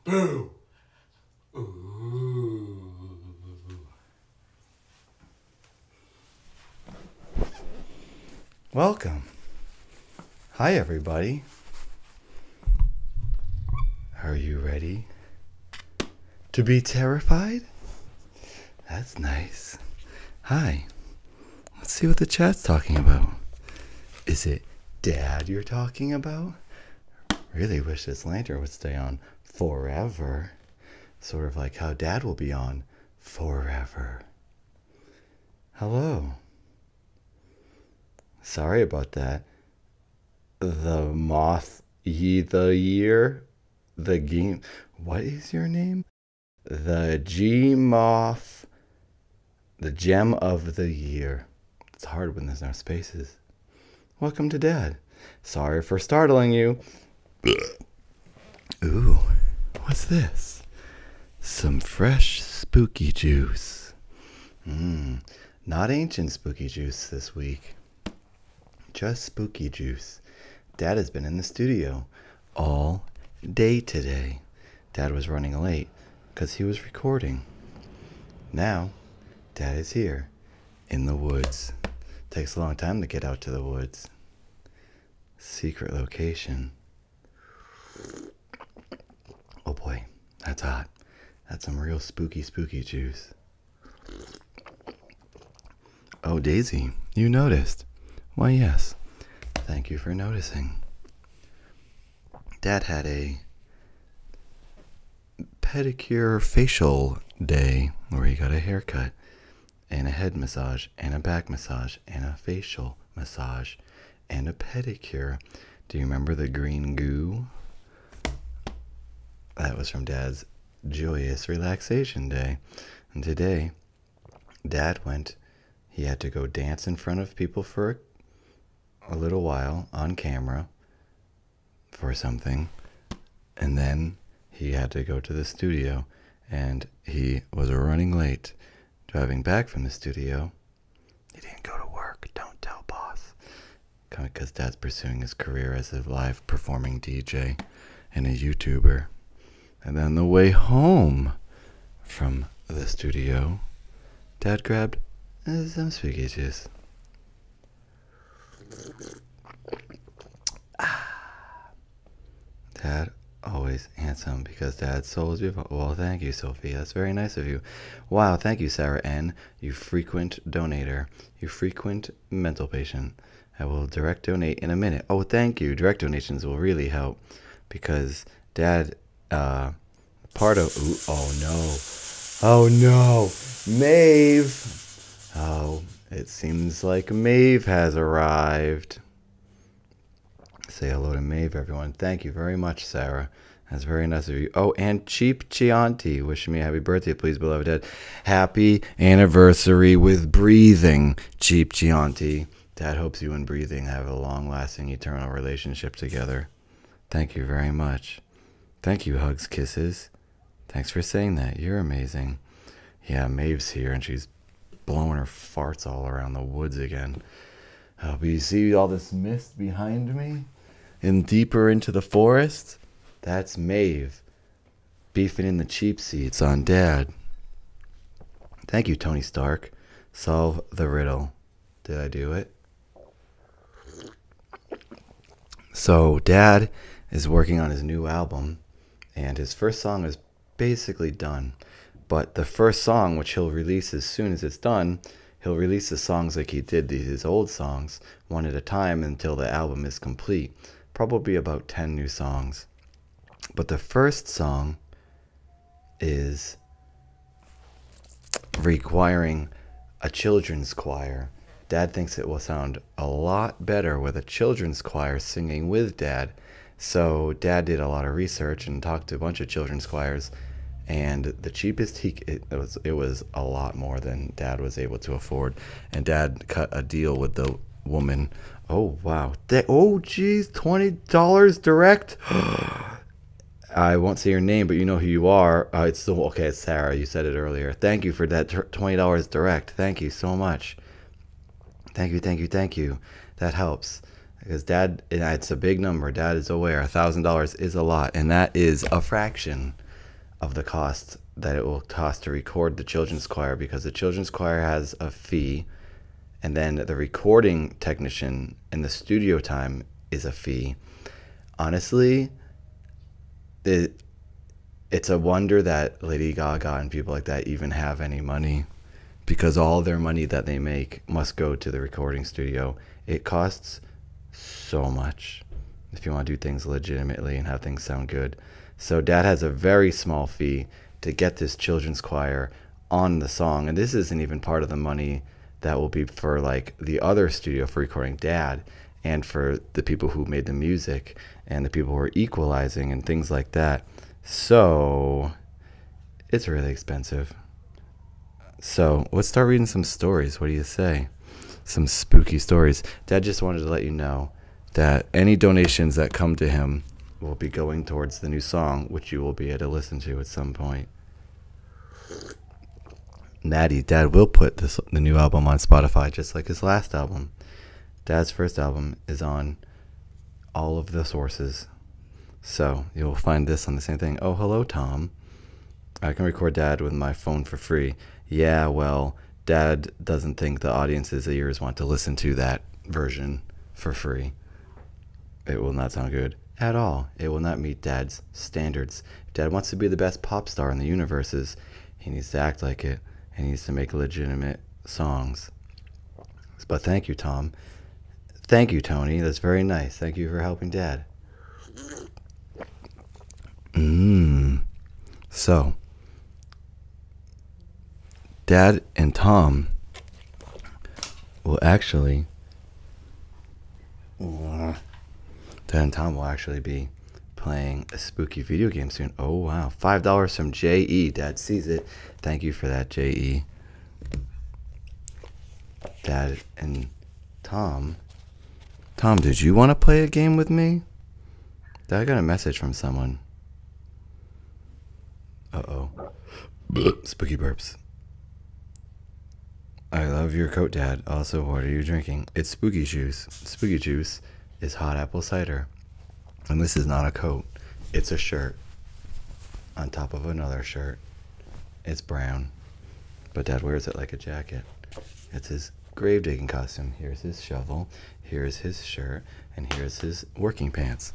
Boo! Ooh. Welcome. Hi, everybody. Are you ready to be terrified? That's nice. Hi. Let's see what the chat's talking about. Is it Dad you're talking about? Really wish this lantern would stay on forever. Sort of like how Dad will be on forever. Hello. Sorry about that. The moth ye the year? The game. What is your name? The G-moth. The gem of the year. It's hard when there's no spaces. Welcome to Dad. Sorry for startling you. Ooh, what's this? Some fresh spooky juice. Not ancient spooky juice this week. Just spooky juice. Dad has been in the studio all day today. Dad was running late because he was recording. Now, Dad is here in the woods. Takes a long time to get out to the woods. Secret location. Oh boy, that's hot. That's some real spooky juice. Oh, Daisy, you noticed. Why, yes. Thank you for noticing. Dad had a pedicure facial day where he got a haircut and a head massage and a back massage and a facial massage and a pedicure. Do you remember the green goo? That was from Dad's joyous relaxation day. And today, Dad went, he had to go dance in front of people for a little while on camera for something. And then he had to go to the studio, and he was running late. Driving back from the studio, he didn't go to work. Don't tell boss. Because Dad's pursuing his career as a live performing DJ and a YouTuber. And then the way home from the studio, Dad grabbed some spooky juice. Dad, always handsome because Dad's soul is beautiful. Well, thank you, Sophie. That's very nice of you. Wow, thank you, Sarah N. You frequent donator. You frequent mental patient. I will direct donate in a minute. Oh, thank you. Direct donations will really help because Dad, part of... Ooh, oh, no. Oh, no. Maeve. Oh, it seems like Maeve has arrived. Say hello to Maeve, everyone. Thank you very much, Sarah. That's very nice of you. Oh, and Cheap Chianti wishing me a happy birthday, please, beloved Dad. Happy anniversary with breathing, Cheap Chianti. Dad hopes you and breathing have a long-lasting, eternal relationship together. Thank you very much. Thank you, Hugs, Kisses. Thanks for saying that. You're amazing. Yeah, Maeve's here, and she's blowing her farts all around the woods again. But you see all this mist behind me? And deeper into the forest? That's Maeve. Beefing in the cheap seats on Dad. Thank you, Tony Stark. Solve the riddle. Did I do it? So, Dad is working on his new album, and his first song is basically done. But the first song, which he'll release as soon as it's done, he'll release the songs like he did his old songs, one at a time until the album is complete. Probably about 10 new songs. But the first song is requiring a children's choir. Dad thinks it will sound a lot better with a children's choir singing with Dad. So Dad did a lot of research and talked to a bunch of children's choirs. And the cheapest it was a lot more than Dad was able to afford. And Dad cut a deal with the woman. Oh, wow. Oh, geez, $20 direct? I won't say your name, but you know who you are. It's Sarah. You said it earlier. Thank you for that $20 direct. Thank you so much. Thank you. That helps. Because Dad, it's a big number. Dad is aware $1,000 is a lot, and that is a fraction of the cost that it will cost to record the children's choir, because the children's choir has a fee, and then the recording technician and the studio time is a fee. Honestly, it's a wonder that Lady Gaga and people like that even have any money, because all their money that they make must go to the recording studio. It costs so much if you want to do things legitimately and have things sound good. So Dad has a very small fee to get this children's choir on the song, and this isn't even part of the money that will be for like the other studio for recording Dad, and for the people who made the music and the people who are equalizing and things like that. So it's really expensive. So let's start reading some stories. What do you say? Some spooky stories. Dad just wanted to let you know that any donations that come to him will be going towards the new song, which you will be able to listen to at some point. Maddie, Dad will put the new album on Spotify, just like his last album. Dad's first album is on all of the sources. So you'll find this on the same thing. Oh, hello, Tom. I can record Dad with my phone for free. Yeah, well, Dad doesn't think the audience's ears want to listen to that version for free. It will not sound good at all. It will not meet Dad's standards. If Dad wants to be the best pop star in the universes, he needs to act like it, and he needs to make legitimate songs. But thank you, Tom. Thank you, Tony. That's very nice. Thank you for helping Dad. So, Dad and Tom will actually be playing a spooky video game soon. Oh wow, $5 from J.E. Dad sees it. Thank you for that, J.E. Dad and Tom, did you want to play a game with me? Dad, I got a message from someone. Uh-oh. Spooky burps. I love your coat, Dad. Also, what are you drinking? It's spooky juice. Spooky juice is hot apple cider. And this is not a coat. It's a shirt on top of another shirt. It's brown. But Dad wears it like a jacket. It's his grave digging costume. Here's his shovel. Here's his shirt. And here's his working pants.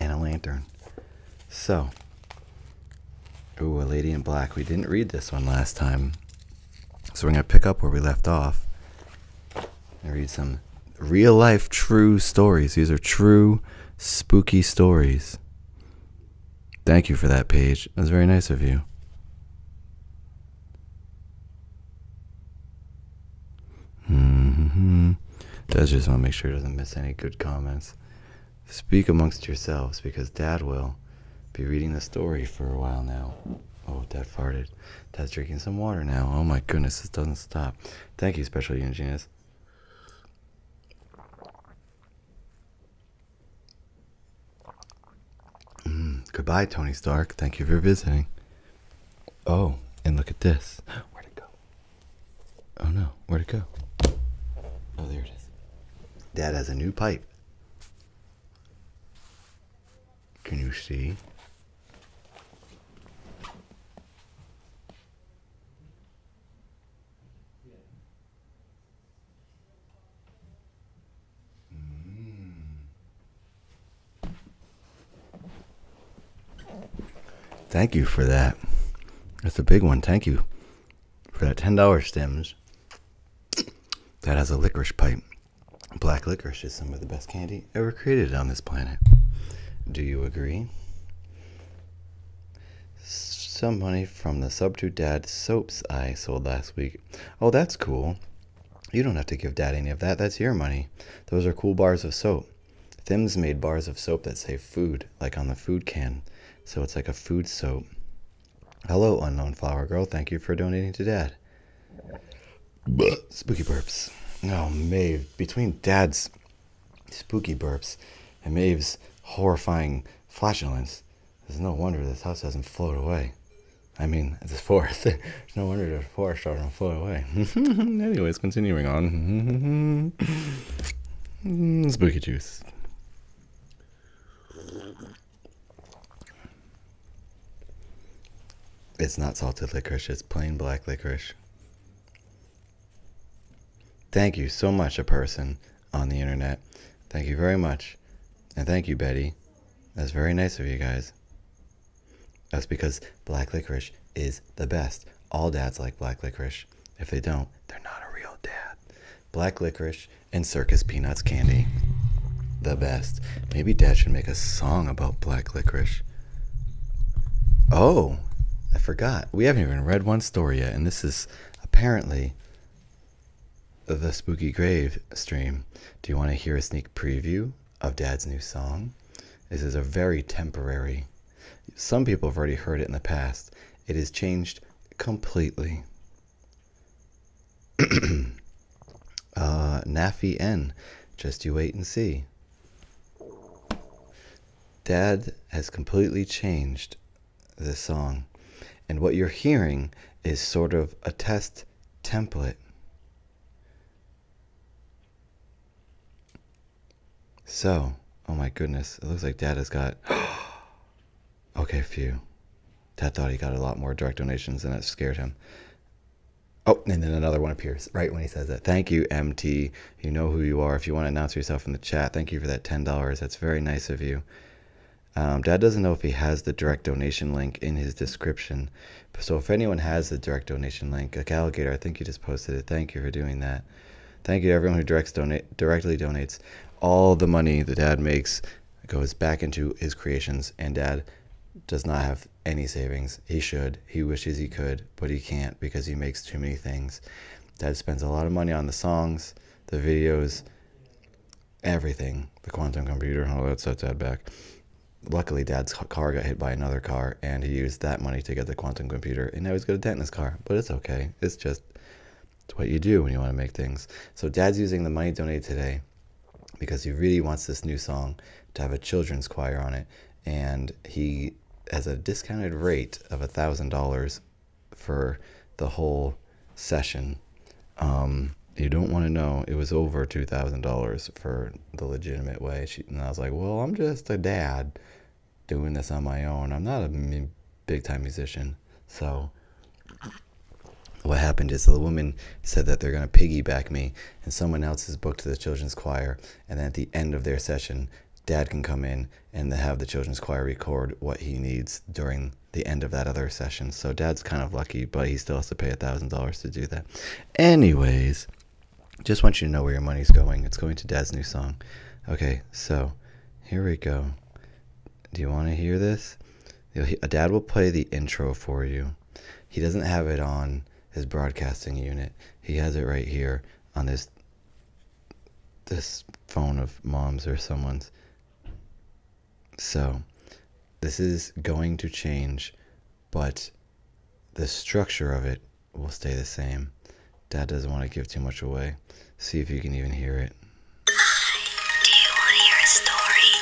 And a lantern. So. Ooh, a lady in black. We didn't read this one last time. So we're going to pick up where we left off and read some real life true stories. These are true spooky stories. Thank you for that, Paige. That was very nice of you. Dad just want to make sure he doesn't miss any good comments. Speak amongst yourselves, because Dad will be reading the story for a while now. Oh, Dad farted. Dad's drinking some water now. Oh my goodness, this doesn't stop. Thank you, Special Eugenius. Goodbye, Tony Stark. Thank you for visiting. Oh, and look at this. Where'd it go? Oh no, where'd it go? Oh, there it is. Dad has a new pipe. Can you see? Thank you for that. That's a big one. Thank you for that $10 stems. That has a licorice pipe. Black licorice is some of the best candy ever created on this planet. Do you agree? Some money from the sub to Dad soaps I sold last week. Oh, that's cool. You don't have to give Dad any of that. That's your money. Those are cool bars of soap. Thim's made bars of soap that say food, like on the food can. So it's like a food soap. Hello, Unknown Flower Girl. Thank you for donating to Dad. Spooky burps. Oh, Maeve. Between Dad's spooky burps and Maeve's horrifying flatulence, there's no wonder this house doesn't float away. I mean, this forest. There's no wonder the forest doesn't float away. Anyways, continuing on. Spooky juice. It's not salted licorice, it's plain black licorice. Thank you so much, a person on the internet. Thank you very much. And thank you, Betty. That's very nice of you guys. That's because black licorice is the best. All dads like black licorice. If they don't, they're not a real dad. Black licorice and circus peanuts candy. The best. Maybe Dad should make a song about black licorice. Oh, I forgot. We haven't even read one story yet, and this is apparently the Spooky Grave stream. Do you want to hear a sneak preview of Dad's new song? This is a very temporary. Some people have already heard it in the past. It has changed completely. Naffy N. Just you wait and see. Dad has completely changed this song. And what you're hearing is sort of a test template. So, oh my goodness, it looks like Dad has got... Okay, phew. Dad thought he got a lot more direct donations and that scared him. Oh, and then another one appears right when he says that. Thank you, MT. You know who you are. If you want to announce yourself in the chat, thank you for that $10. That's very nice of you. Dad doesn't know if he has the direct donation link in his description. So if anyone has the direct donation link, like Alligator, I think you just posted it. Thank you for doing that. Thank you to everyone who directly donates. All the money that Dad makes goes back into his creations, and Dad does not have any savings. He should. He wishes he could, but he can't because he makes too many things. Dad spends a lot of money on the songs, the videos, everything. The quantum computer. Oh, that sets Dad back. Luckily, Dad's car got hit by another car, and he used that money to get the quantum computer, and now he's got a dent in his car. But it's okay. It's just it's what you do when you want to make things. So Dad's using the money donated today because he really wants this new song to have a children's choir on it, and he has a discounted rate of $1,000 for the whole session. You don't want to know, it was over $2,000 for the legitimate way. And I was like, well, I'm just a dad doing this on my own. I'm not a big-time musician. So what happened is the woman said that they're going to piggyback me, and someone else is booked to the children's choir, and then at the end of their session, Dad can come in and have the children's choir record what he needs during the end of that other session. So Dad's kind of lucky, but he still has to pay $1,000 to do that. Anyways, just want you to know where your money's going. It's going to Dad's new song. Okay, so here we go. Do you want to hear this? Dad will play the intro for you. He doesn't have it on his broadcasting unit. He has it right here on this phone of Mom's or someone's. So this is going to change, but the structure of it will stay the same. Dad doesn't want to give too much away. See if you can even hear it. Do you want to hear a story?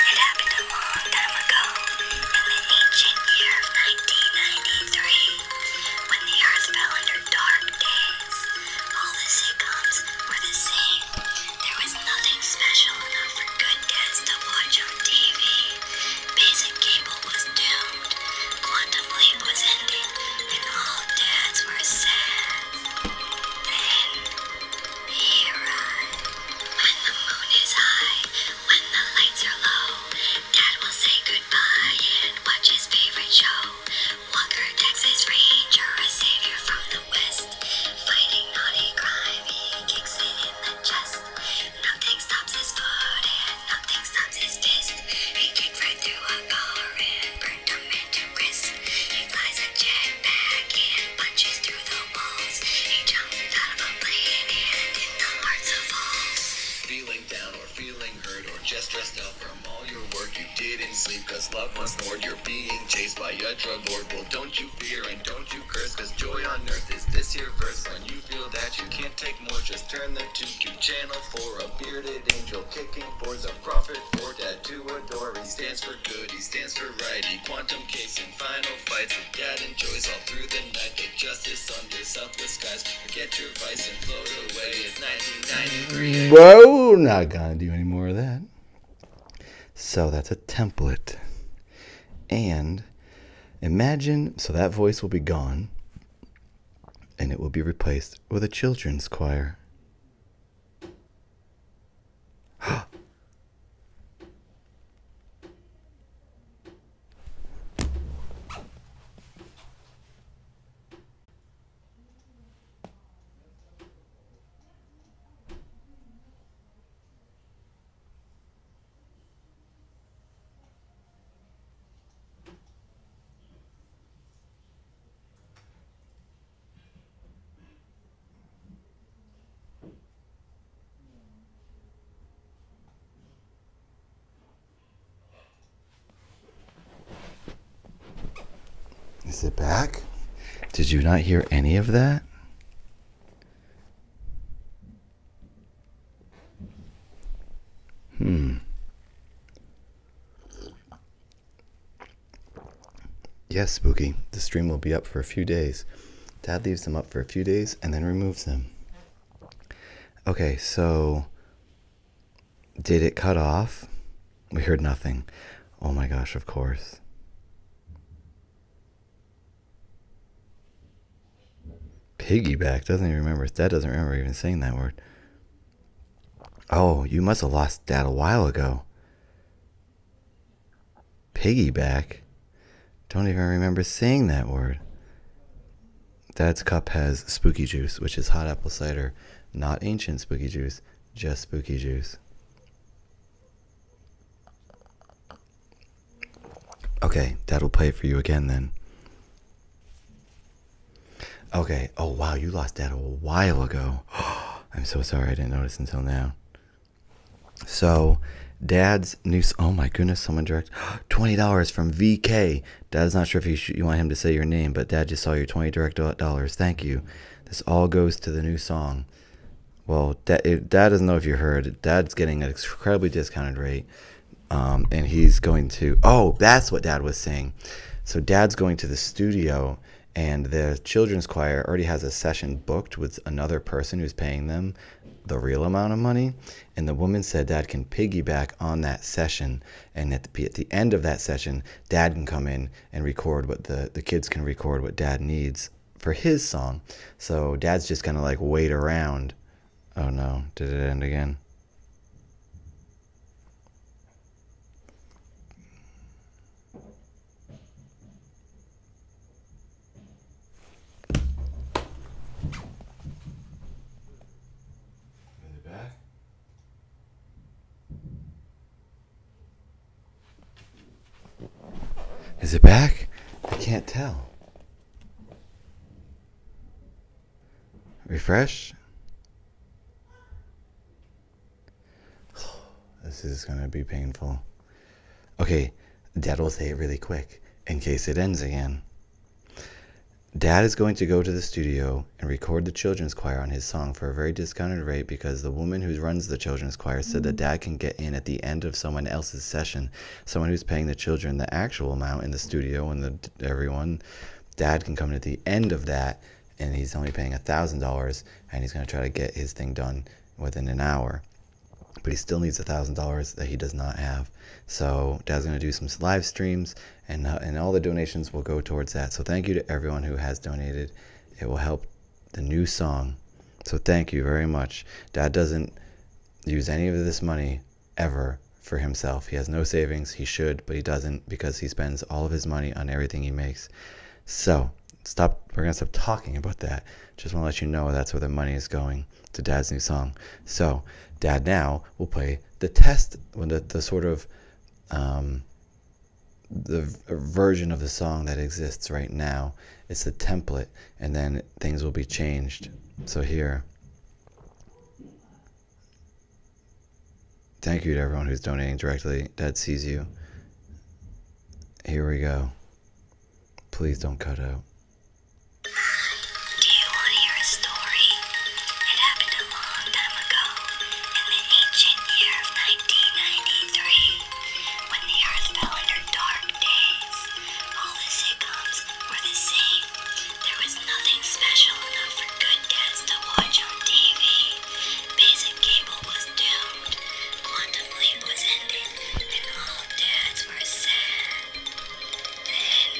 It happened a long time ago, in the ancient year of 1993, when the earth fell under dark days. All the sitcoms were the same. There was nothing special enough for good dads to watch on TV. Basic cable was doomed, Quantum Leap was ending, and all dads were sad. Then he arrived. When the moon is high, when the lights are low, Dad will say goodbye and watch his favorite show. Walker, Texas Ranger, a savior from the west, fighting naughty crime, he kicks it in the chest. Nothing stops his foot and nothing stops his fist. He kicked right through a car and burnt a man to crisp. He flies a jetpack and punches through the walls. He jumped out of a plane and in the hearts of all. Feeling down or feeling hurt or just stressed out from all your work you didn't sleep cause loved ones snored, you're being chased by a drug lord. Well, don't you fear and don't you curse, cause joy on earth is this here verse. When you feel that you can't take more, just turn the tune to channel 4. A bearded angel kicking boards, a prophet for Dad to adore. He stands for good, he stands for right, he quantum kicks in final fights that Dad enjoys all through the night. The justice under selfless skies, forget your vice and float away. It's 1993. Whoa, not gonna do any more of that. So that's a template. And Imagine, so that voice will be gone, and it will be replaced with a children's choir. Is it back? Did you not hear any of that? Yes, Spooky. The stream will be up for a few days. Dad leaves them up for a few days and then removes them. Okay, so did it cut off? We heard nothing. Oh my gosh, of course. Piggyback doesn't even remember. Dad doesn't remember even saying that word. Oh, you must have lost Dad a while ago. Piggyback? Don't even remember saying that word. Dad's cup has spooky juice, which is hot apple cider, not ancient spooky juice, just spooky juice. Okay, Dad will play it for you again then. Okay, oh wow, you lost Dad a while ago. I'm so sorry, I didn't notice until now. So, Dad's new, oh my goodness, someone direct, $20 from VK. Dad's not sure if you want him to say your name, but Dad just saw your 20 direct dollars. Thank you. This all goes to the new song. Well, Dad doesn't know if you heard. Dad's getting an incredibly discounted rate, and he's going to, oh, that's what Dad was saying. So Dad's going to the studio, and the children's choir already has a session booked with another person who's paying them the real amount of money, and the woman said Dad can piggyback on that session, and at the end of that session, Dad can come in and record what the kids can record what Dad needs for his song. So Dad's just gonna like wait around. Oh no, did it end again? Is it back? I can't tell. Refresh. This is gonna be painful. Okay, Dad will say it really quick in case it ends again. Dad is going to go to the studio and record the children's choir on his song for a very discounted rate because the woman who runs the children's choir said that Dad can get in at the end of someone else's session, someone who's paying the children the actual amount in the studio and everyone. Dad can come in at the end of that, and he's only paying $1,000, and he's going to try to get his thing done within an hour. But he still needs $1,000 that he does not have. So Dad's going to do some live streams, and all the donations will go towards that. So thank you to everyone who has donated. It will help the new song. So thank you very much. Dad doesn't use any of this money ever for himself. He has no savings. He should, but he doesn't because he spends all of his money on everything he makes. So we're going to stop talking about that. Just want to let you know that's where the money is going, to Dad's new song. So Dad now will play the test, the sort of the version of the song that exists right now. It's the template, and then things will be changed. So here, thank you to everyone who's donating directly. Dad sees you. Here we go. Please don't cut out. Do you want to hear a story? It happened a long time ago, in the ancient year of 1993, when the earth fell under dark days. All the sitcoms were the same. There was nothing special enough for good dads to watch on TV. Basic cable was doomed. Quantum Leap was ended, and all dads were sad. Then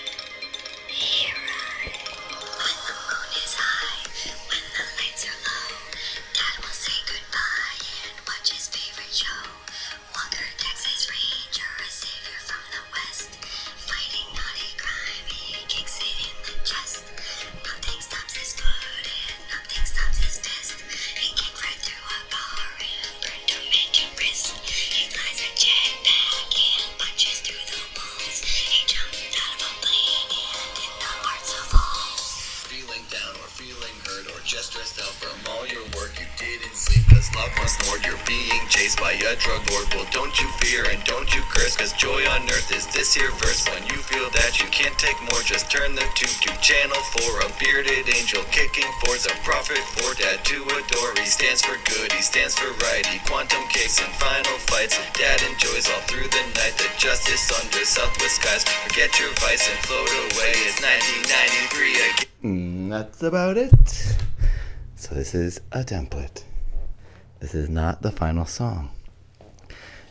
once ignored. You're being chased by a drug lord. Well, don't you fear and don't you curse, cause joy on earth is this here verse. When you feel that you can't take more, just turn the tube to channel 4. A bearded angel kicking for's a prophet for dad to adore. He stands for good, he stands for right. He quantum kicks in final fights. And dad enjoys all through the night the justice under southwest skies. Forget your vice and float away. It's 1993 again. That's about it. So this is a template. This is not the final song.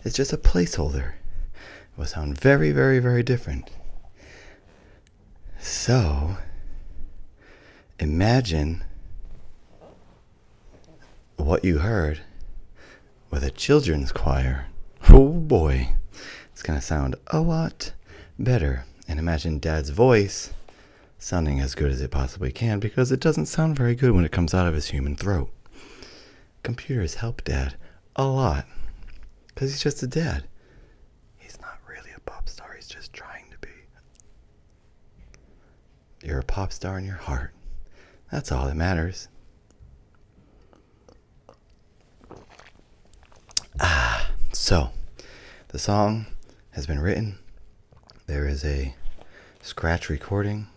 It's just a placeholder. It will sound very, very, very different. So, imagine what you heard with a children's choir. Oh boy, it's going to sound a lot better. And imagine Dad's voice sounding as good as it possibly can, because it doesn't sound very good when it comes out of his human throat. Computers help Dad a lot, because he's just a dad. He's not really a pop star, he's just trying to be. You're a pop star in your heart. That's all that matters. So, the song has been written. There is a scratch recording.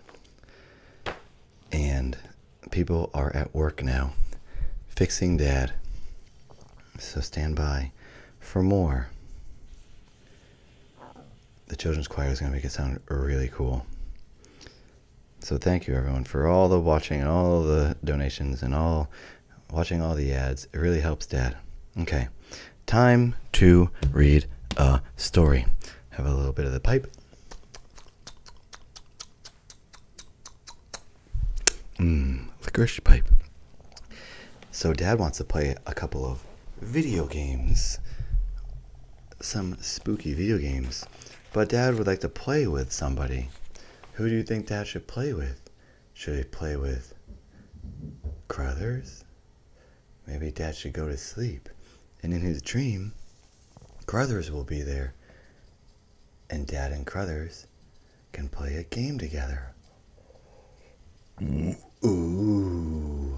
And people are at work now, fixing Dad. So stand by for more. The children's choir is going to make it sound really cool. So thank you everyone for all the watching and all the donations and all watching all the ads. It really helps Dad. Okay, time to read a story. Have a little bit of the pipe. Licorice pipe. So Dad wants to play a couple of video games. Some spooky video games. But Dad would like to play with somebody. Who do you think Dad should play with? Should he play with Crothers? Maybe Dad should go to sleep. And in his dream, Crothers will be there. And Dad and Crothers can play a game together. Ooh,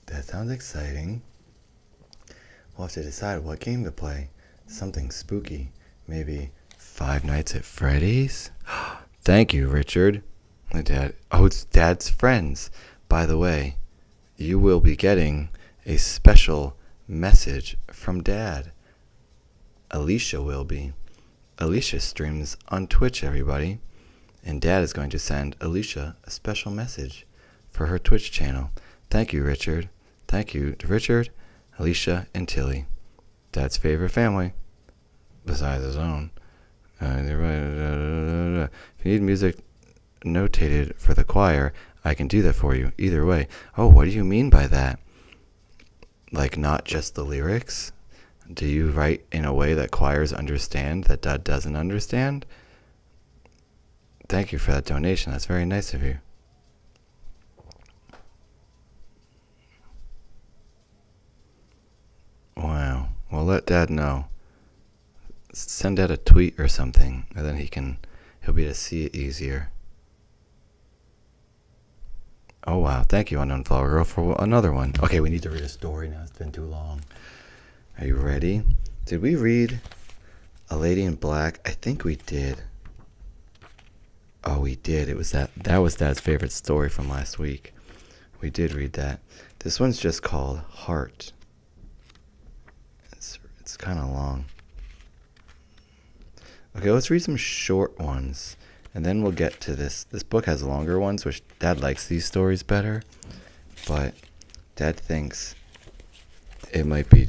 that sounds exciting. We'll have to decide what game to play. Something spooky. Maybe Five Nights at Freddy's? Thank you, Richard. My dad. Oh, it's Dad's friends. By the way, you will be getting a special message from Dad. Alicia will be. Alicia streams on Twitch, everybody. And Dad is going to send Alicia a special message for her Twitch channel. Thank you, Richard. Thank you to Richard, Alicia, and Tilly. Dad's favorite family, besides his own. If you need music notated for the choir, I can do that for you. Either way. Oh, what do you mean by that? Like not just the lyrics? Do you write in a way that choirs understand that Dad doesn't understand? Thank you for that donation. That's very nice of you. Wow. Well, let Dad know. Send Dad a tweet or something, and then he'll be able to see it easier. Oh wow, thank you, Unknown Flower Girl, for another one. Okay, we need to read a story now. It's been too long. Are you ready? Did we read A Lady in Black? I think we did. Oh, we did. It was that was Dad's favorite story from last week. We did read that. This one's just called Heart. It's kind of long. Okay, let's read some short ones, and then we'll get to this. This book has longer ones, which Dad likes these stories better, but Dad thinks it might be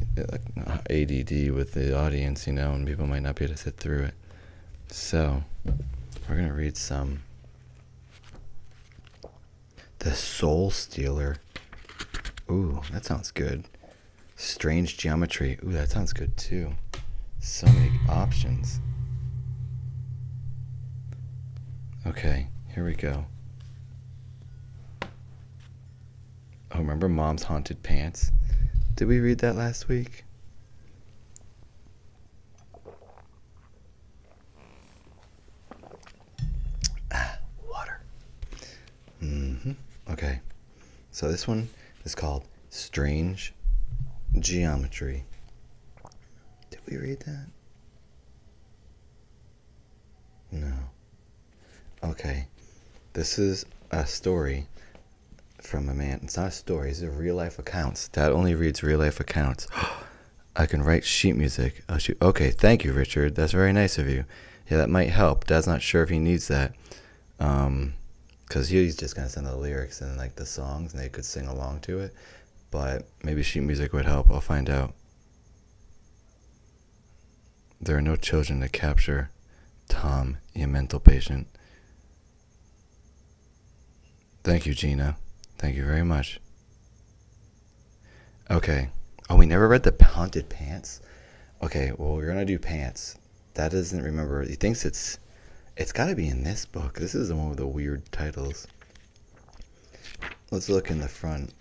ADD with the audience, you know, and people might not be able to sit through it. So, we're going to read some. The Soul Stealer. Ooh, that sounds good. Strange Geometry. Ooh, that sounds good too. So many options. Okay, here we go. Oh, remember Mom's Haunted Pants? Did we read that last week? Water. Okay. So this one is called Strange Geometry. we read that? No. Okay. This is a story from a man. It's not a story. It's a real life accounts. Dad only reads real life accounts. I can write sheet music. Oh, shoot. Okay, thank you, Richard. That's very nice of you. Yeah, that might help. Dad's not sure if he needs that. Because he's just going to send the lyrics and like the songs and they could sing along to it. But maybe sheet music would help. I'll find out. There are no children to capture Tom, you mental patient. Thank you, Gina. Thank you very much. Okay. Oh, we never read the Haunted Pants? Okay, well, we're going to do Pants. Dad doesn't remember. He thinks it's got to be in this book. This is the one with the weird titles. Let's look in the front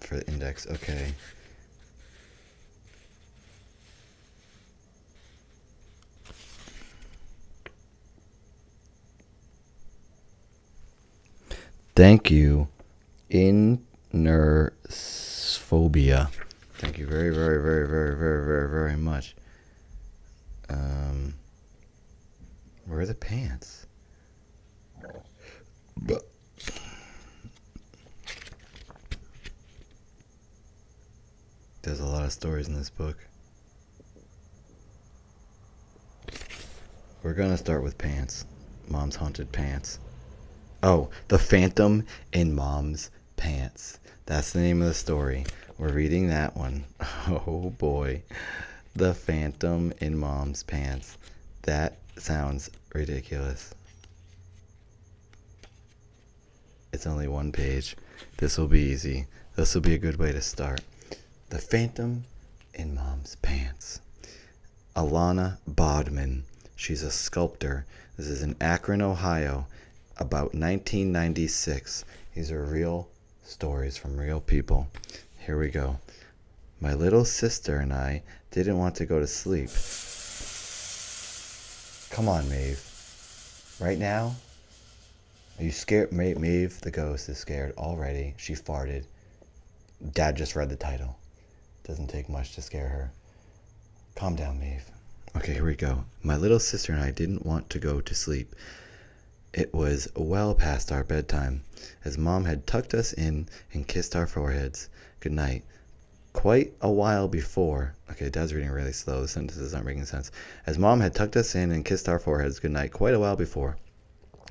for the index. Okay. Thank you, Inerphobia. Thank you very, very, very, very, very, very, very much. Where are the pants? There's a lot of stories in this book. We're gonna start with Pants. Mom's Haunted Pants. Oh, The Phantom in Mom's Pants. That's the name of the story. We're reading that one. Oh boy. The Phantom in Mom's Pants. That sounds ridiculous. It's only one page. This will be easy. This will be a good way to start. The Phantom in Mom's Pants. Alana Bodman. She's a sculptor. This is in Akron, Ohio. About 1996. These are real stories from real people. Here we go. My little sister and I didn't want to go to sleep. Come on, Maeve. Right now? Are you scared? Maeve, the ghost, is scared already. She farted. Dad just read the title. Doesn't take much to scare her. Calm down, Maeve. Okay, here we go. My little sister and I didn't want to go to sleep. It was well past our bedtime, as Mom had tucked us in and kissed our foreheads. Good night. Quite a while before... Okay, Dad's reading really slow. The sentences aren't making sense. As Mom had tucked us in and kissed our foreheads good night quite a while before,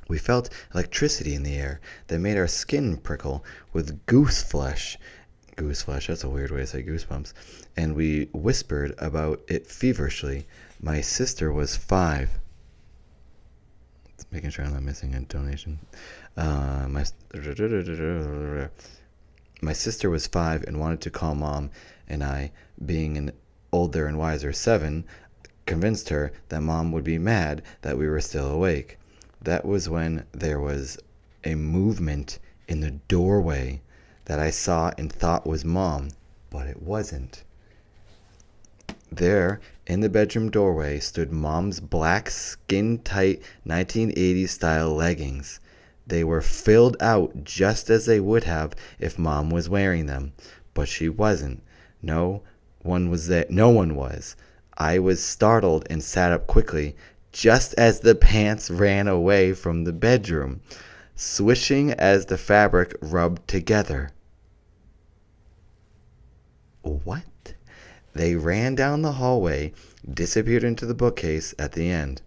we felt electricity in the air that made our skin prickle with goose flesh. Goose flesh, that's a weird way to say goosebumps. And we whispered about it feverishly. My sister was 5. Making sure I'm not missing a donation. My sister was 5 and wanted to call Mom, and I, being an older and wiser 7, convinced her that Mom would be mad that we were still awake. That was when there was a movement in the doorway that I saw and thought was Mom, but it wasn't. There, in the bedroom doorway, stood Mom's black, skin-tight 1980s style leggings. They were filled out just as they would have if Mom was wearing them, but she wasn't. No one was there. No one was. I was startled and sat up quickly, just as the pants ran away from the bedroom, swishing as the fabric rubbed together. What? They ran down the hallway, disappeared into the bookcase at the end.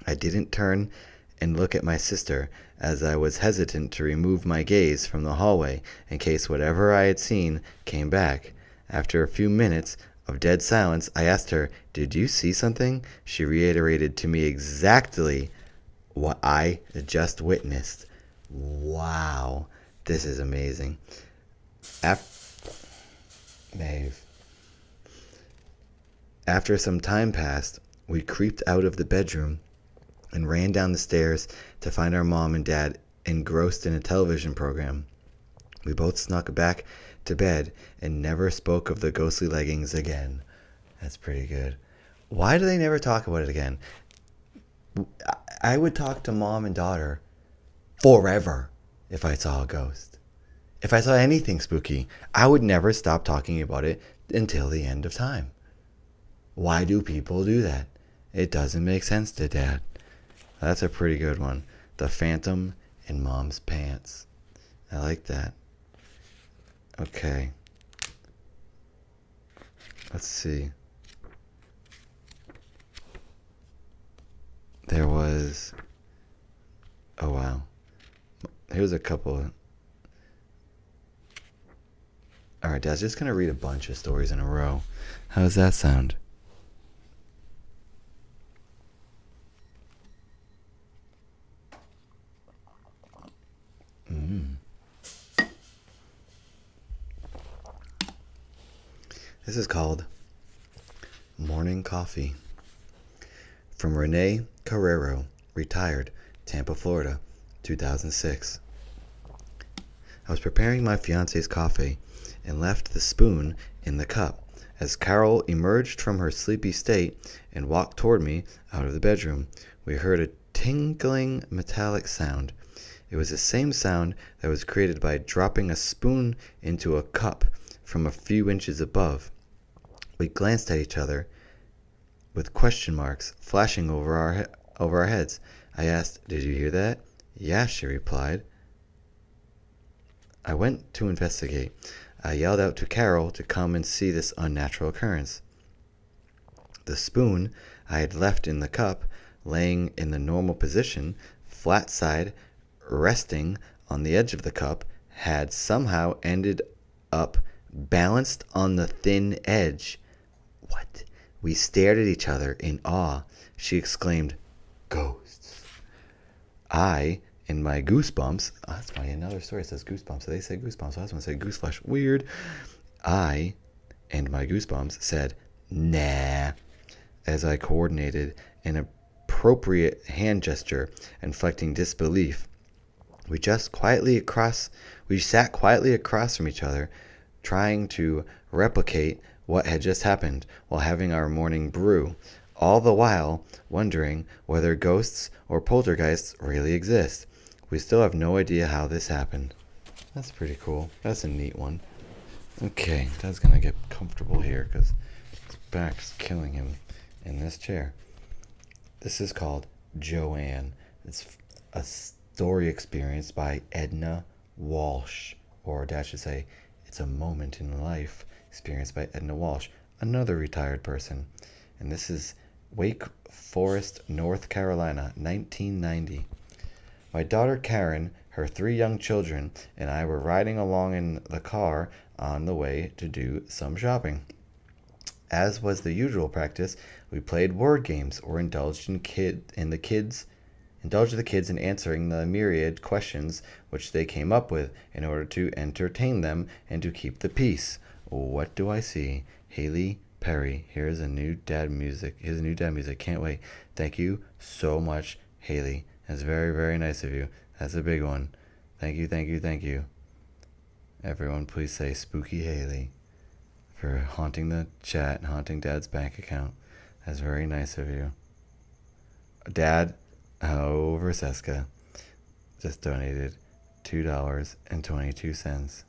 I didn't turn and look at my sister, as I was hesitant to remove my gaze from the hallway in case whatever I had seen came back. After a few minutes of dead silence, I asked her, "Did you see something?" She reiterated to me exactly what I just witnessed. Wow, this is amazing. Maeve. After some time passed, we creeped out of the bedroom and ran down the stairs to find our Mom and Dad engrossed in a television program. We both snuck back to bed and never spoke of the ghostly leggings again. That's pretty good. Why do they never talk about it again? I would talk to Mom and daughter forever if I saw a ghost. If I saw anything spooky, I would never stop talking about it until the end of time. Why do people do that? It doesn't make sense to Dad. That's a pretty good one. The Phantom in Mom's Pants. I like that. Okay. Let's see. There was... Oh, wow. Here's a couple. Alright, Dad's just going to read a bunch of stories in a row. How does that sound? This is called Morning Coffee. From Renee Carrero, retired, Tampa, Florida, 2006. I was preparing my fiance's coffee and left the spoon in the cup as Carol emerged from her sleepy state and walked toward me out of the bedroom. We heard a tinkling metallic sound. It was the same sound that was created by dropping a spoon into a cup from a few inches above. We glanced at each other with question marks flashing over our heads. I asked, "Did you hear that?" "Yeah," she replied. I went to investigate. I yelled out to Carol to come and see this unnatural occurrence. The spoon I had left in the cup, laying in the normal position, flat side, resting on the edge of the cup, had somehow ended up balanced on the thin edge. What? We stared at each other in awe. She exclaimed, "Ghosts." I, in my goosebumps, that's funny, another story says goosebumps, so they say goosebumps, so I was going to say gooseflesh. Weird. I, and my goosebumps, said, "Nah," as I coordinated an appropriate hand gesture, inflecting disbelief. We sat quietly across from each other, trying to replicate what had just happened while having our morning brew, all the while wondering whether ghosts or poltergeists really exist. We still have no idea how this happened. That's pretty cool. That's a neat one. Okay, Dad's gonna get comfortable here because his back's killing him in this chair. This is called Joanne. It's a story experienced by Edna Walsh, or Dad should say, it's a moment in life experienced by Edna Walsh, another retired person. And this is Wake Forest, North Carolina, 1990. My daughter Karen, her 3 young children, and I were riding along in the car on the way to do some shopping. As was the usual practice, we played word games or indulged the kids in answering the myriad questions which they came up with in order to entertain them and to keep the peace. What do I see? Haley Perry. Here's a new dad music. Can't wait. Thank you so much, Haley. That's very, very nice of you. That's a big one. Thank you. Everyone, please say Spooky Haley for haunting the chat and haunting Dad's bank account. That's very nice of you. Dad Verseska just donated $2.22.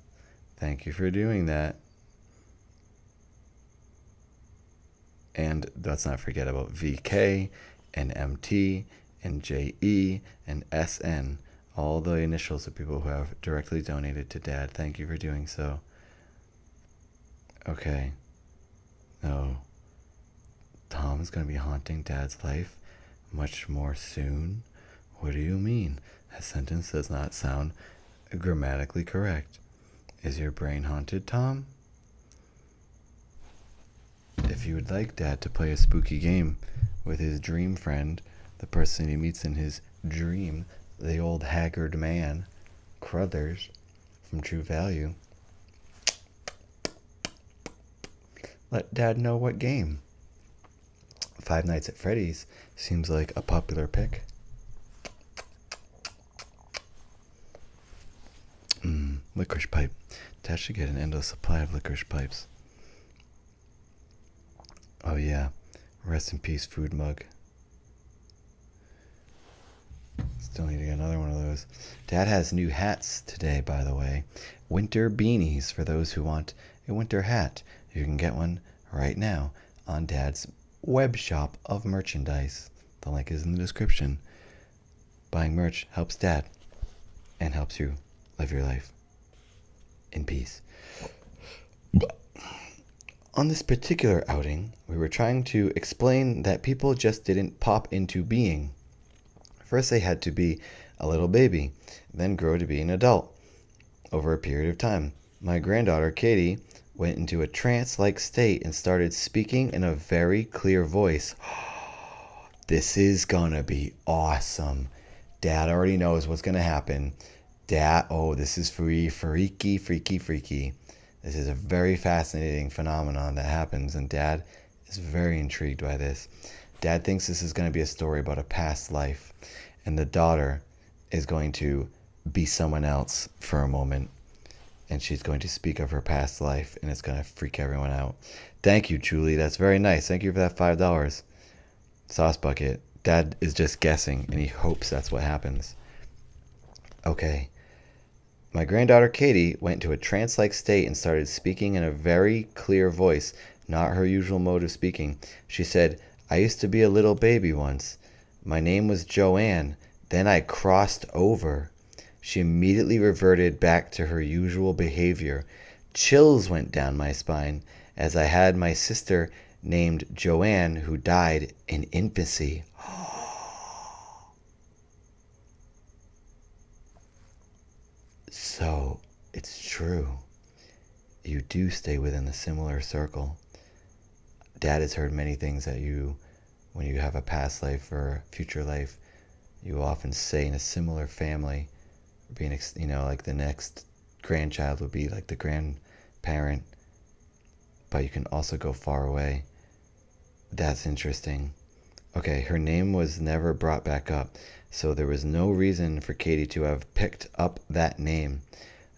Thank you for doing that. And let's not forget about VK and MT and JE and SN, all the initials of people who have directly donated to Dad. Thank you for doing so. Okay. No. Tom's going to be haunting Dad's life much more soon? What do you mean? That sentence does not sound grammatically correct. Is your brain haunted, Tom? If you would like Dad to play a spooky game with his dream friend, the person he meets in his dream, the old haggard man, Crothers, from True Value, let Dad know what game. Five Nights at Freddy's seems like a popular pick. Licorice pipe. Dad should get an endless supply of licorice pipes. Oh yeah, rest in peace, food mug. Still need to get another one of those. Dad has new hats today, by the way. Winter beanies for those who want a winter hat. You can get one right now on Dad's web shop of merchandise. The link is in the description. Buying merch helps Dad and helps you live your life in peace. On this particular outing, we were trying to explain that people just didn't pop into being. First, they had to be a little baby, then grow to be an adult over a period of time. My granddaughter, Katie, went into a trance-like state and started speaking in a very clear voice. This is gonna be awesome. Dad already knows what's gonna happen. Dad, oh, this is freaky. This is a very fascinating phenomenon that happens, and Dad is very intrigued by this. Dad thinks this is going to be a story about a past life, and the daughter is going to be someone else for a moment, and she's going to speak of her past life, and it's going to freak everyone out. Thank you, Julie. That's very nice. Thank you for that $5. Sauce bucket. Dad is just guessing, and he hopes that's what happens. Okay. My granddaughter Katie went into a trance-like state and started speaking in a very clear voice, not her usual mode of speaking. She said, I used to be a little baby once. My name was Joanne. Then I crossed over. She immediately reverted back to her usual behavior. Chills went down my spine as I had my sister named Joanne who died in infancy. So, it's true. You do stay within a similar circle. Dad has heard many things that you, when you have a past life or a future life, you often say in a similar family, being, like the next grandchild would be like the grandparent, but you can also go far away. That's interesting. Okay, her name was never brought back up, so there was no reason for Katie to have picked up that name.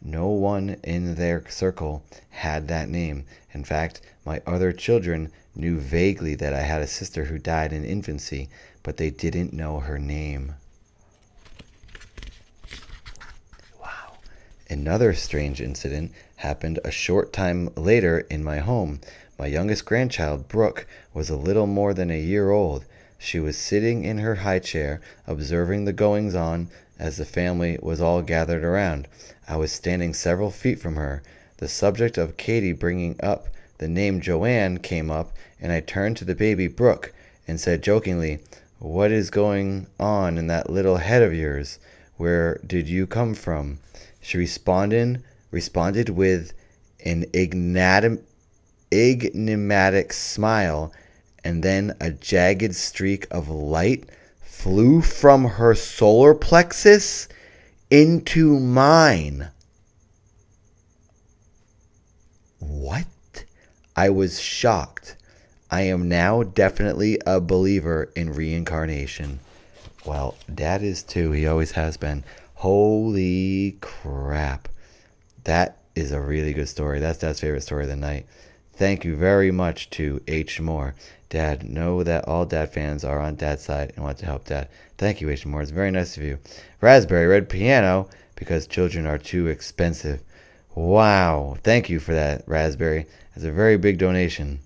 No one in their circle had that name. In fact, my other children knew vaguely that I had a sister who died in infancy, but they didn't know her name. Wow. Another strange incident happened a short time later in my home. My youngest grandchild, Brooke, was a little more than a year old. She was sitting in her high chair, observing the goings-on as the family was all gathered around. I was standing several feet from her. The subject of Katie bringing up the name Joanne came up, and I turned to the baby Brooke and said jokingly, What is going on in that little head of yours? Where did you come from? She responded with an enigmatic smile, and then a jagged streak of light flew from her solar plexus into mine. What? I was shocked. I am now definitely a believer in reincarnation. Well, Dad is too. He always has been. Holy crap. That is a really good story. That's Dad's favorite story of the night. Thank you very much to H. Moore. Dad, know that all Dad fans are on Dad's side and want to help Dad. Thank you, H. Moore. It's very nice of you. Raspberry Red Piano, because children are too expensive. Wow. Thank you for that, Raspberry. That's a very big donation.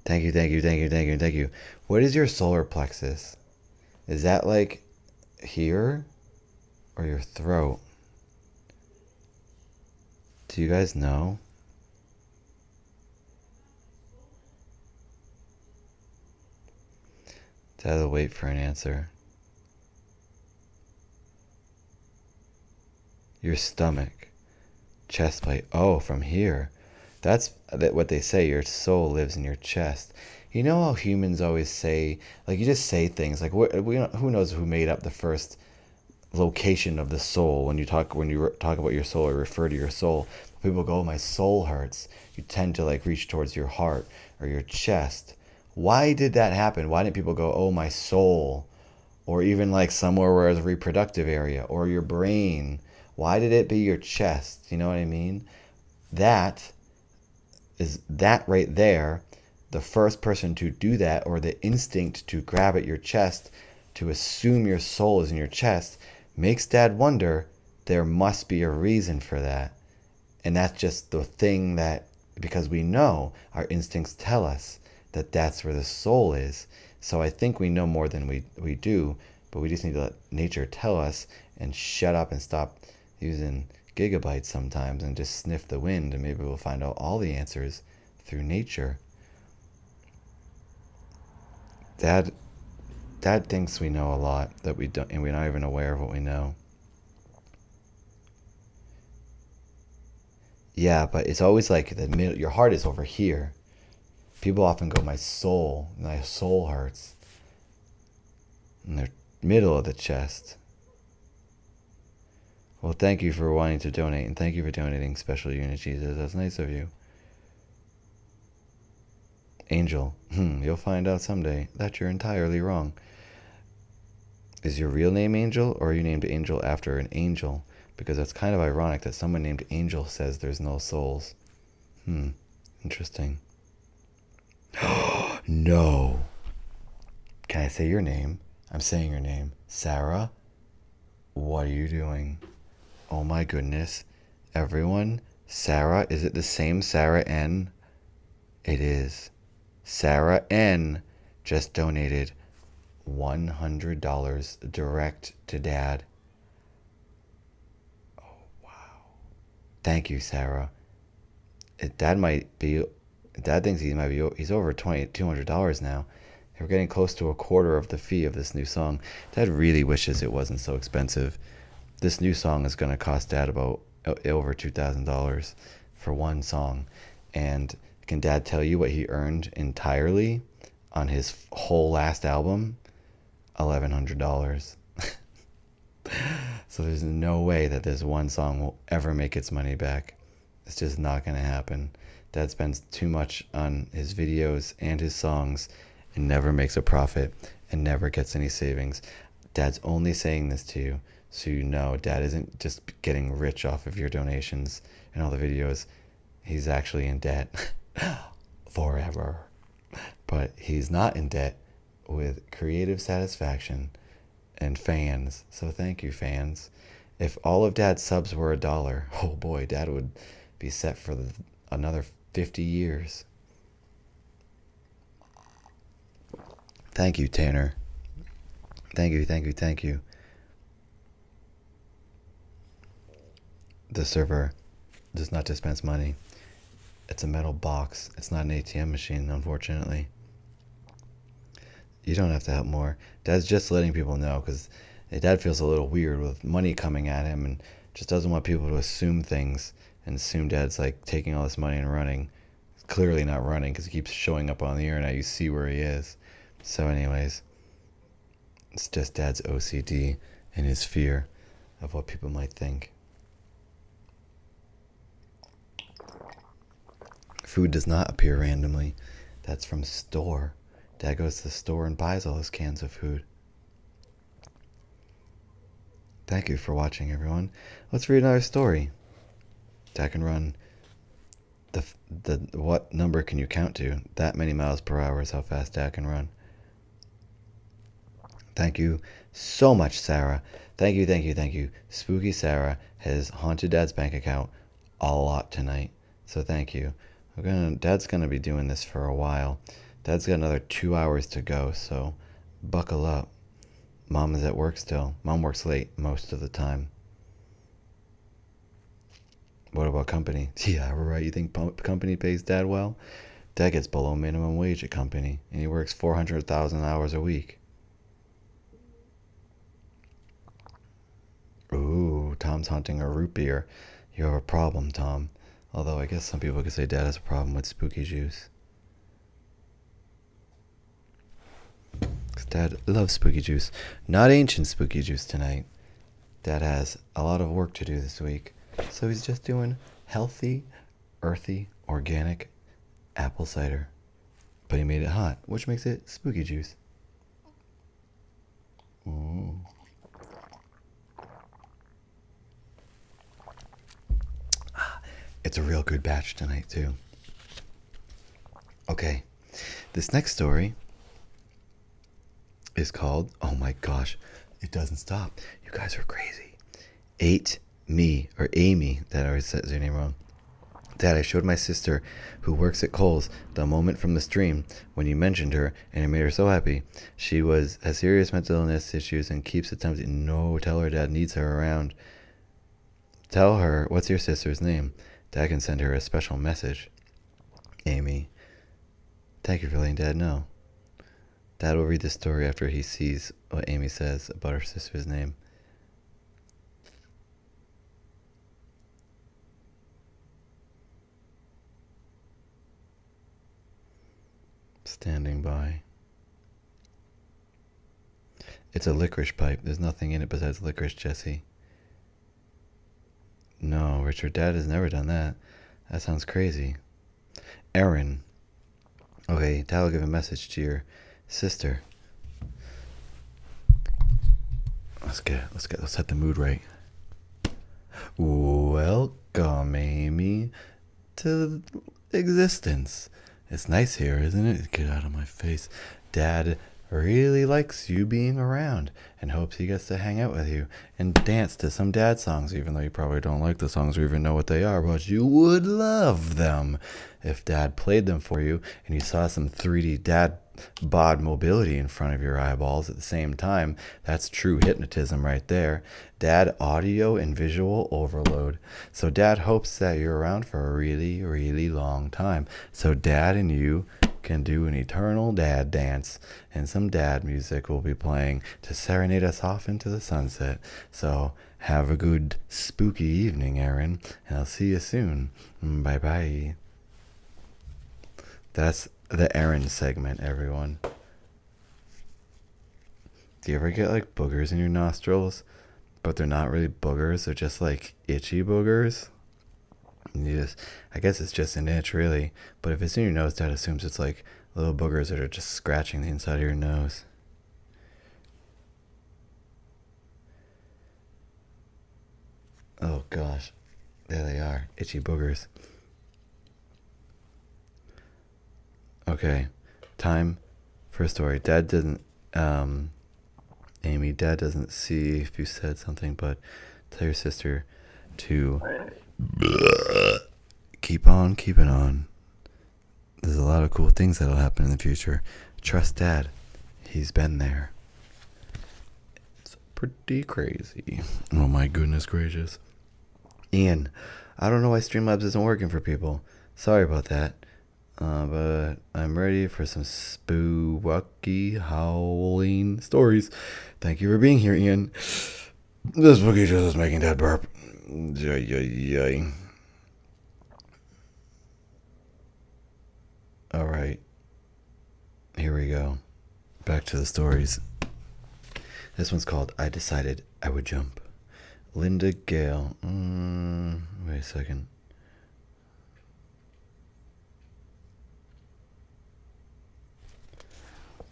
Thank you. What is your solar plexus? Is that like here or your throat? Do you guys know? Dad will wait for an answer. Your stomach. Chest plate. Oh, from here. That's what they say. Your soul lives in your chest. You know how humans always say, like, you just say things like, who knows who made up the first location of the soul? When you talk about your soul or refer to your soul, people go, oh, my soul hurts. You tend to like reach towards your heart or your chest. Why did that happen? Why didn't people go, oh, my soul? Or even like somewhere where it's a reproductive area or your brain. Why did it be your chest? You know what I mean? That right there, the first person to do that, or the instinct to grab at your chest, to assume your soul is in your chest, makes Dad wonder there must be a reason for that. And that's just the thing that because we know our instincts tell us that that's where the soul is. So I think we know more than we do, but we just need to let nature tell us and shut up and stop using gigabytes sometimes and just sniff the wind, and maybe we'll find out all the answers through nature. Dad thinks we know a lot that we don't, and we're not even aware of what we know. Yeah, but it's always like the middle. Your heart is over here. People often go, my soul hurts. In the middle of the chest. Well, thank you for wanting to donate, and thank you for donating Special Unit Jesus. That's nice of you. Angel. You'll find out someday that you're entirely wrong. Is your real name Angel, or are you named Angel after an angel? Because that's kind of ironic that someone named Angel says there's no souls. Interesting. No. Can I say your name? I'm saying your name. Sarah? What are you doing? Oh my goodness. Everyone, Sarah, is it the same Sarah N? It is. Sarah N just donated $100 direct to Dad. Oh, wow. Thank you, Sarah. Dad thinks he's over $200 now. We're getting close to a quarter of the fee of this new song. Dad really wishes it wasn't so expensive. This new song is going to cost Dad about over $2,000 for one song. And can Dad tell you what he earned entirely on his whole last album? $1,100. So there's no way that this one song will ever make its money back. It's just not going to happen. Dad spends too much on his videos and his songs and never makes a profit and never gets any savings. Dad's only saying this to you so you know Dad isn't just getting rich off of your donations and all the videos. He's actually in debt forever. But he's not in debt with creative satisfaction and fans. So thank you, fans. If all of Dad's subs were $1, oh boy, Dad would be set for another 50 years. Thank you, Tanner. Thank you, thank you, thank you. The server does not dispense money. It's a metal box. It's not an ATM machine, unfortunately. You don't have to help more. Dad's just letting people know because Dad feels a little weird with money coming at him and just doesn't want people to assume things and assume Dad's like taking all this money and running. He's clearly not running because he keeps showing up on the internet. You see where he is. So anyways, it's just Dad's OCD and his fear of what people might think. Food does not appear randomly. That's from store. Dad goes to the store and buys all his cans of food. Thank you for watching, everyone. Let's read another story. Dad can run. What number can you count to? That many miles per hour is how fast Dad can run. Thank you so much, Sarah. Thank you, thank you, thank you. Spooky Sarah has haunted Dad's bank account a lot tonight. So thank you. Dad's gonna be doing this for a while. Dad's got another 2 hours to go, so buckle up. Mom is at work still. Mom works late most of the time. What about company? Yeah, right. You think company pays Dad well? Dad gets below minimum wage at company, and he works 400,000 hours a week. Ooh, Tom's hunting a root beer. You have a problem, Tom. Although I guess some people could say Dad has a problem with spooky juice. Because Dad loves spooky juice. Not ancient spooky juice tonight. Dad has a lot of work to do this week. So he's just doing healthy, earthy, organic apple cider. But he made it hot, which makes it spooky juice. It's a real good batch tonight, too. Okay, this next story is called, oh my gosh, it doesn't stop. You guys are crazy. Amy, that always says your name wrong. Dad, I showed my sister, who works at Kohl's, the moment from the stream when you mentioned her, and it made her so happy. She has serious mental illness issues and keeps attempting. No, tell her Dad needs her around. Tell her, what's your sister's name? Dad can send her a special message. Amy. Thank you for letting Dad know. Dad will read the story after he sees what Amy says about her sister's name. Standing by. It's a licorice pipe. There's nothing in it besides licorice, Jesse. No, Richard, Dad has never done that. That sounds crazy. Erin. Okay, Dad will give a message to your sister. Let's set the mood right. Welcome, Amy, to existence. It's nice here, isn't it? Get out of my face. Dad really likes you being around and hopes he gets to hang out with you and dance to some dad songs, even though you probably don't like the songs or even know what they are, but you would love them if Dad played them for you and you saw some 3D dad bod mobility in front of your eyeballs at the same time. That's true hypnotism right there. Dad audio and visual overload. So Dad hopes that you're around for a really, really long time. So Dad and you can do an eternal dad dance, and some dad music will be playing to serenade us off into the sunset. So have a good spooky evening, Erin, and I'll see you soon. Bye bye. That's the Erin segment, everyone. Do you ever get like boogers in your nostrils, but they're not really boogers, they're just like itchy boogers? I guess it's just an itch, really. But if it's in your nose, Dad assumes it's like little boogers that are just scratching the inside of your nose. Oh gosh, there they are, itchy boogers. Okay, time for a story. Dad didn't, Amy, Dad doesn't see if you said something, but tell your sister to keep on keeping on. There's a lot of cool things that'll happen in the future. Trust Dad. He's been there. It's pretty crazy. Oh my goodness gracious. Ian, I don't know why Streamlabs isn't working for people. Sorry about that. But I'm ready for some spooky Halloween stories. Thank you for being here, Ian. This spooky just is making Dad burp. Yay. Alright. Here we go. Back to the stories. This one's called I Decided I Would Jump. Linda Gale. Wait a second.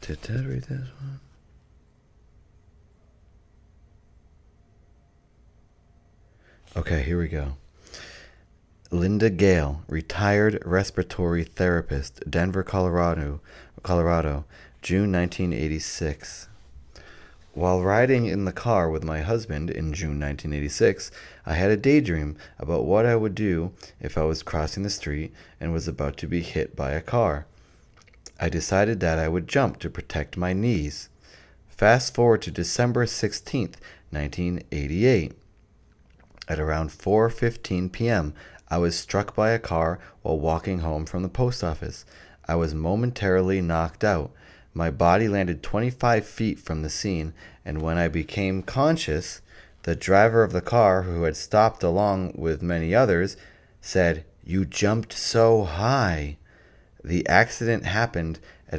Did Dad read this one? Okay, here we go. Linda Gale, retired respiratory therapist, Denver, Colorado, June 1986. While riding in the car with my husband in June 1986, I had a daydream about what I would do if I was crossing the street and was about to be hit by a car. I decided that I would jump to protect my knees. Fast forward to December 16th, 1988. At around 4:15 p.m., I was struck by a car while walking home from the post office. I was momentarily knocked out. My body landed 25 feet from the scene, and when I became conscious, the driver of the car, who had stopped along with many others, said, "You jumped so high." The accident happened at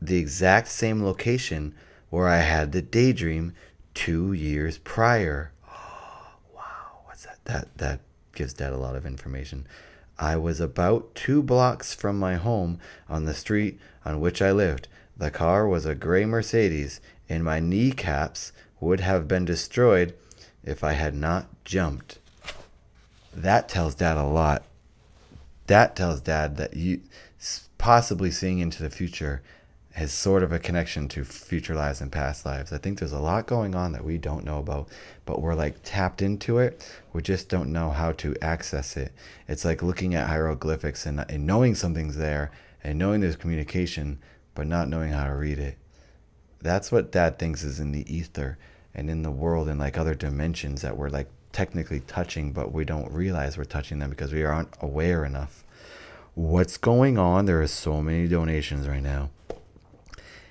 the exact same location where I had the daydream 2 years prior. Wow, what's that? That gives Dad a lot of information. I was about 2 blocks from my home on the street on which I lived. The car was a gray Mercedes, and my kneecaps would have been destroyed if I had not jumped. That tells Dad a lot. That tells Dad that you possibly seeing into the future. has sort of a connection to future lives and past lives. I think there's a lot going on that we don't know about, but we're like tapped into it. We just don't know how to access it. It's like looking at hieroglyphics and knowing something's there and knowing there's communication, but not knowing how to read it. That's what Dad thinks is in the ether and in the world and like other dimensions that we're like technically touching, but we don't realize we're touching them because we aren't aware enough. What's going on? There are so many donations right now.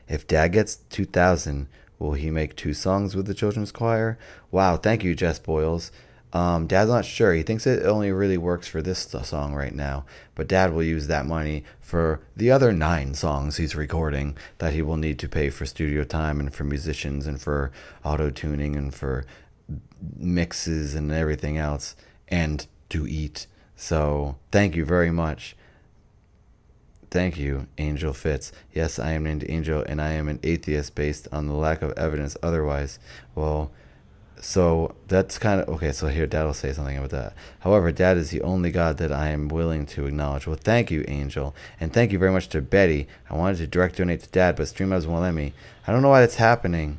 If Dad gets 2,000, will he make 2 songs with the children's choir? Wow, thank you, Jess Boyles. Dad's not sure. He thinks it only really works for this song right now, but Dad will use that money for the other 9 songs he's recording that he will need to pay for studio time and for musicians and for auto-tuning and for mixes and everything else and to eat. So thank you very much. Thank you, Angel Fitz. Yes, I am named Angel, and I am an atheist based on the lack of evidence otherwise. Well, so that's kind of... Okay, so here, Dad will say something about that. However, Dad is the only God that I am willing to acknowledge. Well, thank you, Angel. And thank you very much to Betty. I wanted to direct donate to Dad, but Streamlabs won't let me. I don't know why that's happening.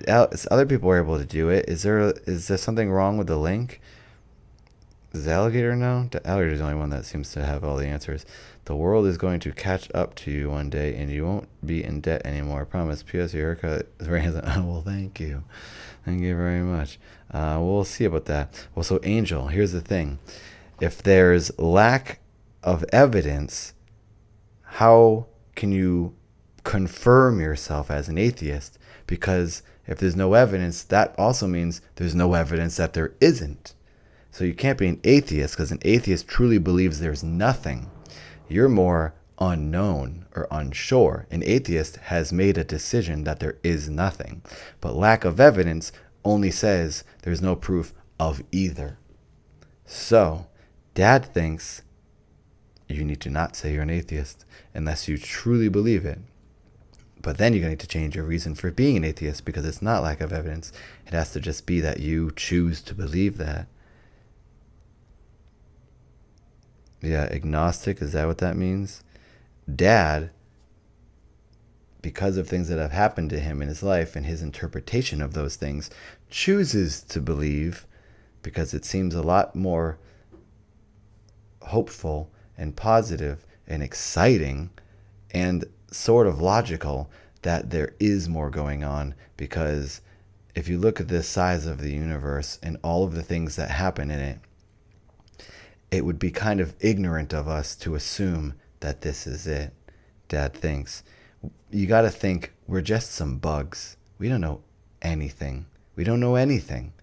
Other people were able to do it. Is there something wrong with the link? Does Alligator know? The Alligator's the only one that seems to have all the answers. The world is going to catch up to you one day, and you won't be in debt anymore. I promise. P.S. Your haircut is very handsome. Well, thank you. Thank you very much. We'll see about that. Well, so Angel, here's the thing. If there's lack of evidence, how can you confirm yourself as an atheist? Because if there's no evidence, that also means there's no evidence that there isn't. So you can't be an atheist because an atheist truly believes there's nothing. You're more unknown or unsure. An atheist has made a decision that there is nothing. But lack of evidence only says there's no proof of either. So Dad thinks you need to not say you're an atheist unless you truly believe it. But then you're going to need to change your reason for being an atheist because it's not lack of evidence. It has to just be that you choose to believe that. Yeah, agnostic, is that what that means? Dad, because of things that have happened to him in his life and his interpretation of those things, chooses to believe because it seems a lot more hopeful and positive and exciting and sort of logical that there is more going on, because if you look at the size of the universe and all of the things that happen in it, it would be kind of ignorant of us to assume that this is it. Dad thinks. You got to think we're just some bugs. We don't know anything. We don't know anything.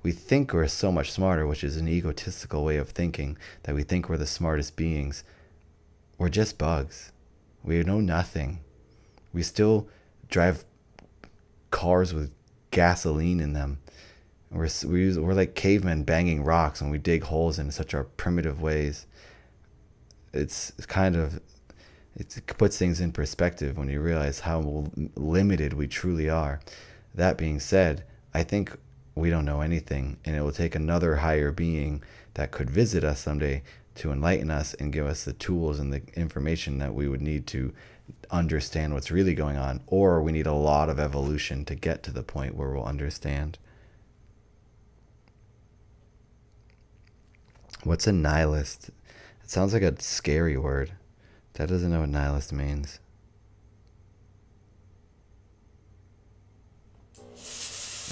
We think we're so much smarter, which is an egotistical way of thinking, that we think we're the smartest beings. We're just bugs. We know nothing. We still drive cars with gasoline in them. We're like cavemen banging rocks, and we dig holes in such our primitive ways. It puts things in perspective when you realize how limited we truly are. That being said, I think we don't know anything, and it will take another higher being that could visit us someday to enlighten us and give us the tools and the information that we would need to understand what's really going on. Or we need a lot of evolution to get to the point where we'll understand. What's a nihilist? It sounds like a scary word. Dad doesn't know what nihilist means.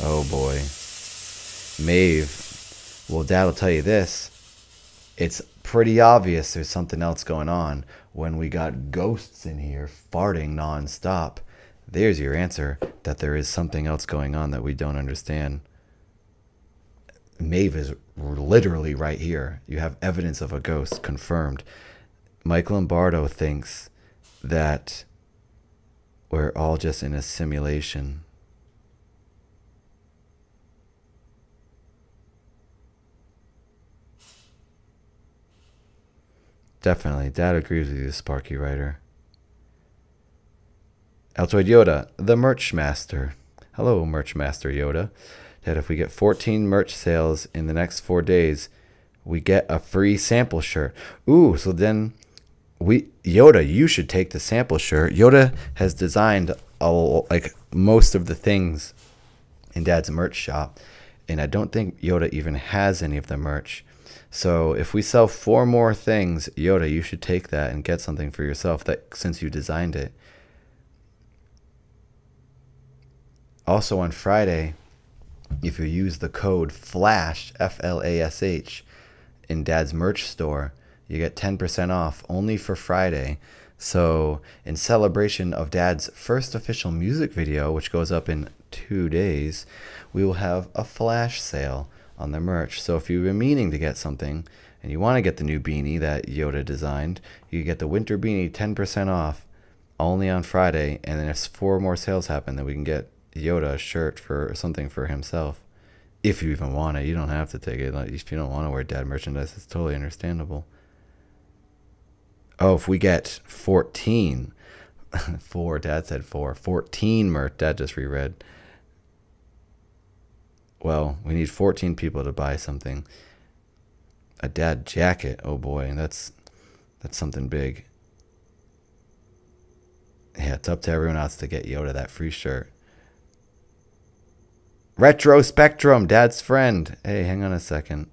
Oh boy. Maeve. Well, Dad will tell you this. It's pretty obvious there's something else going on when we got ghosts in here farting non-stop. There's your answer, that there is something else going on that we don't understand. Maeve is literally right here. You have evidence of a ghost confirmed. Mike Lombardo thinks that we're all just in a simulation. Definitely. Dad agrees with you, Sparky Writer. Altoid Yoda, the merch master. Hello, merch master Yoda. That if we get 14 merch sales in the next 4 days, we get a free sample shirt. Ooh, so then Yoda, you should take the sample shirt. Yoda has designed like most of the things in Dad's merch shop, and I don't think Yoda even has any of the merch. So if we sell 4 more things, Yoda, you should take that and get something for yourself, that since you designed it. Also on Friday, if you use the code FLASH, FLASH, in Dad's merch store, you get 10% off only for Friday. So in celebration of Dad's first official music video, which goes up in 2 days, we will have a flash sale on the merch. So if you've been meaning to get something and you want to get the new beanie that Yoda designed, you get the winter beanie 10% off only on Friday. And then if 4 more sales happen, then we can get Yoda a shirt for something for himself. If you even want it, you don't have to take it. Like, if you don't want to wear Dad merchandise, it's totally understandable. Oh, if we get 14, 4, Dad said 4, 14 merch, Dad just reread. Well, we need 14 people to buy something. A Dad jacket, oh boy, that's something big. Yeah, it's up to everyone else to get Yoda that free shirt. Retro Spectrum, Dad's friend. Hey, hang on a second.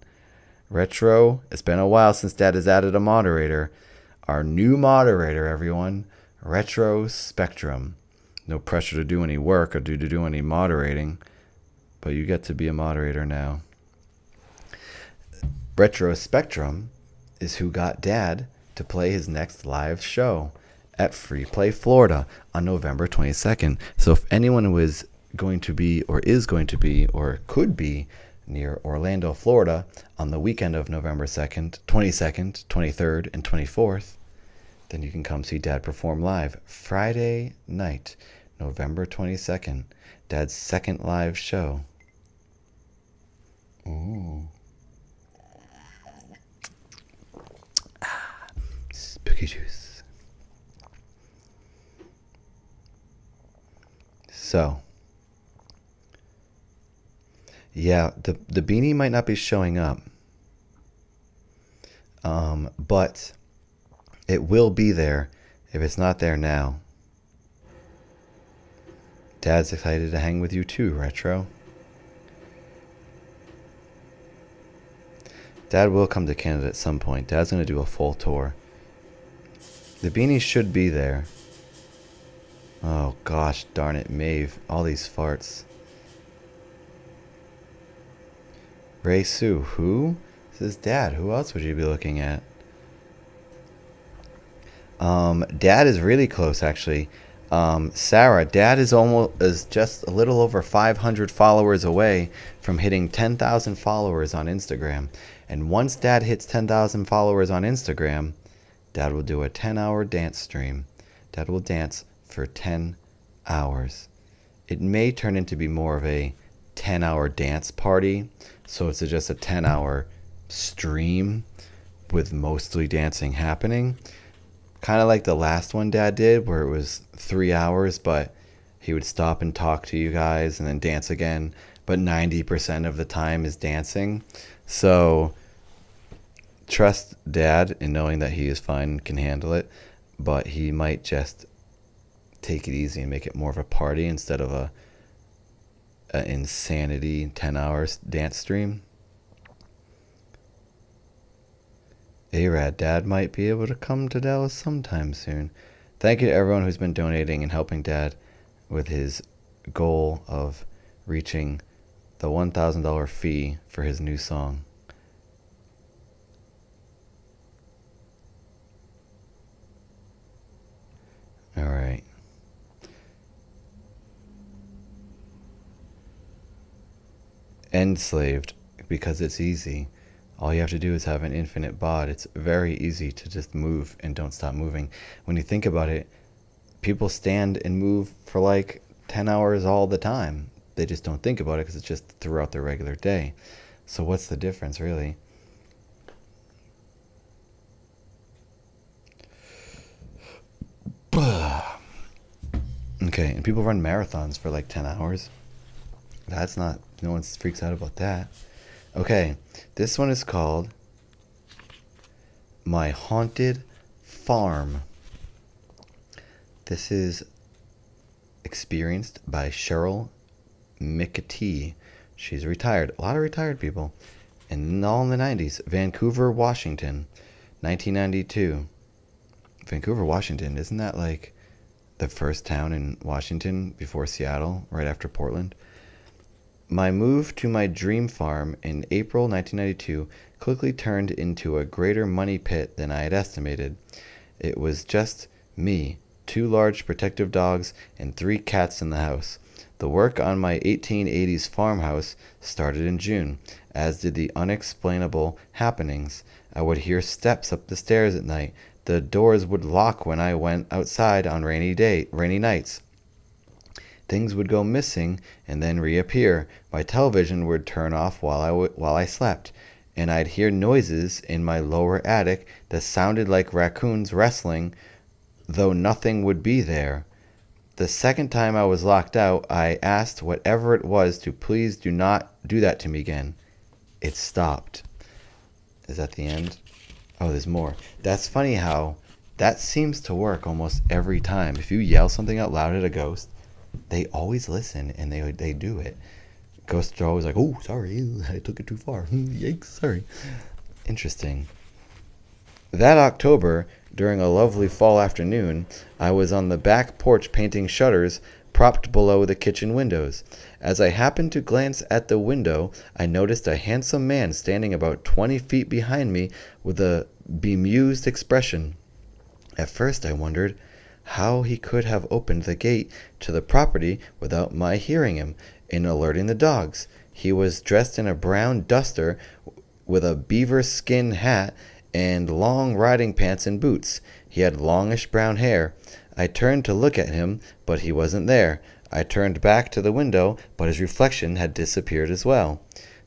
Retro, it's been a while since Dad has added a moderator. Our new moderator, everyone. Retro Spectrum. No pressure to do any work or to do any moderating, but you get to be a moderator now. Retro Spectrum is who got Dad to play his next live show at Free Play Florida on November 22nd. So if anyone was going to be or is going to be or could be near Orlando, Florida on the weekend of November 2nd, 22nd, 23rd, and 24th, then you can come see Dad perform live Friday night, November 22nd, Dad's second live show. Ooh. Spooky juice. So, yeah, the beanie might not be showing up, but it will be there if it's not there now. Dad's excited to hang with you too, Retro. Dad will come to Canada at some point. Dad's going to do a full tour. The beanie should be there. Oh gosh, darn it, Maeve. All these farts. Ray Sue, who? This is Dad. Who else would you be looking at? Dad is really close, actually. Sarah, Dad is just a little over 500 followers away from hitting 10,000 followers on Instagram. And once Dad hits 10,000 followers on Instagram, Dad will do a 10-hour dance stream. Dad will dance for 10 hours. It may turn into be more of a 10-hour dance party, so it's just a 10-hour stream with mostly dancing happening. Kind of like the last one Dad did, where it was 3 hours, but he would stop and talk to you guys and then dance again. But 90% of the time is dancing. So trust Dad in knowing that he is fine and can handle it. But he might just take it easy and make it more of a party instead of a insanity 10 hours dance stream. A-Rad, Dad might be able to come to Dallas sometime soon. Thank you to everyone who's been donating and helping Dad with his goal of reaching the $1,000 fee for his new song. All right. Enslaved, because it's easy. All you have to do is have an infinite bod. It's very easy to just move and don't stop moving. When you think about it, people stand and move for like 10 hours all the time. They just don't think about it because it's just throughout their regular day. So what's the difference, really? Okay, and people run marathons for like 10 hours. That's not, no one freaks out about that. Okay, this one is called My Haunted farm. This is experienced by Cheryl McAtee. She's retired. A lot of retired people. And all in the 90s. Vancouver, Washington. 1992. Vancouver, Washington. Isn't that like the first town in Washington before Seattle, right after Portland? My move to my dream farm in April 1992 quickly turned into a greater money pit than I had estimated. It was just me, 2 large protective dogs, and 3 cats in the house. The work on my 1880s farmhouse started in June, as did the unexplainable happenings. I would hear steps up the stairs at night. The doors would lock when I went outside on rainy nights. Things would go missing and then reappear. My television would turn off while I slept, and I'd hear noises in my lower attic that sounded like raccoons wrestling, though nothing would be there. The second time I was locked out, I asked whatever it was to please do not do that to me again. It stopped. Is that the end? Oh, there's more. That's funny how that seems to work almost every time. If you yell something out loud at a ghost, they always listen and they do it. Ghosts are always like, oh, sorry, I took it too far. Yikes, sorry. Interesting. That October, during a lovely fall afternoon, I was on the back porch painting shutters propped below the kitchen windows. As I happened to glance at the window, I noticed a handsome man standing about 20 feet behind me with a bemused expression. At first I wondered how he could have opened the gate to the property without my hearing him and alerting the dogs. He was dressed in a brown duster with a beaver skin hat and long riding pants and boots. He had longish brown hair. I turned to look at him, but he wasn't there. I turned back to the window, but his reflection had disappeared as well.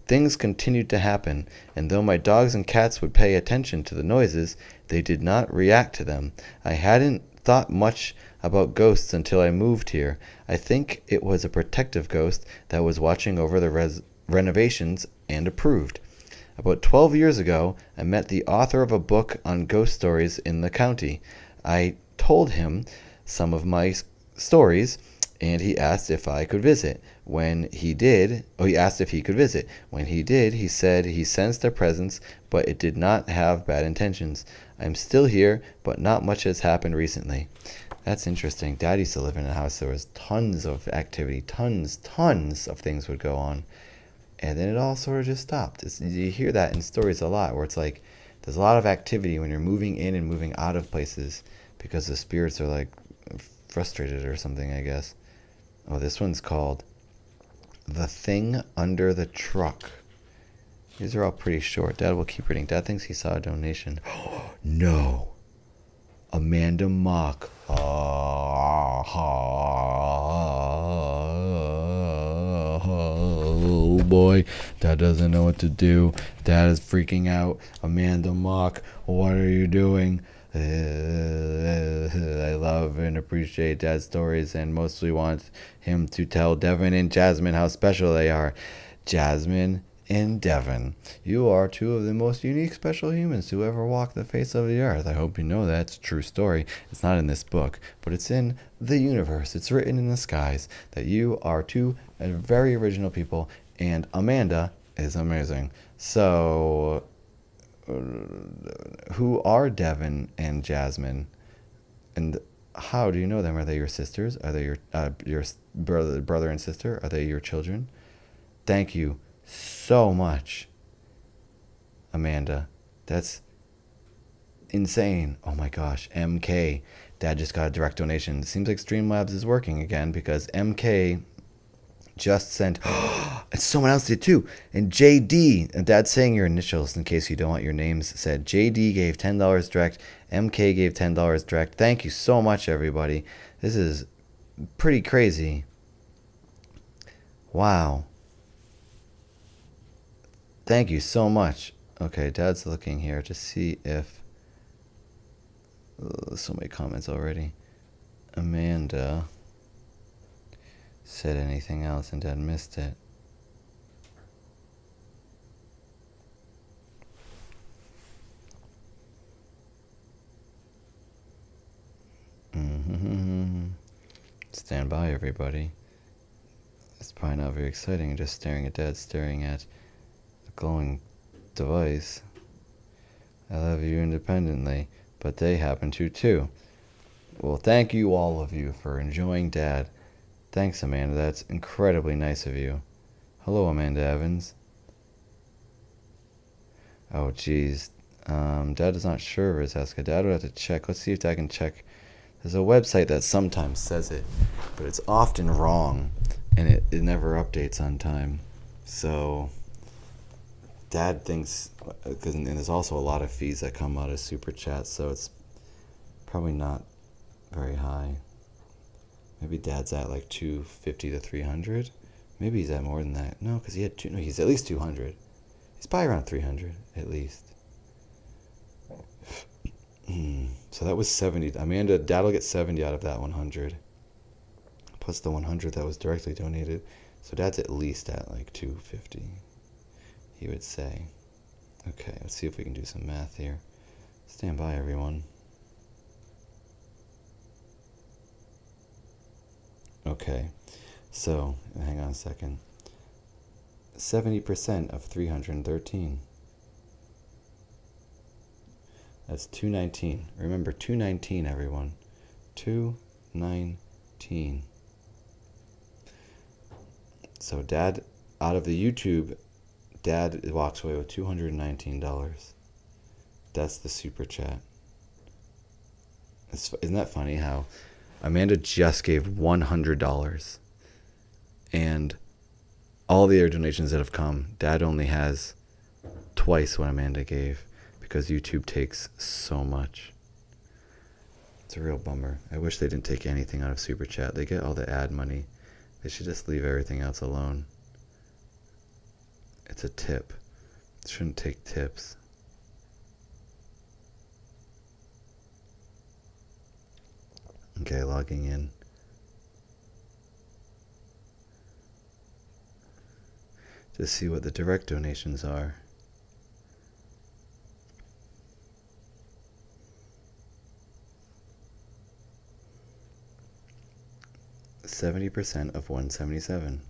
Things continued to happen, and though my dogs and cats would pay attention to the noises, they did not react to them. I hadn't thought much about ghosts until I moved here. I think it was a protective ghost that was watching over the renovations and approved. About 12 years ago, I met the author of a book on ghost stories in the county. I told him some of my stories, and he asked if I could visit. When he did, he asked if he could visit. When he did, he said he sensed a presence, but it did not have bad intentions. I'm still here, but not much has happened recently. That's interesting. Dad used to live in a house. There was tons of activity, tons of things would go on. And then it all sort of just stopped. You hear that in stories a lot, where it's like there's a lot of activity when you're moving in and moving out of places because the spirits are like frustrated or something, I guess. Oh, this one's called The Thing Under the Truck. These are all pretty short. Dad will keep reading. Dad thinks he saw a donation. No. Amanda Mock. Oh boy. Dad doesn't know what to do. Dad is freaking out. Amanda Mock, what are you doing? I love and appreciate Dad's stories and mostly want him to tell Devin and Jasmine how special they are. Jasmine and Devin, you are 2 of the most unique special humans to ever walk the face of the earth. I hope you know that. It's a true story. It's not in this book, but it's in the universe. It's written in the skies that you are 2 very original people, and Amanda is amazing. So who are Devin and Jasmine, and how do you know them? Are they your sisters? Are they your brother and sister? Are they your children? Thank you so much, Amanda. That's insane. Oh my gosh. MK, Dad just got a direct donation. It seems like Streamlabs is working again, because MK just sent and someone else did too. And JD, and Dad's saying your initials in case you don't want your names said. JD gave $10 direct. MK gave $10 direct. Thank you so much, everybody. This is pretty crazy. Wow. Thank you so much. Okay, Dad's looking here to see if so many comments already. Amanda said anything else and Dad missed it. Stand by, everybody. It's probably not very exciting, just staring at Dad, staring at a glowing device. I love you independently, but they happen to too. Well, thank you, all of you, for enjoying Dad. Thanks, Amanda. That's incredibly nice of you. Hello, Amanda Evans. Oh, geez. Dad is not sure of his Eska. Dad would have to check. Let's see if Dad can check. There's a website that sometimes says it, but it's often wrong, and it never updates on time. So, Dad thinks, and there's also a lot of fees that come out of Super Chat, so it's probably not very high. Maybe Dad's at like 250 to 300. Maybe he's at more than that. No, because he had two. No, he's at least 200. He's probably around 300 at least. So that was 70. Amanda, Dad will get 70 out of that 100. Plus the 100 that was directly donated. So Dad's at least at like 250, he would say. Okay, let's see if we can do some math here. Stand by, everyone. Okay, so hang on a second. 70% of 313. That's 219. Remember, 219, everyone. 219. So Dad, out of the YouTube, Dad walks away with $219. That's the super chat. Isn't that funny how Amanda just gave $100, and all the other donations that have come, Dad only has twice what Amanda gave because YouTube takes so much. It's a real bummer. I wish they didn't take anything out of Super Chat. They get all the ad money. They should just leave everything else alone. It's a tip. It shouldn't take tips. Okay, logging in. To see what the direct donations are. $70% of 177.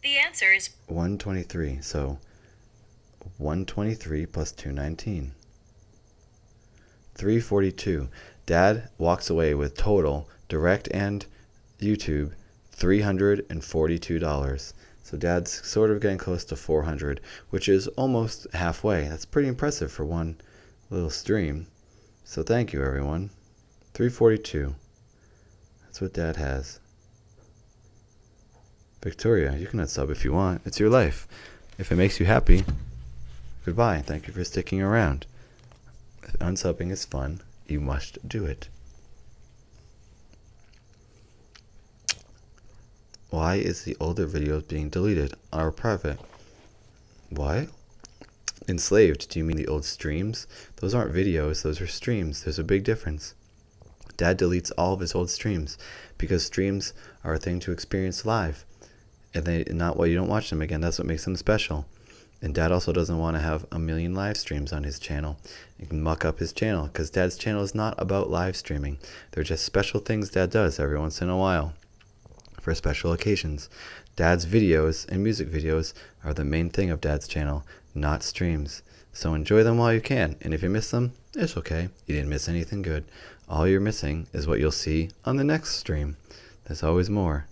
The answer is 123. So 123 plus 219. 342. Dad walks away with total direct and YouTube $342. So Dad's sort of getting close to 400, which is almost halfway. That's pretty impressive for one little stream. So thank you, everyone. 342. That's what Dad has. Victoria, you can unsub if you want. It's your life. If it makes you happy, goodbye. Thank you for sticking around. If unsubbing is fun, you must do it. Why is the older videos being deleted? Are private. Why? Enslaved, do you mean the old streams? Those aren't videos, those are streams. There's a big difference. Dad deletes all of his old streams because streams are a thing to experience live. And they not why you don't watch them again. That's what makes them special. And Dad also doesn't want to have a million live streams on his channel. You can muck up his channel because Dad's channel is not about live streaming. They're just special things Dad does every once in a while for special occasions. Dad's videos and music videos are the main thing of Dad's channel, not streams. So enjoy them while you can. And if you miss them, it's okay. You didn't miss anything good. All you're missing is what you'll see on the next stream. There's always more.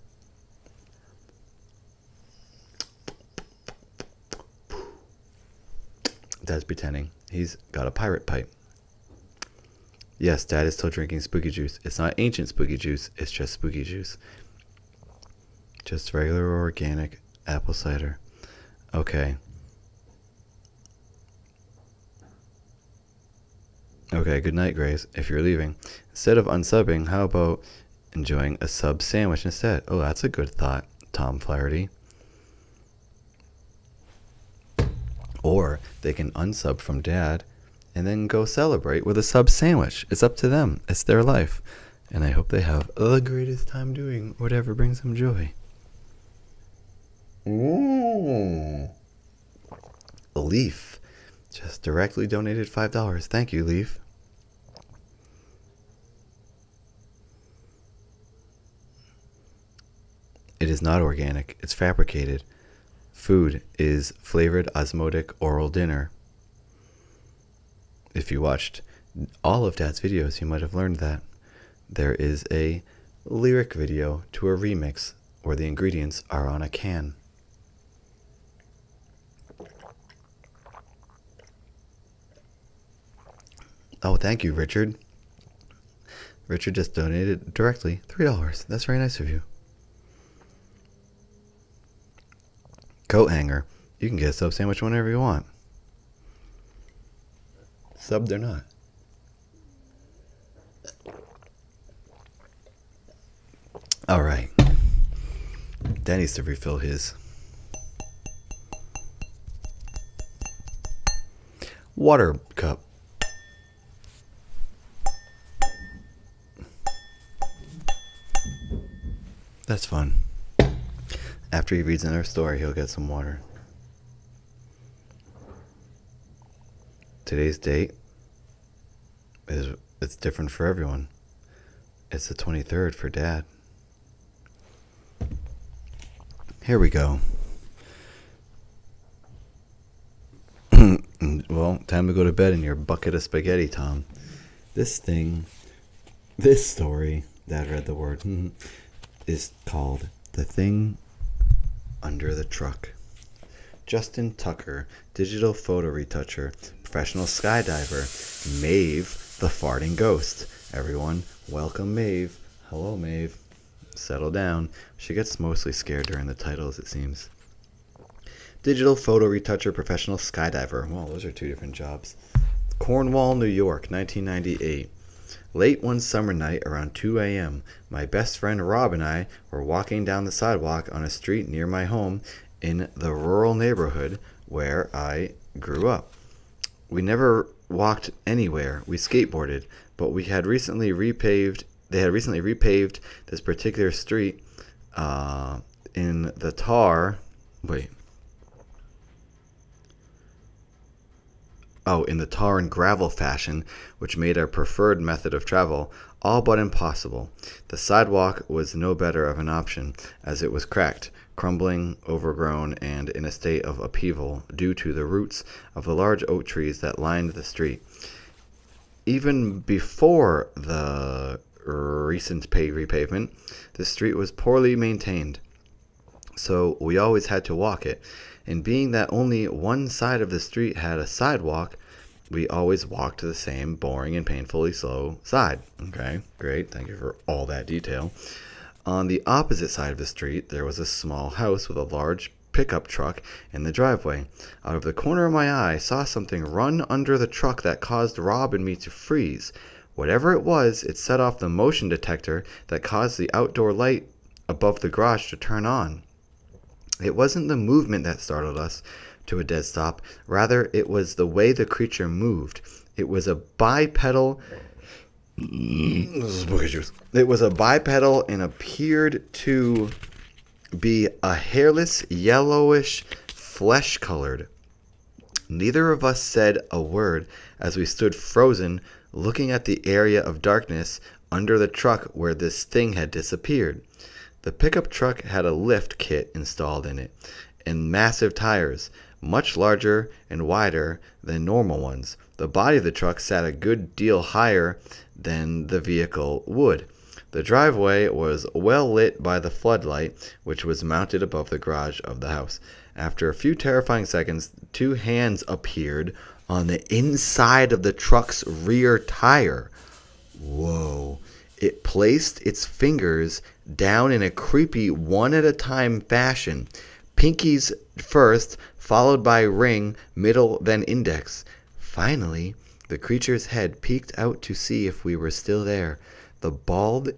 Dad's pretending. He's got a pirate pipe. Yes, Dad is still drinking spooky juice. It's not ancient spooky juice. It's just spooky juice. Just regular organic apple cider. Okay. Okay, good night, Grace. If you're leaving, instead of unsubbing, how about enjoying a sub sandwich instead? Oh, that's a good thought, Tom Flaherty. Or they can unsub from Dad and then go celebrate with a sub sandwich. It's up to them. It's their life. And I hope they have the greatest time doing whatever brings them joy. Leaf just directly donated $5. Thank you, Leaf. It is not organic. It's fabricated. Food is flavored osmotic oral dinner. If you watched all of Dad's videos, you might have learned that. There is a lyric video to a remix where the ingredients are on a can. Oh, thank you, Richard. Richard just donated directly $3. That's very nice of you. Coat hanger. You can get a sub sandwich whenever you want. Subbed or not. All right. Dad needs to refill his water cup. That's fun. After he reads another story, he'll get some water. Today's date it's different for everyone. It's the 23rd for Dad. Here we go. Well, time to go to bed in your bucket of spaghetti, Tom. This story, Dad read the word, is called The Thing Under the Truck. Justin Tucker, digital photo retoucher, professional skydiver, Maeve, the farting ghost. Everyone, welcome Maeve. Hello, Maeve. Settle down. She gets mostly scared during the titles, it seems. Digital photo retoucher, professional skydiver. Well, those are two different jobs. Cornwall, New York, 1998. Late one summer night around 2 a.m., my best friend Rob and I were walking down the sidewalk on a street near my home in the rural neighborhood where I grew up. We never walked anywhere. We skateboarded, but they had recently repaved this particular street in the tar and gravel fashion, which made our preferred method of travel all but impossible. The sidewalk was no better of an option, as it was cracked, crumbling, overgrown, and in a state of upheaval due to the roots of the large oak trees that lined the street. Even before the recent repavement, the street was poorly maintained, so we always had to walk it. And being that only one side of the street had a sidewalk, we always walked the same boring and painfully slow side. Okay, great. Thank you for all that detail. On the opposite side of the street, there was a small house with a large pickup truck in the driveway. Out of the corner of my eye, I saw something run under the truck that caused Rob and me to freeze. Whatever it was, it set off the motion detector that caused the outdoor light above the garage to turn on. It wasn't the movement that startled us to a dead stop. Rather, it was the way the creature moved. It was a bipedal. It was a bipedal and appeared to be a hairless, yellowish, flesh-colored. Neither of us said a word as we stood frozen, looking at the area of darkness under the truck where this thing had disappeared. The pickup truck had a lift kit installed in it, and massive tires, much larger and wider than normal ones. The body of the truck sat a good deal higher than the vehicle would. The driveway was well lit by the floodlight, which was mounted above the garage of the house. After a few terrifying seconds, two hands appeared on the inside of the truck's rear tire. Whoa. It placed its fingers down in a creepy one-at-a-time fashion. Pinkies first, followed by ring, middle, then index. Finally, the creature's head peeked out to see if we were still there. The bald,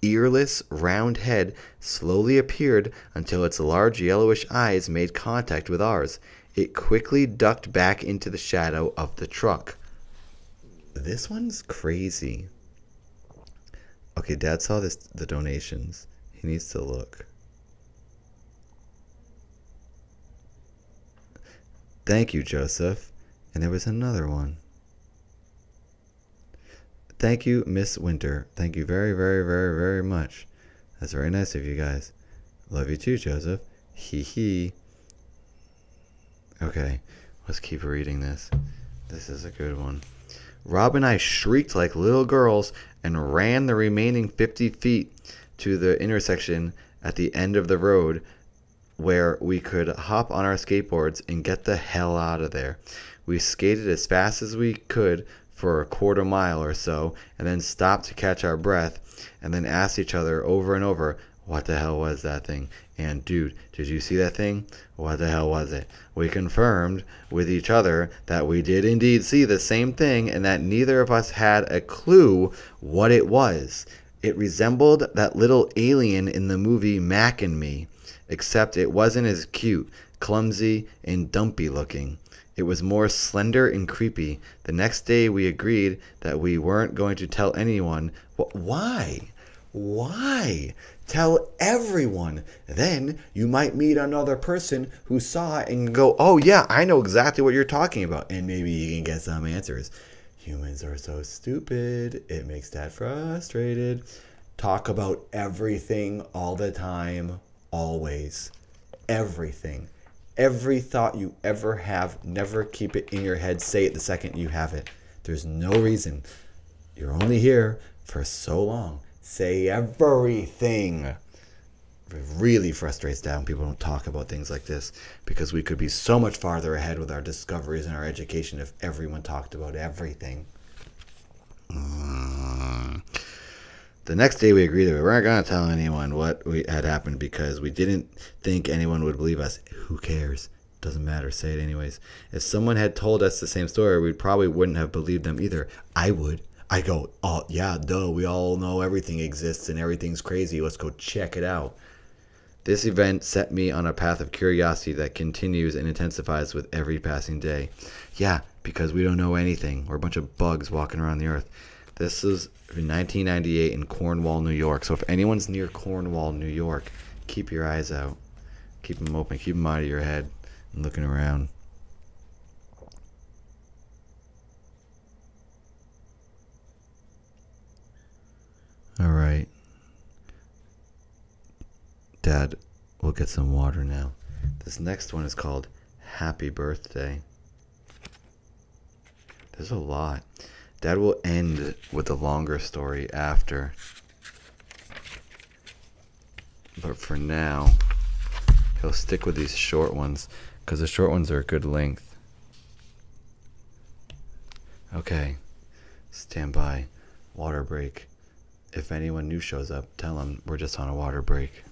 earless, round head slowly appeared until its large yellowish eyes made contact with ours. It quickly ducked back into the shadow of the truck. This one's crazy. Okay, Dad saw the donations. He needs to look. Thank you, Joseph. And there was another one. Thank you, Miss Winter. Thank you very, very, very, very much. That's very nice of you guys. Love you too, Joseph. Hee hee. Okay, let's keep reading this. This is a good one. Rob and I shrieked like little girls and ran the remaining 50 feet to the intersection at the end of the road where we could hop on our skateboards and get the hell out of there. We skated as fast as we could for a quarter mile or so and then stopped to catch our breath and then asked each other over and over, what the hell was that thing? And dude, did you see that thing? What the hell was it? We confirmed with each other that we did indeed see the same thing and that neither of us had a clue what it was. It resembled that little alien in the movie Mac and Me, except it wasn't as cute, clumsy, and dumpy looking. It was more slender and creepy. The next day we agreed that we weren't going to tell anyone. Why? Why? Tell everyone. Then you might meet another person who saw it and go, oh yeah, I know exactly what you're talking about. And maybe you can get some answers. Humans are so stupid. It makes Dad frustrated. Talk about everything all the time, always. Everything. Every thought you ever have, never keep it in your head. Say it the second you have it. There's no reason. You're only here for so long. Say everything. It really frustrates Dad when people don't talk about things like this, because we could be so much farther ahead with our discoveries and our education if everyone talked about everything. The next day we agreed that we weren't going to tell anyone what had happened because we didn't think anyone would believe us. Who cares? Doesn't matter. Say it anyways. If someone had told us the same story, we probably wouldn't have believed them either. I would. I go, oh yeah, duh, we all know everything exists and everything's crazy. Let's go check it out. This event set me on a path of curiosity that continues and intensifies with every passing day. Yeah, because we don't know anything. We're a bunch of bugs walking around the earth. This is in 1998 in Cornwall, New York. So if anyone's near Cornwall, New York, keep your eyes out. Keep them open. Keep them out of your head and looking around. All right. Dad, we'll get some water now. This next one is called Happy Birthday. There's a lot. Dad will end with a longer story after. But for now, he'll stick with these short ones because the short ones are a good length. Okay, stand by. Water break. If anyone new shows up, tell them we're just on a water break.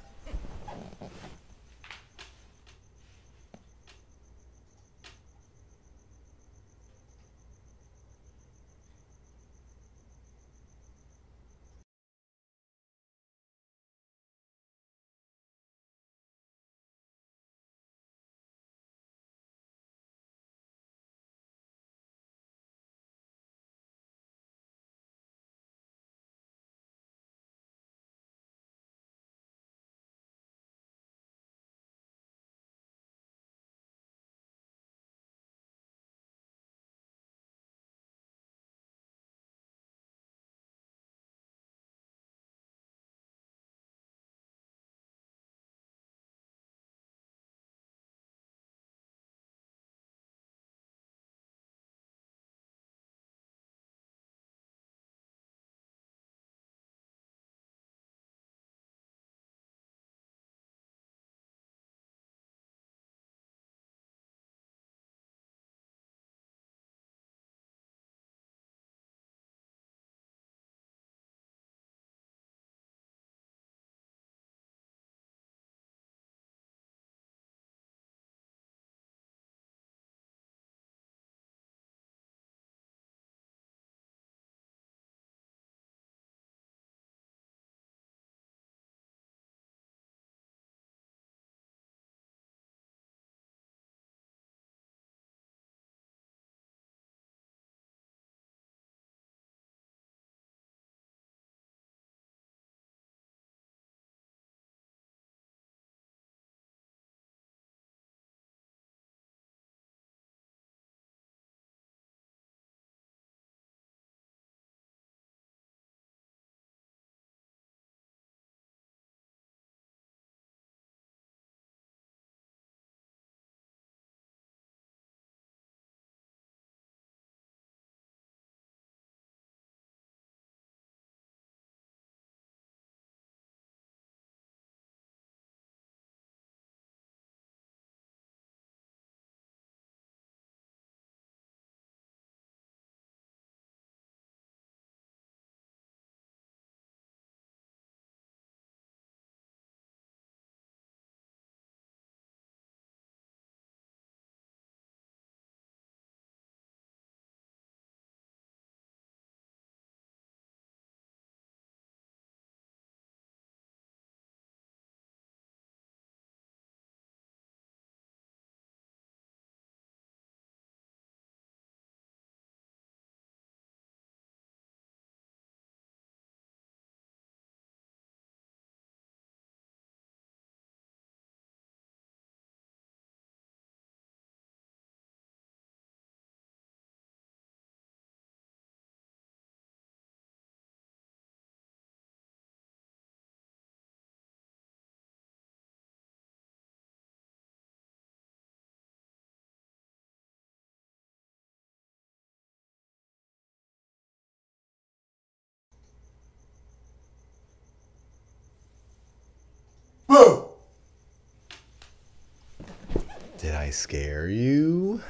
Did I scare you?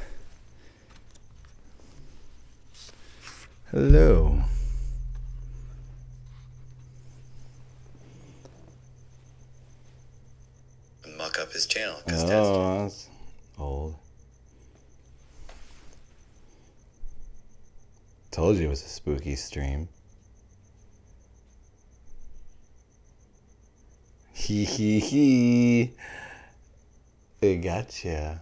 Hello. Muck up his channel. 'Cause Oh, that's old. Told you it was a spooky stream. Hee hee hee. It gotcha.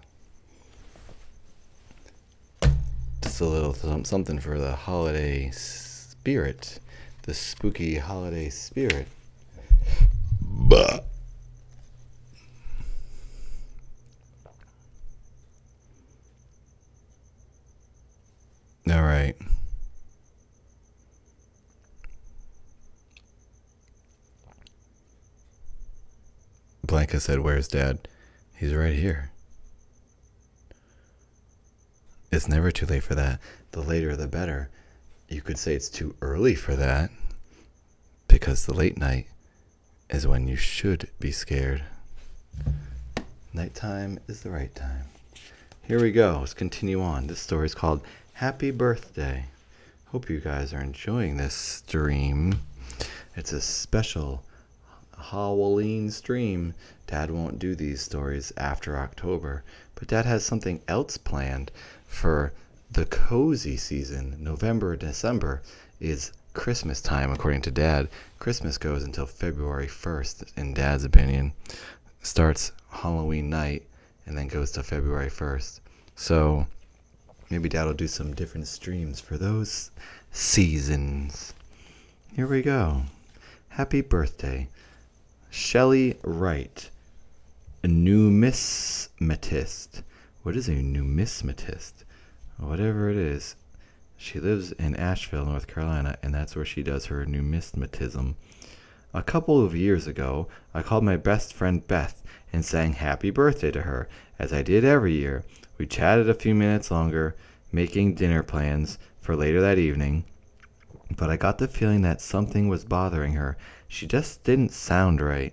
Just a little something for the holiday spirit. The spooky holiday spirit. Bah. All right. Blanca said, "Where's Dad?" He's right here. It's never too late for that. The later the better. You could say it's too early for that, because the late night is when you should be scared. Nighttime is the right time. Here we go. Let's continue on. This story is called Happy Birthday. Hope you guys are enjoying this stream. It's a special Halloween stream. Dad won't do these stories after October, but Dad has something else planned for the cozy season. November, December is Christmas time, according to Dad. Christmas goes until February 1st, in Dad's opinion. Starts Halloween night and then goes to February 1st. So maybe Dad will do some different streams for those seasons. Here we go. Happy birthday. Shelley Wright, a numismatist. What is a numismatist? Whatever it is. She lives in Asheville, North Carolina, and that's where she does her numismatism. A couple of years ago, I called my best friend Beth and sang happy birthday to her, as I did every year. We chatted a few minutes longer, making dinner plans for later that evening, but I got the feeling that something was bothering her. She just didn't sound right.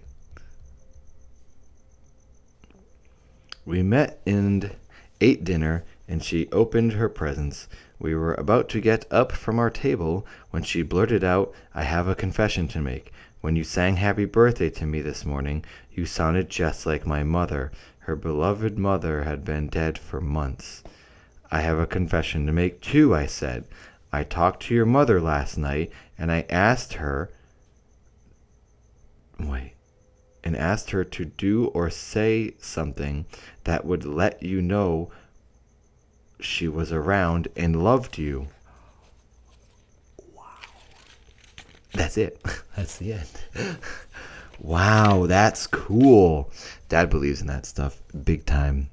We met and ate dinner, and she opened her presents. We were about to get up from our table when she blurted out, "I have a confession to make. When you sang happy birthday to me this morning, you sounded just like my mother. Her beloved mother had been dead for months." "I have a confession to make too," I said. "I talked to your mother last night, and I asked her to do or say something that would let you know she was around and loved you." Wow. That's it. That's the end. Wow, that's cool. Dad believes in that stuff big time.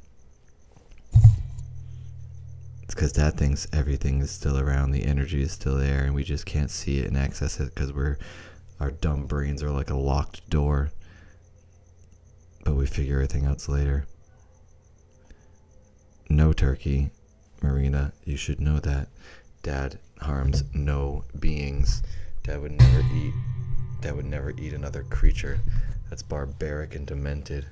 It's because Dad thinks everything is still around, the energy is still there, and we just can't see it and access it because our dumb brains are like a locked door. But we figure everything out later. No turkey, Marina. You should know that. Dad harms no beings. Dad would never eat another creature. That's barbaric and demented.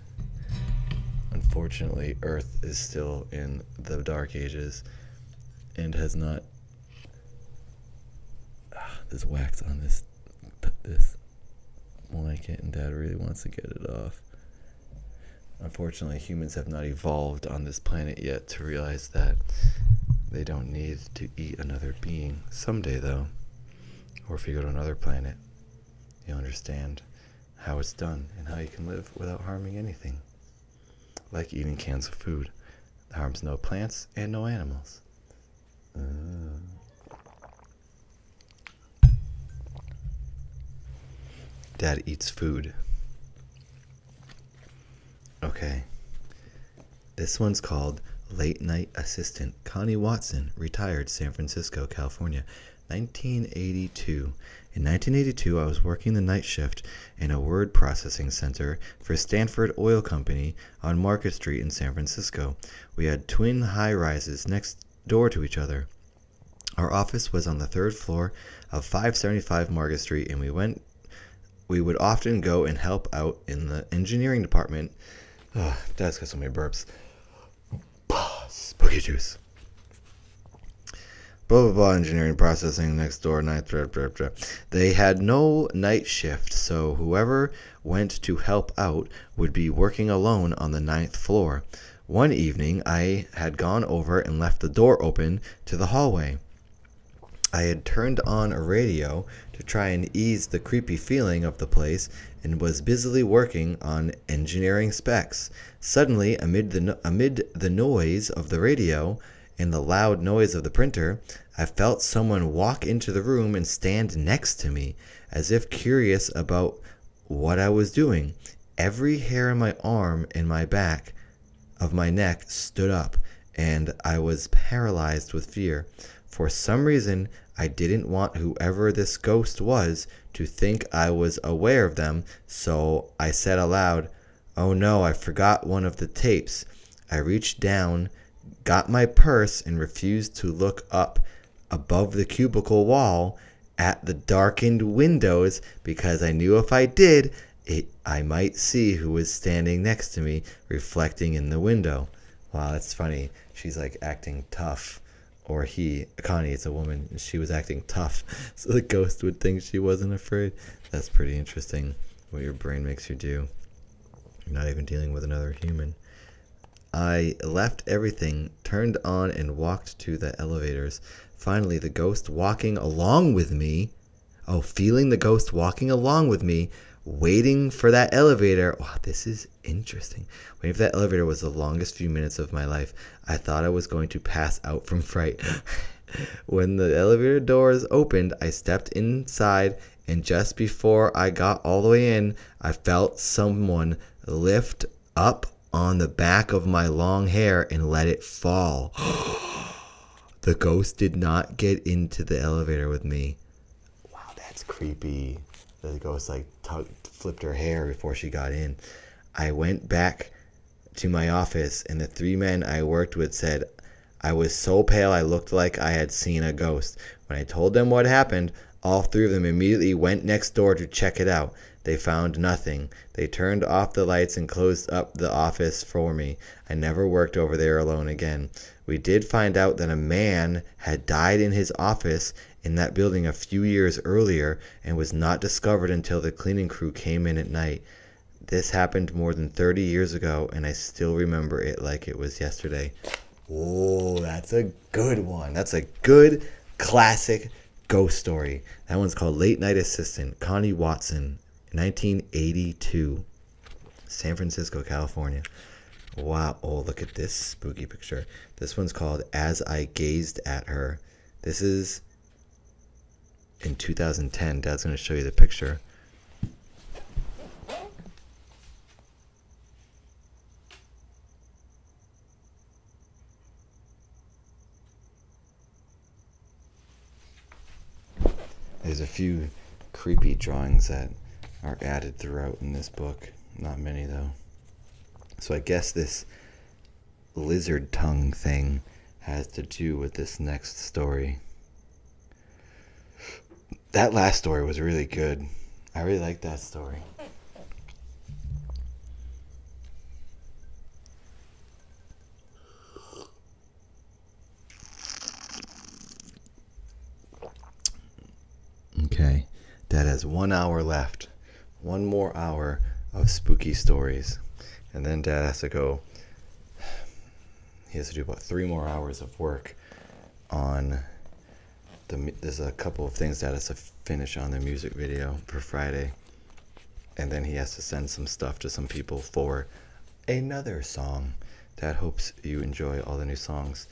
Unfortunately, Earth is still in the Dark Ages and has not. There's wax on this blanket, and Dad really wants to get it off. Unfortunately, humans have not evolved on this planet yet to realize that they don't need to eat another being. Someday, though, or if you go to another planet, you'll understand how it's done and how you can live without harming anything. Like eating cans of food. It harms no plants and no animals. Dad eats food. Okay. This one's called Late Night Assistant Connie Watson, retired, San Francisco, California, 1982. In 1982, I was working the night shift in a word processing center for Stanford Oil Company on Market Street in San Francisco. We had twin high-rises next door to each other. Our office was on the third floor of 575 Market Street, and we would often go and help out in the engineering department. Dad's got so many burps. Spooky juice. Blah, blah, blah, engineering processing next door, night. They had no night shift, so whoever went to help out would be working alone on the 9th floor. One evening, I had gone over and left the door open to the hallway. I had turned on a radio to try and ease the creepy feeling of the place and was busily working on engineering specs. Suddenly, amid the noise of the radio and the loud noise of the printer, I felt someone walk into the room and stand next to me, as if curious about what I was doing. Every hair on my arm and my back of my neck stood up, and I was paralyzed with fear. For some reason, I didn't want whoever this ghost was to think I was aware of them, so I said aloud, "Oh no, I forgot one of the tapes." I reached down, got my purse, and refused to look up above the cubicle wall at the darkened windows because I knew if I did, I might see who was standing next to me reflecting in the window. Wow, that's funny. She's like acting tough. Or Connie, it's a woman, she was acting tough, so the ghost would think she wasn't afraid. That's pretty interesting, what your brain makes you do. You're not even dealing with another human. I left everything, turned on, and walked to the elevators. Finally, the ghost walking along with me, feeling the ghost walking along with me, waiting for that elevator. Wow, this is interesting. Waiting for that elevator was the longest few minutes of my life. I thought I was going to pass out from fright. When the elevator doors opened, I stepped inside, and just before I got all the way in, I felt someone lift up on the back of my long hair and let it fall. The ghost did not get into the elevator with me. Wow, that's creepy. The ghost flipped her hair before she got in. I went back to my office, and the 3 men I worked with said I was so pale I looked like I had seen a ghost. When I told them what happened, all 3 of them immediately went next door to check it out. They found nothing. They turned off the lights and closed up the office for me. I never worked over there alone again. We did find out that a man had died in his office in that building a few years earlier and was not discovered until the cleaning crew came in at night. This happened more than 30 years ago, and I still remember it like it was yesterday. Oh, that's a good one. That's a good classic ghost story. That one's called Late Night Assistant, Connie Watson, 1982, San Francisco, California. Wow. Oh, look at this spooky picture. This one's called As I Gazed at Her. This is in 2010. Dad's going to show you the picture. There's a few creepy drawings that are added throughout in this book. Not many, though. So I guess this lizard tongue thing has to do with this next story. That last story was really good. I really liked that story. Okay, Dad has 1 hour left. 1 more hour of spooky stories. And then Dad has to go. He has to do about 3 more hours of work on there's a couple of things Dad has to finish on the music video for Friday. And then he has to send some stuff to some people for another song. Dad hopes you enjoy all the new songs.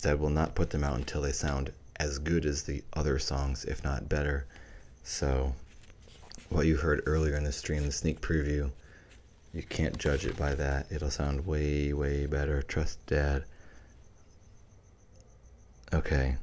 Dad will not put them out until they sound as good as the other songs, if not better. So what you heard earlier in the stream, the sneak preview, you can't judge it by that. It'll sound way, way better. Trust Dad. Okay.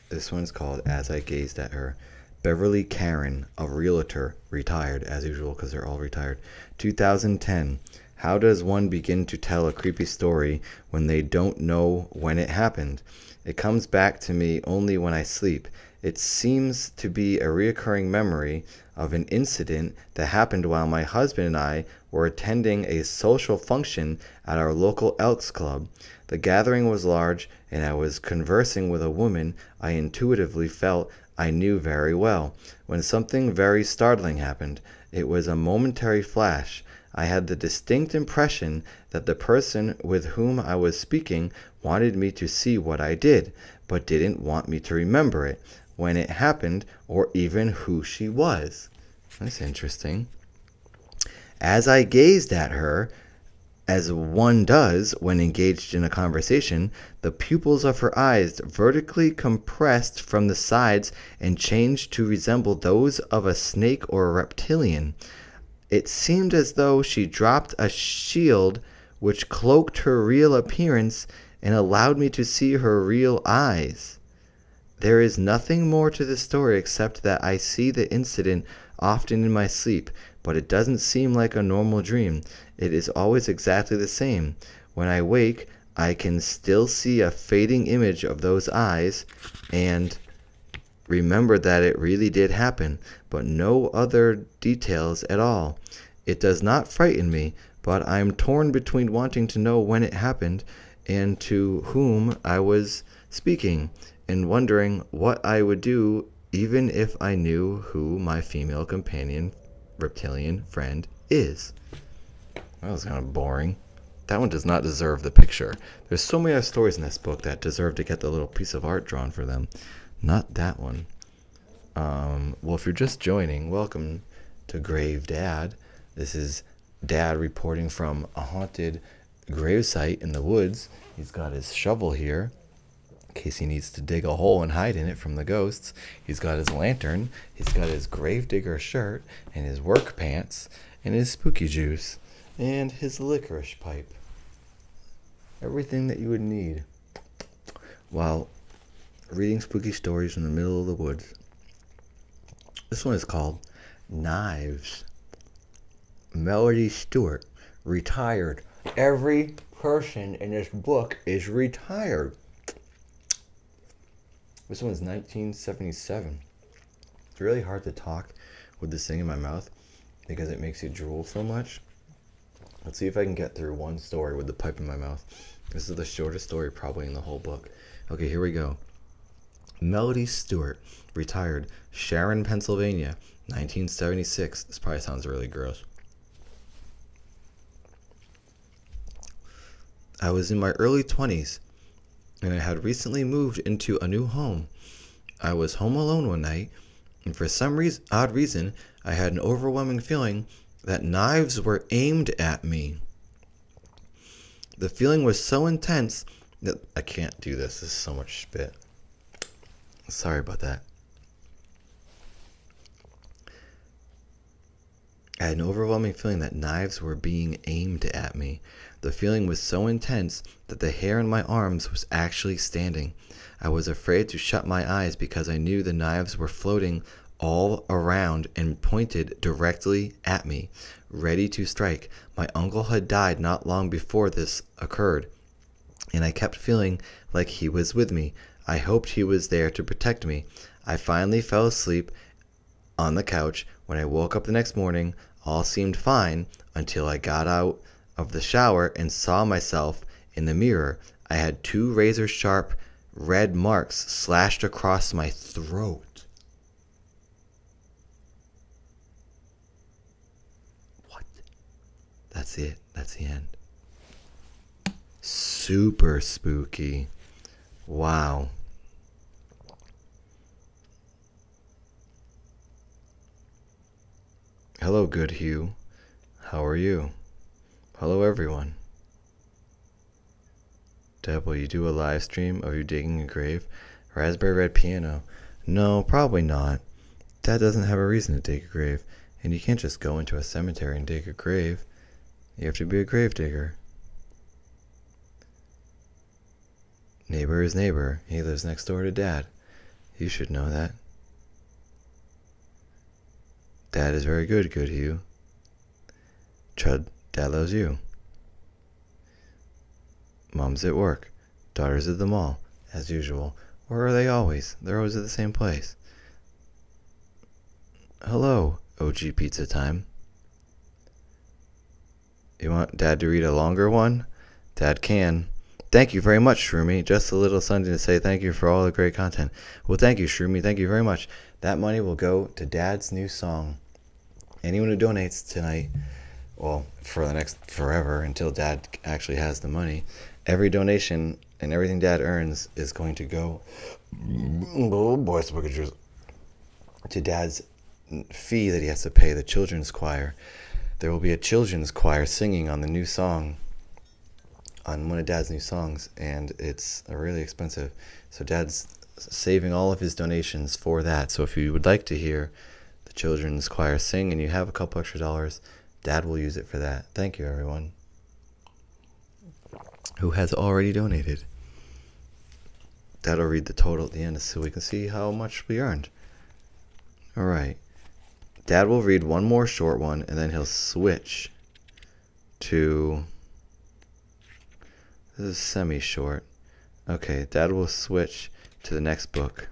This one's called As I Gazed at Her. Beverly Karen, a realtor, retired, as usual, because they're all retired. 2010. How does one begin to tell a creepy story when they don't know when it happened? It comes back to me only when I sleep. It seems to be a reoccurring memory of an incident that happened while my husband and I were attending a social function at our local Elks Club. The gathering was large, and I was conversing with a woman I intuitively felt I knew very well, when something very startling happened. It was a momentary flash. I had the distinct impression that the person with whom I was speaking wanted me to see what I did, but didn't want me to remember it, when it happened, or even who she was. That's interesting. As I gazed at her, as one does when engaged in a conversation, the pupils of her eyes vertically compressed from the sides and changed to resemble those of a snake or a reptilian. It seemed as though she dropped a shield which cloaked her real appearance and allowed me to see her real eyes. There is nothing more to the story except that I see the incident often in my sleep, but it doesn't seem like a normal dream. It is always exactly the same. When I wake, I can still see a fading image of those eyes and remember that it really did happen, but no other details at all. It does not frighten me, but I am torn between wanting to know when it happened and to whom I was speaking, and wondering what I would do even if I knew who my female companion reptilian friend is. That was kind of boring. That one does not deserve the picture. There's so many other stories in this book that deserve to get the little piece of art drawn for them. Not that one. Well, if you're just joining, welcome to Grave Dad. This is Dad reporting from a haunted gravesite in the woods. He's got his shovel here in case he needs to dig a hole and hide in it from the ghosts. He's got his lantern. He's got his gravedigger shirt and his work pants and his spooky juice and his licorice pipe. Everything that you would need while reading spooky stories in the middle of the woods. This one is called Knives. Melody Stewart, retired. Every person in this book is retired. This one's 1977. It's really hard to talk with this thing in my mouth because it makes you drool so much. Let's see if I can get through one story with the pipe in my mouth. This is the shortest story probably in the whole book. Okay, here we go. Melody Stewart, retired, Sharon, Pennsylvania, 1976. This probably sounds really gross. I was in my early 20s, and I had recently moved into a new home. I was home alone one night, and for some odd reason, I had an overwhelming feeling that knives were aimed at me. The feeling was so intense that I can't do this. This is so much spit. Sorry about that. I had an overwhelming feeling that knives were being aimed at me. The feeling was so intense that the hair on my arms was actually standing. I was afraid to shut my eyes because I knew the knives were floating all around and pointed directly at me, ready to strike. My uncle had died not long before this occurred, and I kept feeling like he was with me. I hoped he was there to protect me. I finally fell asleep on the couch. When I woke up the next morning, all seemed fine until I got out of the shower and saw myself in the mirror. I had 2 razor-sharp red marks slashed across my throat. What? That's it. That's the end. Super spooky. Wow. Hello, good Hugh. How are you? Hello, everyone. Deb, will you do a live stream of you digging a grave? Raspberry red piano. No, probably not. Dad doesn't have a reason to dig a grave, and you can't just go into a cemetery and dig a grave. You have to be a grave digger. Neighbor is neighbor. He lives next door to Dad. You should know that. Dad is very good, good Hugh. Chud, Dad loves you. Mom's at work. Daughter's at the mall, as usual. Where are they always? They're always at the same place. Hello, OG Pizza Time. You want Dad to read a longer one? Dad can. Thank you very much, Shroomy. Just a little something to say thank you for all the great content. Well, thank you, Shroomy. Thank you very much. That money will go to Dad's new song. Anyone who donates tonight, well, for the next forever until Dad actually has the money, every donation and everything Dad earns is going to go to Dad's fee that he has to pay the children's choir. There will be a children's choir singing on the new song, on one of Dad's new songs, and it's really expensive. So Dad's saving all of his donations for that. So if you would like to hear the children's choir sing and you have a couple extra dollars, Dad will use it for that. Thank you, everyone who has already donated. Dad will read the total at the end so we can see how much we earned. All right. Dad will read one more short one, and then he'll switch to... This is semi-short. Okay, Dad will switch to the next book.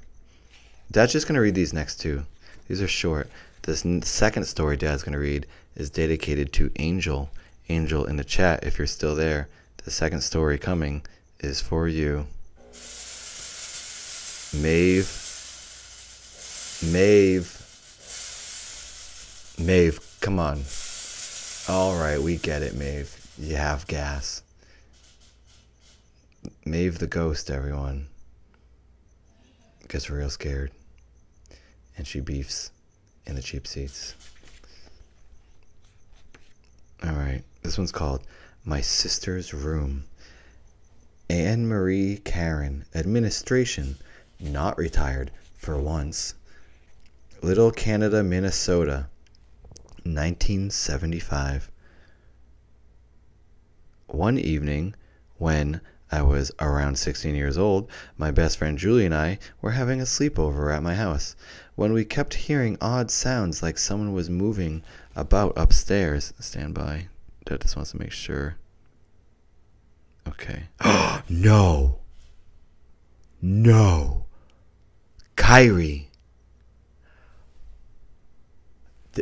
Dad's just going to read these next two. These are short. This second story Dad's going to read is dedicated to Angel. Angel, in the chat, if you're still there, the second story coming is for you. Maeve, come on. All right, we get it, Maeve. You have gas. Maeve the ghost, everyone, gets real scared, and she beefs in the cheap seats. All right, this one's called My Sister's Room. Anne Marie Karen, administration, not retired for once. Little Canada, Minnesota, 1975. One evening, when I was around 16 years old, my best friend Julie and I were having a sleepover at my house when we kept hearing odd sounds like someone was moving about upstairs. Stand by. Dad just wants to make sure. Okay. No. No. Kyrie.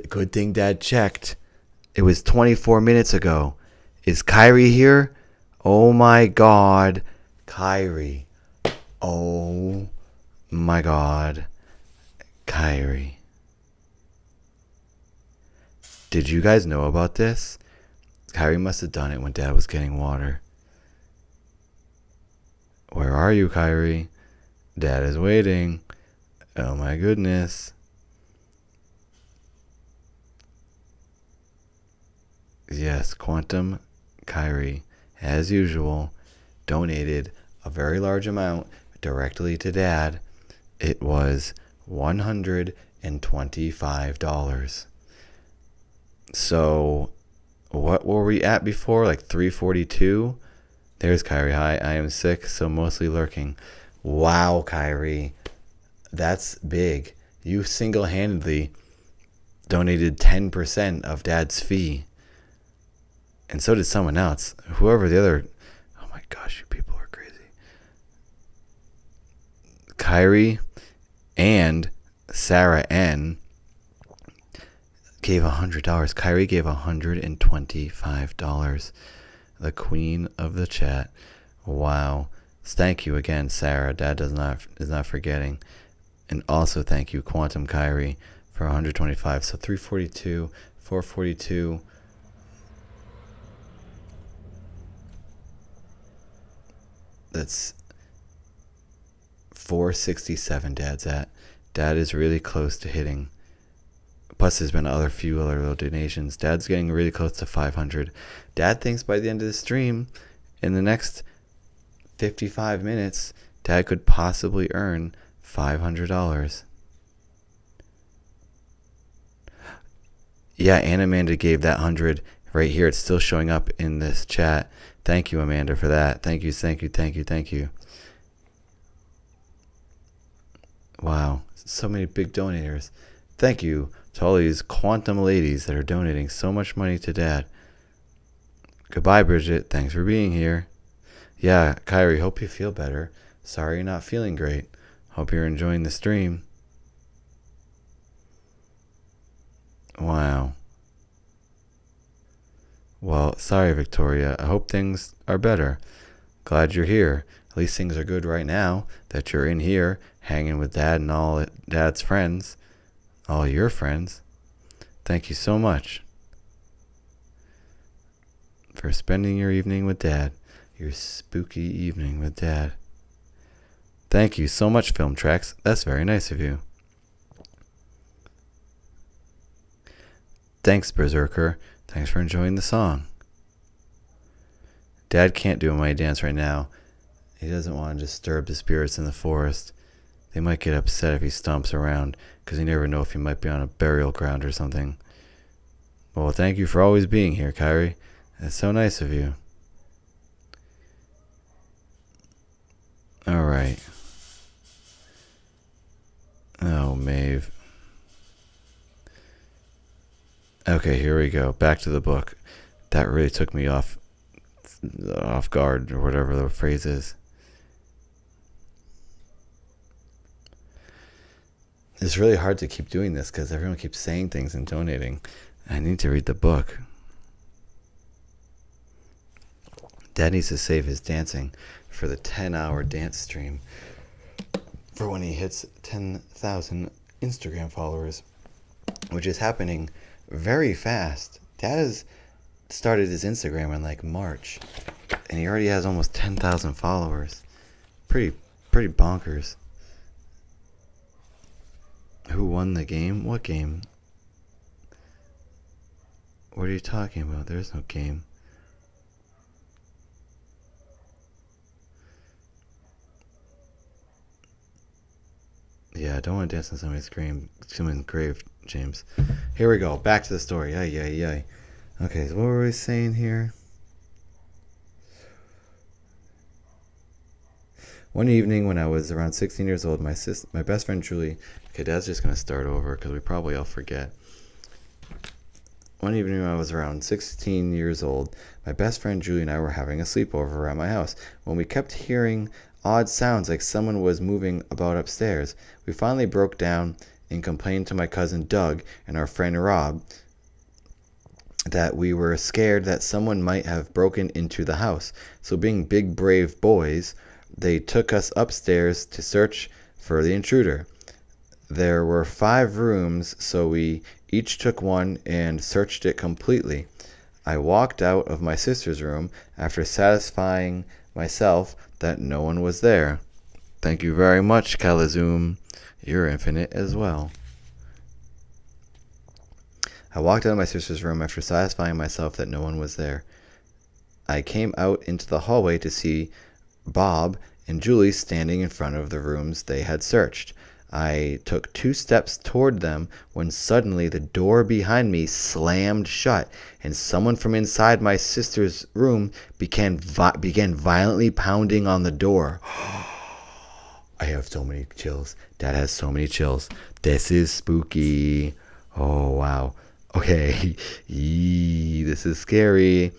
Good thing Dad checked. It was 24 minutes ago. Is Kyrie here? Oh my God. Kyrie. Oh my God. Kyrie. Did you guys know about this? Kyrie must have done it when Dad was getting water. Where are you, Kyrie? Dad is waiting. Oh my goodness. Yes, Quantum Kyrie, as usual, donated a very large amount directly to Dad. It was $125. So, what were we at before? Like 342? There's Kyrie. Hi, I am sick, so mostly lurking. Wow, Kyrie. That's big. You single-handedly donated 10% of Dad's fee. And so did someone else. Whoever the other... Oh my gosh, you people are crazy. Kyrie and Sarah N. gave $100. Kyrie gave $125. The queen of the chat. Wow. Thank you again, Sarah. Dad is not forgetting. And also thank you, Quantum Kyrie, for 125. So 342, 442... That's 467 Dad's at. Dad is really close to hitting. Plus there's been a few other little donations. Dad's getting really close to 500. Dad thinks by the end of the stream, in the next 55 minutes, Dad could possibly earn $500. Yeah, and Amanda gave that 100 right here. It's still showing up in this chat. Thank you, Amanda, for that. Thank you, thank you, thank you, thank you. Wow, so many big donators. Thank you to all these quantum ladies that are donating so much money to Dad. Goodbye, Bridget. Thanks for being here. Yeah, Kyrie, hope you feel better. Sorry you're not feeling great. Hope you're enjoying the stream. Wow. Well, sorry, Victoria. I hope things are better. Glad you're here. At least things are good right now that you're in here hanging with Dad and all Dad's friends. All your friends. Thank you so much for spending your evening with Dad. Your spooky evening with Dad. Thank you so much, Film Tracks. That's very nice of you. Thanks, Berserker. Thanks for enjoying the song. Dad can't do my dance right now. He doesn't want to disturb the spirits in the forest. They might get upset if he stomps around, because you never know if he might be on a burial ground or something. Well, thank you for always being here, Kyrie. That's so nice of you. Alright. Oh, Maeve. Okay, here we go. Back to the book. That really took me off guard, or whatever the phrase is. It's really hard to keep doing this because everyone keeps saying things and donating. I need to read the book. Dad needs to save his dancing for the 10-hour dance stream for when he hits 10,000 Instagram followers, which is happening very fast. Dad has started his Instagram in like March, and he already has almost 10,000 followers. Pretty bonkers. Who won the game? What game? What are you talking about? There's no game. Yeah, I don't want to dance on someone's grave, James. Here we go. Back to the story. Yay. Okay, so what were we saying here? One evening when I was around 16 years old, my best friend Julie... Okay, Dad's just going to start over because we probably all forget. One evening when I was around 16 years old, my best friend Julie and I were having a sleepover at my house when we kept hearing odd sounds like someone was moving about upstairs. We finally broke down and complained to my cousin Doug and our friend Rob that we were scared that someone might have broken into the house. So being big brave boys, they took us upstairs to search for the intruder. There were 5 rooms, so we each took one and searched it completely. I walked out of my sister's room after satisfying myself that no one was there. Thank you very much, Kalazoom. You're infinite as well. I walked out of my sister's room after satisfying myself that no one was there. I came out into the hallway to see Bob and Julie standing in front of the rooms they had searched. I took 2 steps toward them when suddenly the door behind me slammed shut and someone from inside my sister's room began violently pounding on the door. I have so many chills. Dad has so many chills. This is spooky. Oh, wow. Okay. This is scary.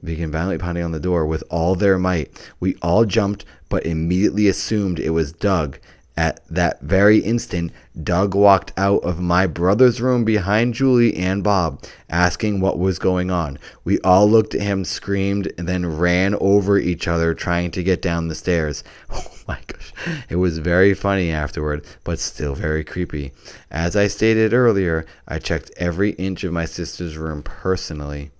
Began violently pounding on the door with all their might. We all jumped, but immediately assumed it was Doug. At that very instant, Doug walked out of my brother's room behind Julie and Bob, asking what was going on. We all looked at him, screamed, and then ran over each other trying to get down the stairs. Oh my gosh. It was very funny afterward, but still very creepy. As I stated earlier, I checked every inch of my sister's room personally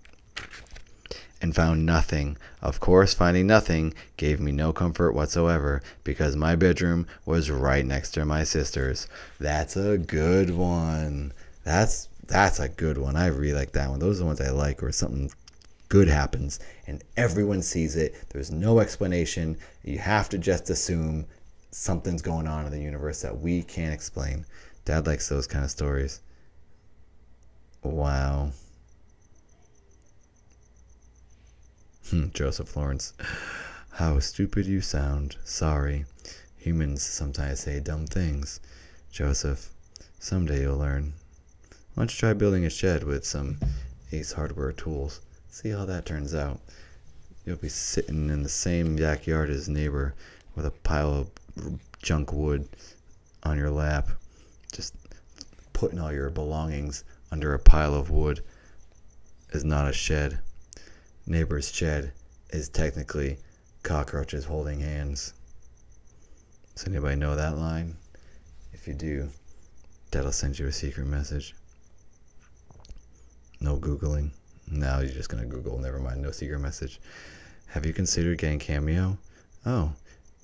and found nothing. Of course, finding nothing gave me no comfort whatsoever because my bedroom was right next to my sister's. That's a good one. That's a good one. I really like that one. Those are the ones I like where something good happens and everyone sees it. There's no explanation. You have to just assume something's going on in the universe that we can't explain. Dad likes those kind of stories. Wow. Joseph Lawrence. How stupid you sound. Sorry. Humans sometimes say dumb things. Joseph, someday you'll learn. Why don't you try building a shed with some Ace Hardware tools? See how that turns out. You'll be sitting in the same backyard as neighbor with a pile of junk wood on your lap, just putting all your belongings under a pile of wood is not a shed. Neighbor's shed is technically cockroaches holding hands. Does anybody know that line? If you do, that'll send you a secret message. No Googling. Now you're just going to Google. Never mind. No secret message. Have you considered getting Cameo? Oh,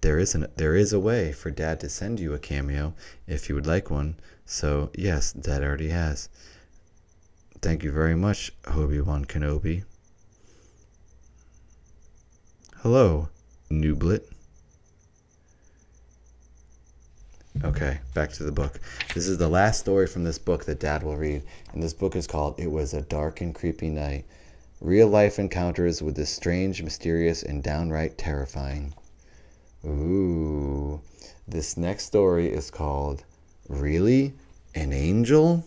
there is a way for Dad to send you a Cameo if you would like one. So, yes, Dad already has. Thank you very much, Obi-Wan Kenobi. Hello, Nooblet. Okay, back to the book. This is the last story from this book that Dad will read. And this book is called It Was a Dark and Creepy Night. Real-life encounters with the strange, mysterious, and downright terrifying. Ooh. This next story is called Really? An Angel?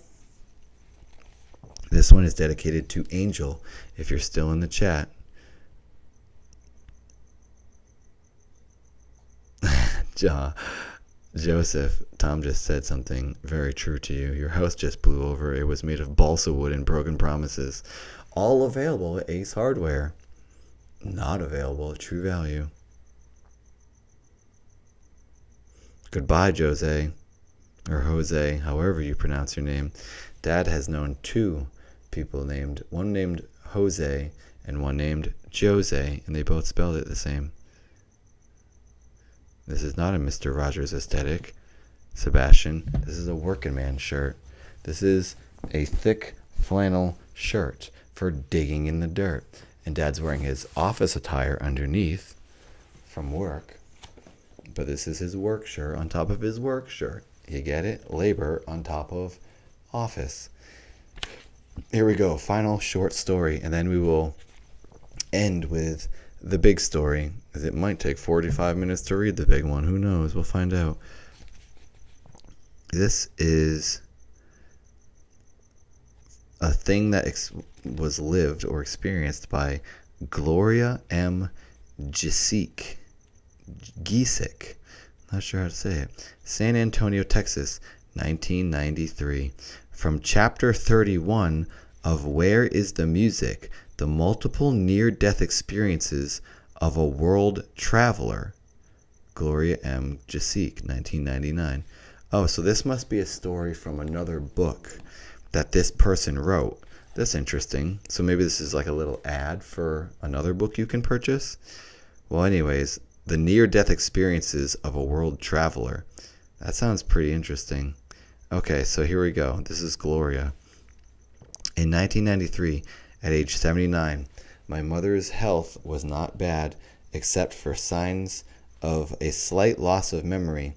This one is dedicated to Angel, if you're still in the chat. Joseph, Tom just said something very true to you. Your house just blew over. It was made of balsa wood and broken promises. All available at Ace Hardware. Not available at True Value. Goodbye, Jose. Or Jose, however you pronounce your name. Dad has known two people named, one named Jose and one named Jose, and they both spelled it the same. This is not a Mr. Rogers aesthetic, Sebastian. This is a working man shirt. This is a thick flannel shirt for digging in the dirt. And Dad's wearing his office attire underneath from work. But this is his work shirt on top of his work shirt. You get it? Labor on top of office. Here we go. Final short story. And then we will end with the big story. Because it might take 45 minutes to read the big one. Who knows? We'll find out. This is a thing that was lived or experienced by Gloria M. Gisick. Not sure how to say it. San Antonio, Texas, 1993. From chapter 31 of Where is the Music? The Multiple Near-Death Experiences of a World Traveler. Gloria M. Gisick, 1999. Oh, so this must be a story from another book that this person wrote. That's interesting. So maybe this is like a little ad for another book you can purchase. Well, anyways, the near-death experiences of a world traveler. That sounds pretty interesting. Okay, so here we go. This is Gloria. In 1993, at age 79, my mother's health was not bad except for signs of a slight loss of memory.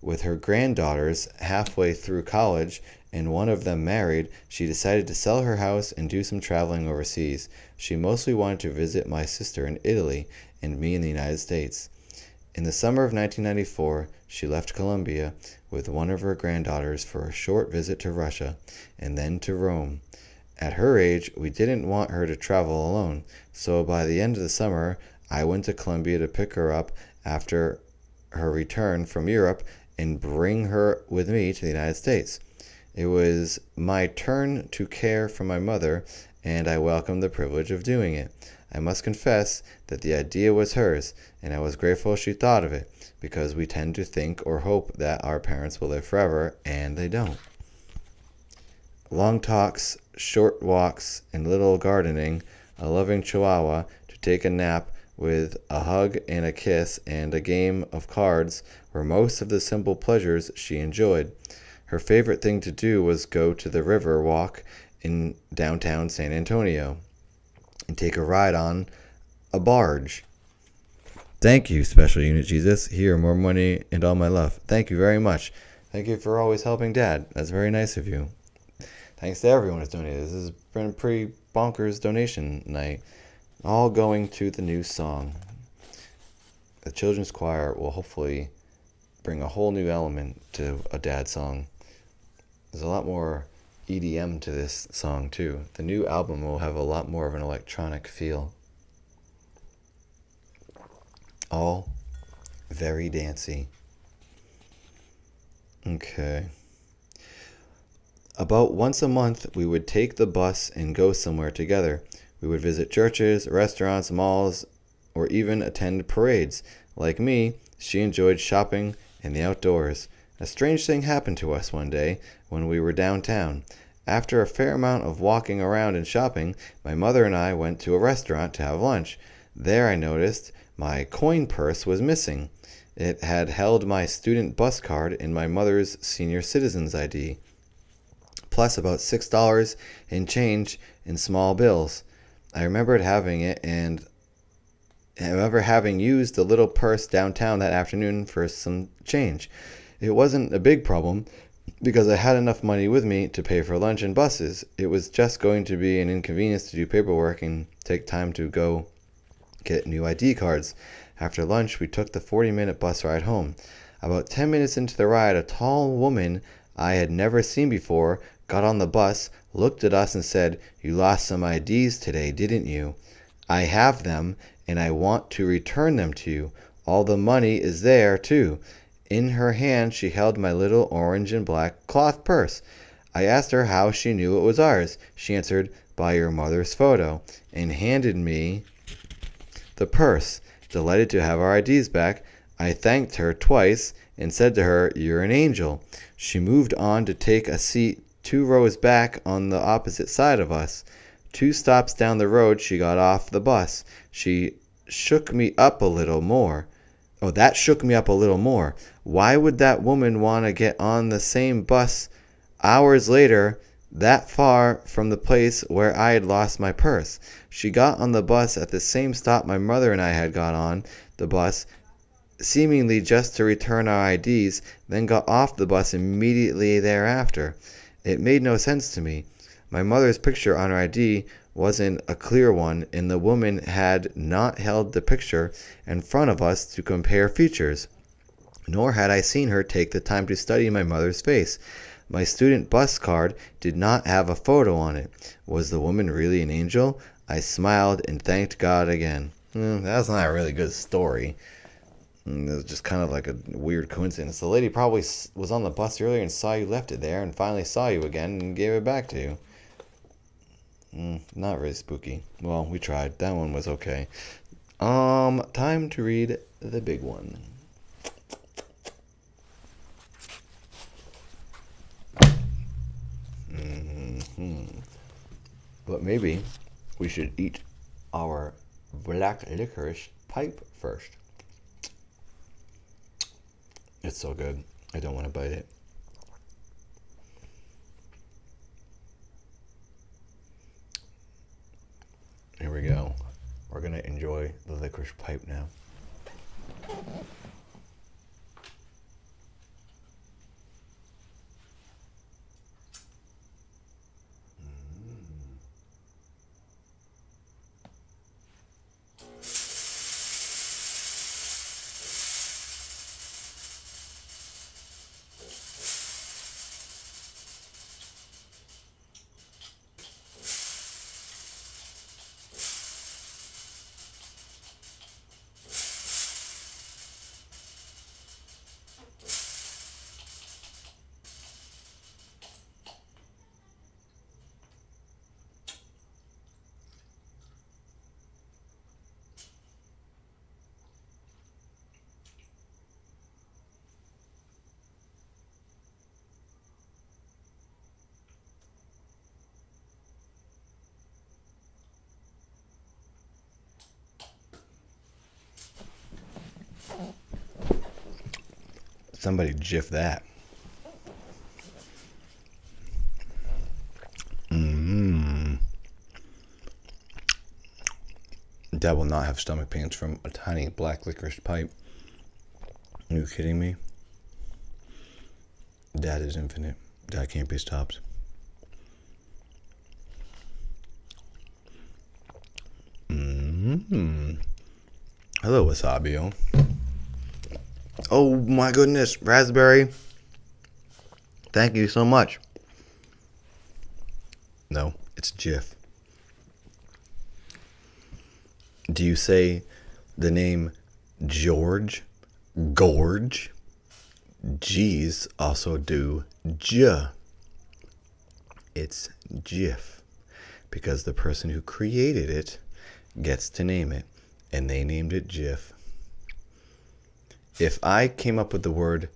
With her granddaughters halfway through college and one of them married, she decided to sell her house and do some traveling overseas. She mostly wanted to visit my sister in Italy and me in the United States. In the summer of 1994, she left Colombia with one of her granddaughters for a short visit to Russia and then to Rome. At her age, we didn't want her to travel alone, so by the end of the summer, I went to Colombia to pick her up after her return from Europe and bring her with me to the United States. It was my turn to care for my mother, and I welcomed the privilege of doing it. I must confess that the idea was hers, and I was grateful she thought of it, because we tend to think or hope that our parents will live forever, and they don't. Long talks, short walks, and little gardening, a loving chihuahua to take a nap with a hug and a kiss, and a game of cards were most of the simple pleasures she enjoyed. Her favorite thing to do was go to the river walk in downtown San Antonio and take a ride on a barge. Thank you, Special Unit Jesus. Here, more money and all my love. Thank you very much. Thank you for always helping Dad. That's very nice of you. Thanks to everyone who's donated. This has been a pretty bonkers donation night. All going to the new song. The children's choir will hopefully bring a whole new element to a dad song. There's a lot more EDM to this song too. The new album will have a lot more of an electronic feel. All very dancy. Okay. About once a month, we would take the bus and go somewhere together. We would visit churches, restaurants, malls, or even attend parades. Like me, she enjoyed shopping and the outdoors. A strange thing happened to us one day when we were downtown. After a fair amount of walking around and shopping, my mother and I went to a restaurant to have lunch. There I noticed my coin purse was missing. It had held my student bus card and my mother's senior citizen's ID, plus about $6 in change in small bills. I remembered having it, and I remember having used the little purse downtown that afternoon for some change. It wasn't a big problem because I had enough money with me to pay for lunch and buses. It was just going to be an inconvenience to do paperwork and take time to go get new ID cards. After lunch, we took the 40-minute bus ride home. About 10 minutes into the ride, a tall woman I had never seen before got on the bus, looked at us and said, "You lost some IDs today, didn't you? I have them, and I want to return them to you. All the money is there, too." In her hand, she held my little orange and black cloth purse. I asked her how she knew it was ours. She answered, "By your mother's photo," and handed me the purse. Delighted to have our IDs back, I thanked her twice and said to her, "You're an angel." She moved on to take a seat 2 rows back on the opposite side of us. 2 stops down the road, she got off the bus. She shook me up a little more. Oh, that shook me up a little more. Why would that woman want to get on the same bus hours later, that far from the place where I had lost my purse? She got on the bus at the same stop my mother and I had got on the bus, seemingly just to return our IDs, then got off the bus immediately thereafter. It made no sense to me. My mother's picture on her ID wasn't a clear one, and the woman had not held the picture in front of us to compare features, nor had I seen her take the time to study my mother's face. My student bus card did not have a photo on it. Was the woman really an angel? I smiled and thanked God again. That's not a really good story. It was just kind of like a weird coincidence. The lady probably was on the bus earlier and saw you left it there and finally saw you again and gave it back to you. Not really spooky. Well, we tried. That one was okay. Time to read the big one. But maybe we should eat our black licorice pipe first. It's so good. I don't want to bite it. Here we go. We're going to enjoy the licorice pipe now. Somebody jiff that. Dad will not have stomach pains from a tiny black licorice pipe. Are you kidding me? Dad is infinite. Dad can't be stopped. Hello, Wasabio. Oh my goodness, raspberry. Thank you so much. No, it's Jif. Do you say the name George, gorge. G's also do J. It's GIF because the person who created it gets to name it, and they named it GIF. If I came up with the word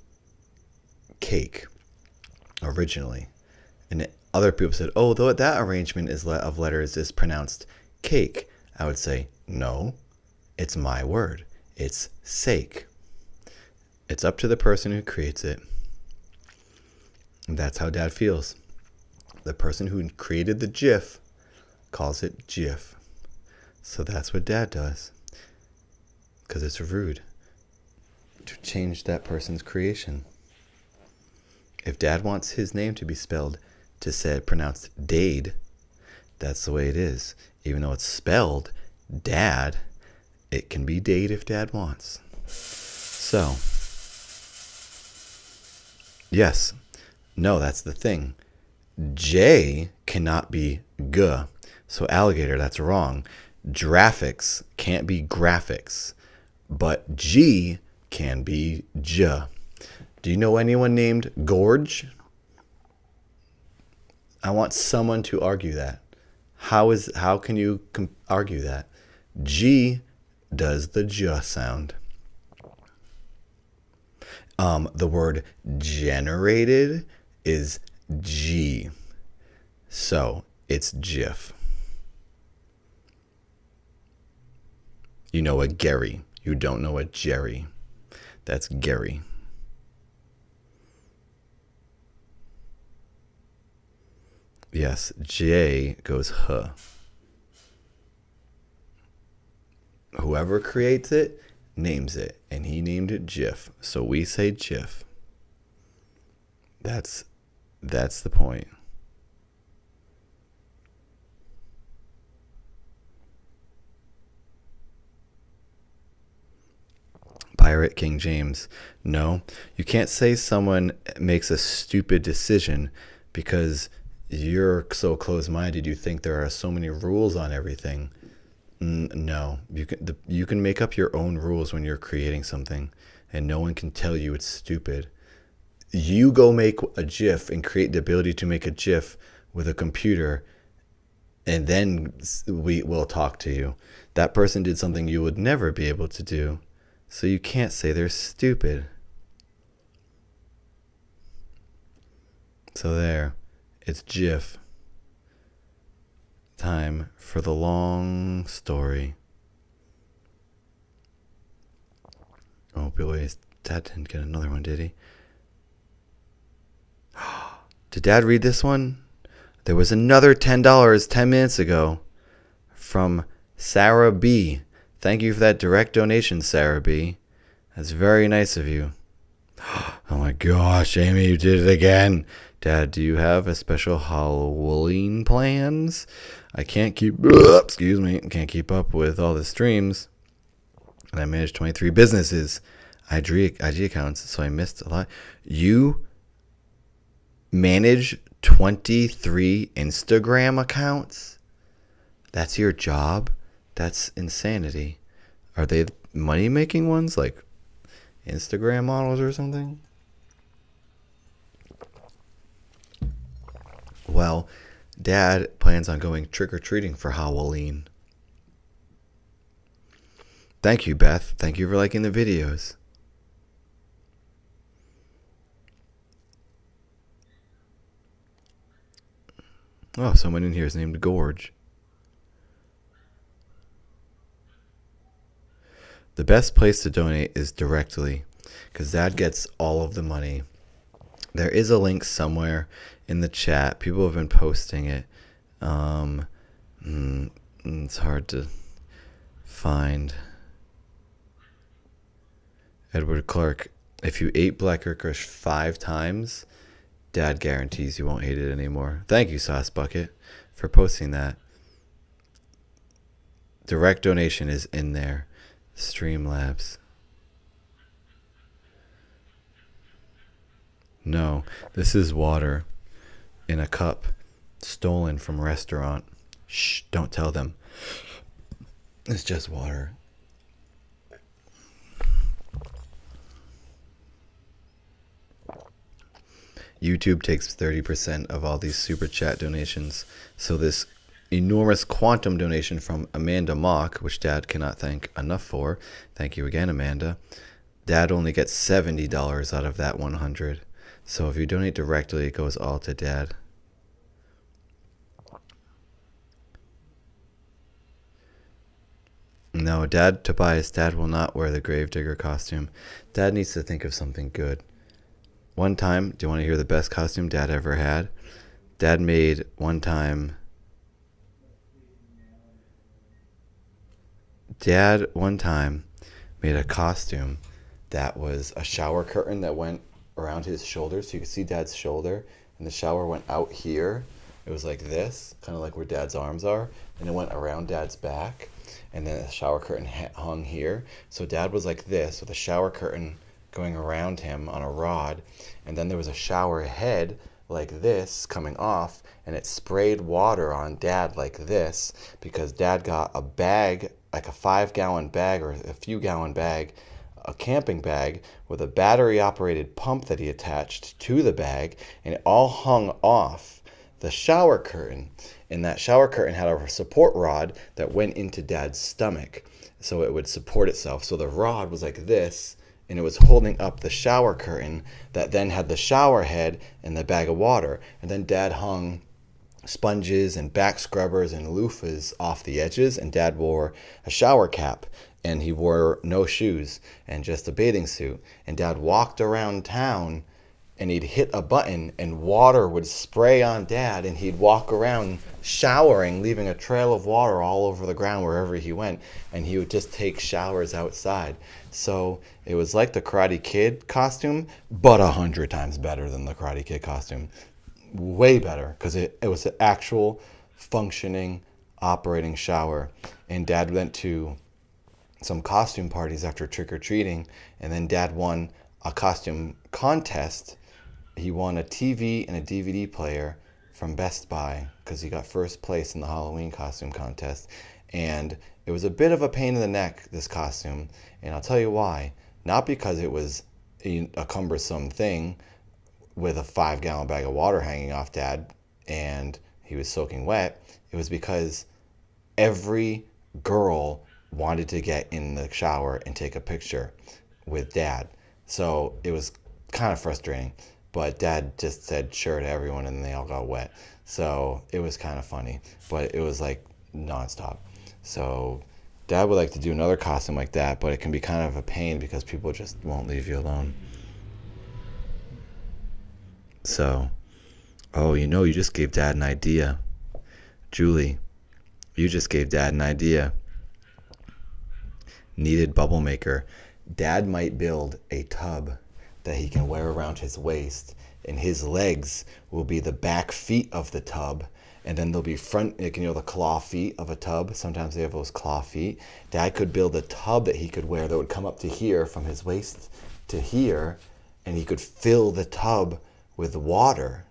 cake originally, and other people said, oh, though that arrangement of letters is pronounced cake, I would say, no, it's my word. It's sake. It's up to the person who creates it. And that's how Dad feels. The person who created the GIF calls it GIF. So that's what Dad does. Because it's rude to change that person's creation. If Dad wants his name to be spelled to say pronounced Dade, that's the way it is. Even though it's spelled Dad, it can be Dade if Dad wants. So, yes, no, that's the thing. J cannot be G. So alligator, that's wrong. Graphics can't be graphics. But G can be J. Do you know anyone named Gorge? I want someone to argue that. How can you argue that? G does the J sound. The word generated is G. So it's GIF. You know a Gary. You don't know a Jerry. That's Gary. Yes, J goes H. Whoever creates it names it, and he named it GIF. So we say GIF. That's the point. Pirate King James. No, you can't say someone makes a stupid decision because you're so close-minded. You think there are so many rules on everything. No, you can make up your own rules when you're creating something, and no one can tell you it's stupid. You go make a GIF and create the ability to make a GIF with a computer, and then we will talk to you. That person did something you would never be able to do, so you can't say they're stupid. So there, it's GIF. Time for the long story. Oh boy, Dad didn't get another one, did he? Did Dad read this one? There was another $10 10 minutes ago from Sarah B. Thank you for that direct donation, Sarah B. That's very nice of you. Oh my gosh, Amy, you did it again. Dad, do you have a special Halloween plans? I can't keep up with all the streams. And I manage 23 businesses, IG accounts, so I missed a lot. You manage 23 Instagram accounts? That's your job? That's insanity. Are they money-making ones, like Instagram models or something? Well, Dad plans on going trick-or-treating for Halloween. Thank you, Beth. Thank you for liking the videos. Oh, someone in here is named Gorge. The best place to donate is directly, because Dad gets all of the money. There is a link somewhere in the chat. People have been posting it. It's hard to find. Edward Clark. If you ate black licorice 5 times, Dad guarantees you won't hate it anymore. Thank you, Sauce Bucket, for posting that. Direct donation is in there. Streamlabs. No, this is water in a cup stolen from a restaurant. Shh, don't tell them. It's just water. YouTube takes 30% of all these super chat donations. So this enormous quantum donation from Amanda Mock, which Dad cannot thank enough for. Thank you again, Amanda. Dad only gets $70 out of that 100. So if you donate directly, it goes all to Dad. No, Tobias, Dad will not wear the Gravedigger costume. Dad needs to think of something good. One time, do you want to hear the best costume Dad ever had? Dad made one time... Dad one time made a costume that was a shower curtain that went around his shoulders. So you could see Dad's shoulder, and the shower went out here. It was like this, kind of like where Dad's arms are, and it went around Dad's back, and then the shower curtain hung here. So Dad was like this with a shower curtain going around him on a rod, and then there was a shower head like this coming off, and it sprayed water on Dad like this because Dad got a bag, like a 5-gallon bag or a few gallon bag, a camping bag with a battery operated pump that he attached to the bag, and it all hung off the shower curtain, and that shower curtain had a support rod that went into Dad's stomach so it would support itself. So the rod was like this, and it was holding up the shower curtain that then had the shower head and the bag of water. And then Dad hung sponges and back scrubbers and loofahs off the edges, and Dad wore a shower cap, and he wore no shoes and just a bathing suit. And Dad walked around town, and he'd hit a button and water would spray on Dad, and he'd walk around showering, leaving a trail of water all over the ground wherever he went, and he would just take showers outside. So it was like the Karate Kid costume, but 100 times better than the Karate Kid costume. Way better, because it was an actual functioning operating shower. And Dad went to some costume parties after trick-or-treating, and then Dad won a costume contest. He won a TV and a DVD player from Best Buy because he got first place in the Halloween costume contest. And it was a bit of a pain in the neck, this costume, and I'll tell you why. Not because it was a cumbersome thing with a 5-gallon bag of water hanging off Dad and he was soaking wet. It was because every girl wanted to get in the shower and take a picture with Dad. So it was kind of frustrating, but Dad just said sure to everyone and they all got wet. So it was kind of funny, but it was like nonstop. So Dad would like to do another costume like that, but it can be kind of a pain because people just won't leave you alone. So, oh, you just gave Dad an idea. Julie, you just gave Dad an idea. Needed bubble maker. Dad might build a tub that he can wear around his waist, and his legs will be the back feet of the tub, and then there'll be front, the claw feet of a tub. Sometimes they have those claw feet. Dad could build a tub that he could wear that would come up to here from his waist to here, and he could fill the tub with water.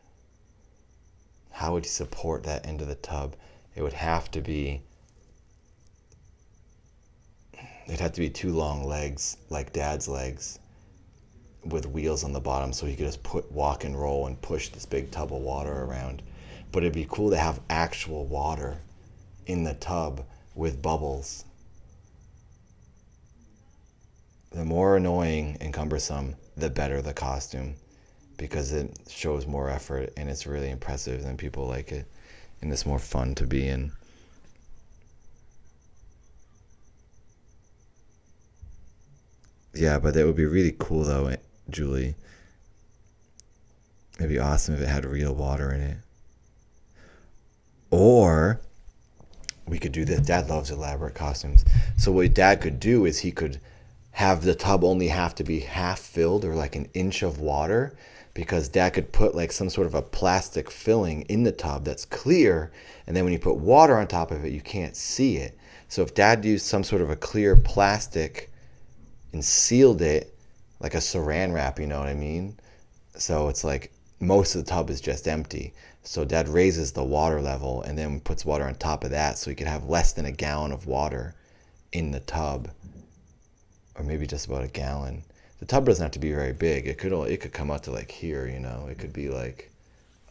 How would he support that end of the tub? It'd have to be 2 long legs, like Dad's legs, with wheels on the bottom, so he could just walk and roll and push this big tub of water around. But it'd be cool to have actual water in the tub with bubbles. The more annoying and cumbersome, the better the costume, because it shows more effort and it's really impressive and people like it, and it's more fun to be in. Yeah, but it would be really cool though, Julie. It'd be awesome if it had real water in it. Or we could do this. Dad loves elaborate costumes. So what Dad could do is he could have the tub only have to be half filled or like an inch of water, because Dad could put like some sort of a plastic filling in the tub that's clear, and then when you put water on top of it, you can't see it. So if Dad used some sort of a clear plastic and sealed it like a saran wrap, you know what I mean? So it's like most of the tub is just empty. So Dad raises the water level and then puts water on top of that, so he could have less than a gallon of water in the tub, or maybe just about a gallon. The tub doesn't have to be very big. It could come out to like here, you know. It could be like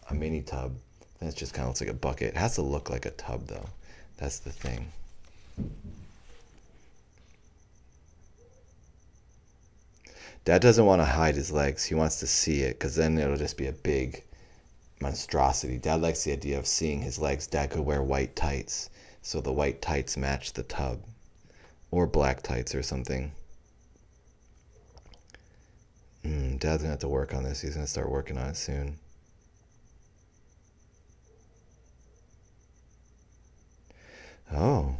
a mini tub. Then it's just kind of looks like a bucket. It has to look like a tub though. That's the thing. Dad doesn't want to hide his legs. He wants to see it because then it'll just be a big monstrosity. Dad likes the idea of seeing his legs. Dad could wear white tights, so the white tights match the tub, or black tights or something. Dad's gonna have to work on this. He's gonna start working on it soon. Oh,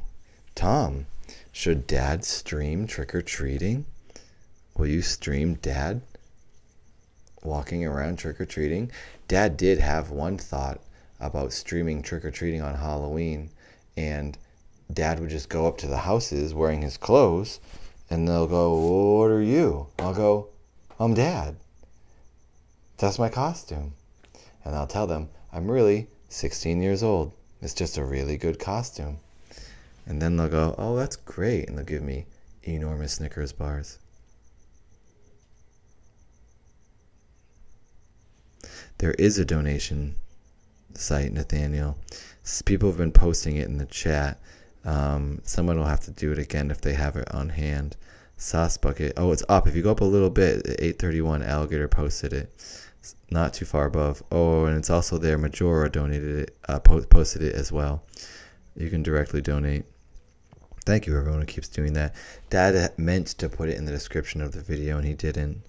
Tom, should Dad stream trick-or-treating? Will you stream Dad walking around trick-or-treating? Dad did have one thought about streaming trick-or-treating on Halloween, and Dad would just go up to the houses wearing his clothes, and they'll go, "What are you?" I'll go, "I'm Dad. That's my costume." And I'll tell them, "I'm really 16 years old. It's just a really good costume." And then they'll go, "Oh, that's great." And they'll give me enormous Snickers bars. There is a donation site, Nathaniel. People have been posting it in the chat. Someone will have to do it again if they have it on hand. Sauce bucket. Oh, it's up. If you go up a little bit, 831 Alligator posted it. It's not too far above. Oh, and it's also there. Majora donated it, posted it as well. You can directly donate. Thank you, everyone who keeps doing that. Dad meant to put it in the description of the video, and he didn't.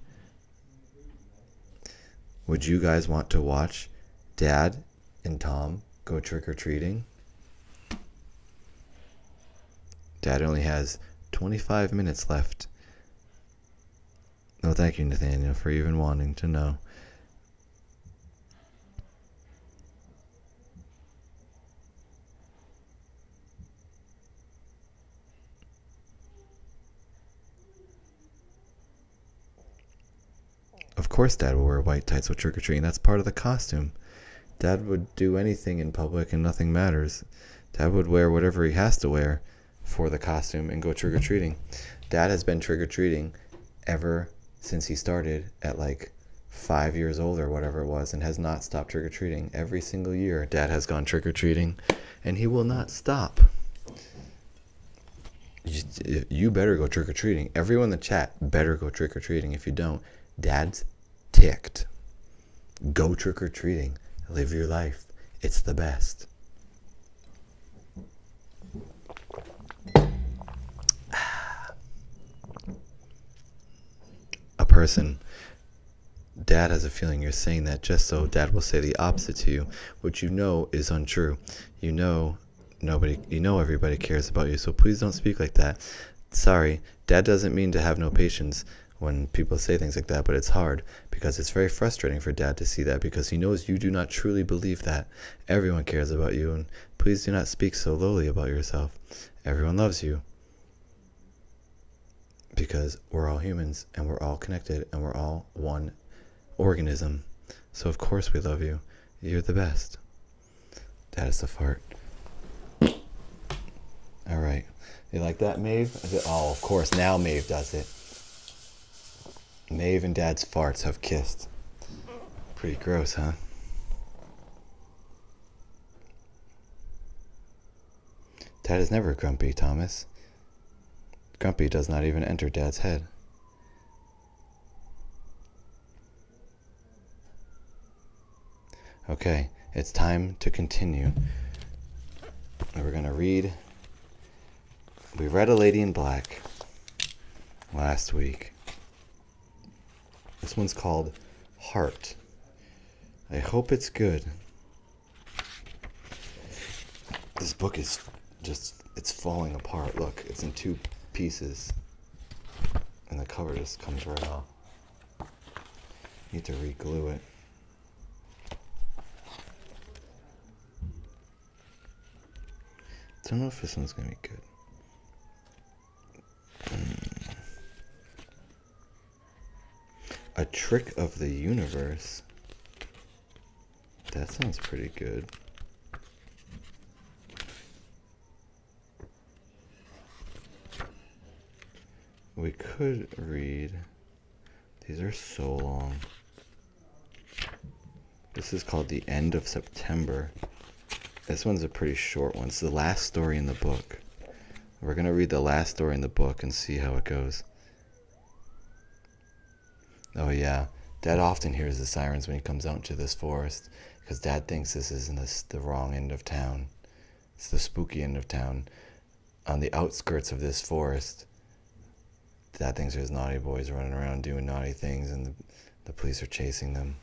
Would you guys want to watch Dad and Tom go trick-or-treating? Dad only has 25 minutes left. No, thank you, Nathaniel, for even wanting to know. Of course Dad will wear white tights with trick-or-treating. That's part of the costume. Dad would do anything in public and nothing matters. Dad would wear whatever he has to wear for the costume and go trick-or-treating. Dad has been trick-or-treating ever since he started at like 5 years old or whatever it was, and has not stopped trick-or-treating. Every single year Dad has gone trick-or-treating, and he will not stop. You better go trick-or-treating. Everyone in the chat better go trick-or-treating. If you don't, Dad's ticked. Go trick-or-treating. Live your life. It's the best. A person. Dad has a feeling you're saying that just so Dad will say the opposite to you, which you know is untrue. You know everybody cares about you, so please don't speak like that. Sorry, Dad doesn't mean to have no patience when people say things like that, but it's hard because it's very frustrating for Dad to see that, because he knows you do not truly believe that. Everyone cares about you, and please do not speak so lowly about yourself. Everyone loves you because we're all humans and we're all connected and we're all one organism. So of course we love you. You're the best. Dad is a fart. All right. You like that, Maeve? Oh, of course. Now Maeve does it. Maeve and Dad's farts have kissed. Pretty gross, huh? Dad is never grumpy, Thomas. Grumpy does not even enter Dad's head. Okay, it's time to continue. We're going to read. We read A Lady in Black last week. This one's called Heart. I hope it's good. This book is just, it's falling apart. Look, it's in two pieces. And the cover just comes right off. Need to re-glue it. Don't know if this one's gonna be good. A Trick of the Universe. That sounds pretty good. We could read These are so long. This is called The End of September. This one's a pretty short one. It's the last story in the book. We're going to read the last story in the book and see how it goes. Oh yeah, Dad often hears the sirens when he comes out into this forest, because Dad thinks this is in the wrong end of town. It's the spooky end of town. On the outskirts of this forest, Dad thinks there's naughty boys running around doing naughty things, and the police are chasing them.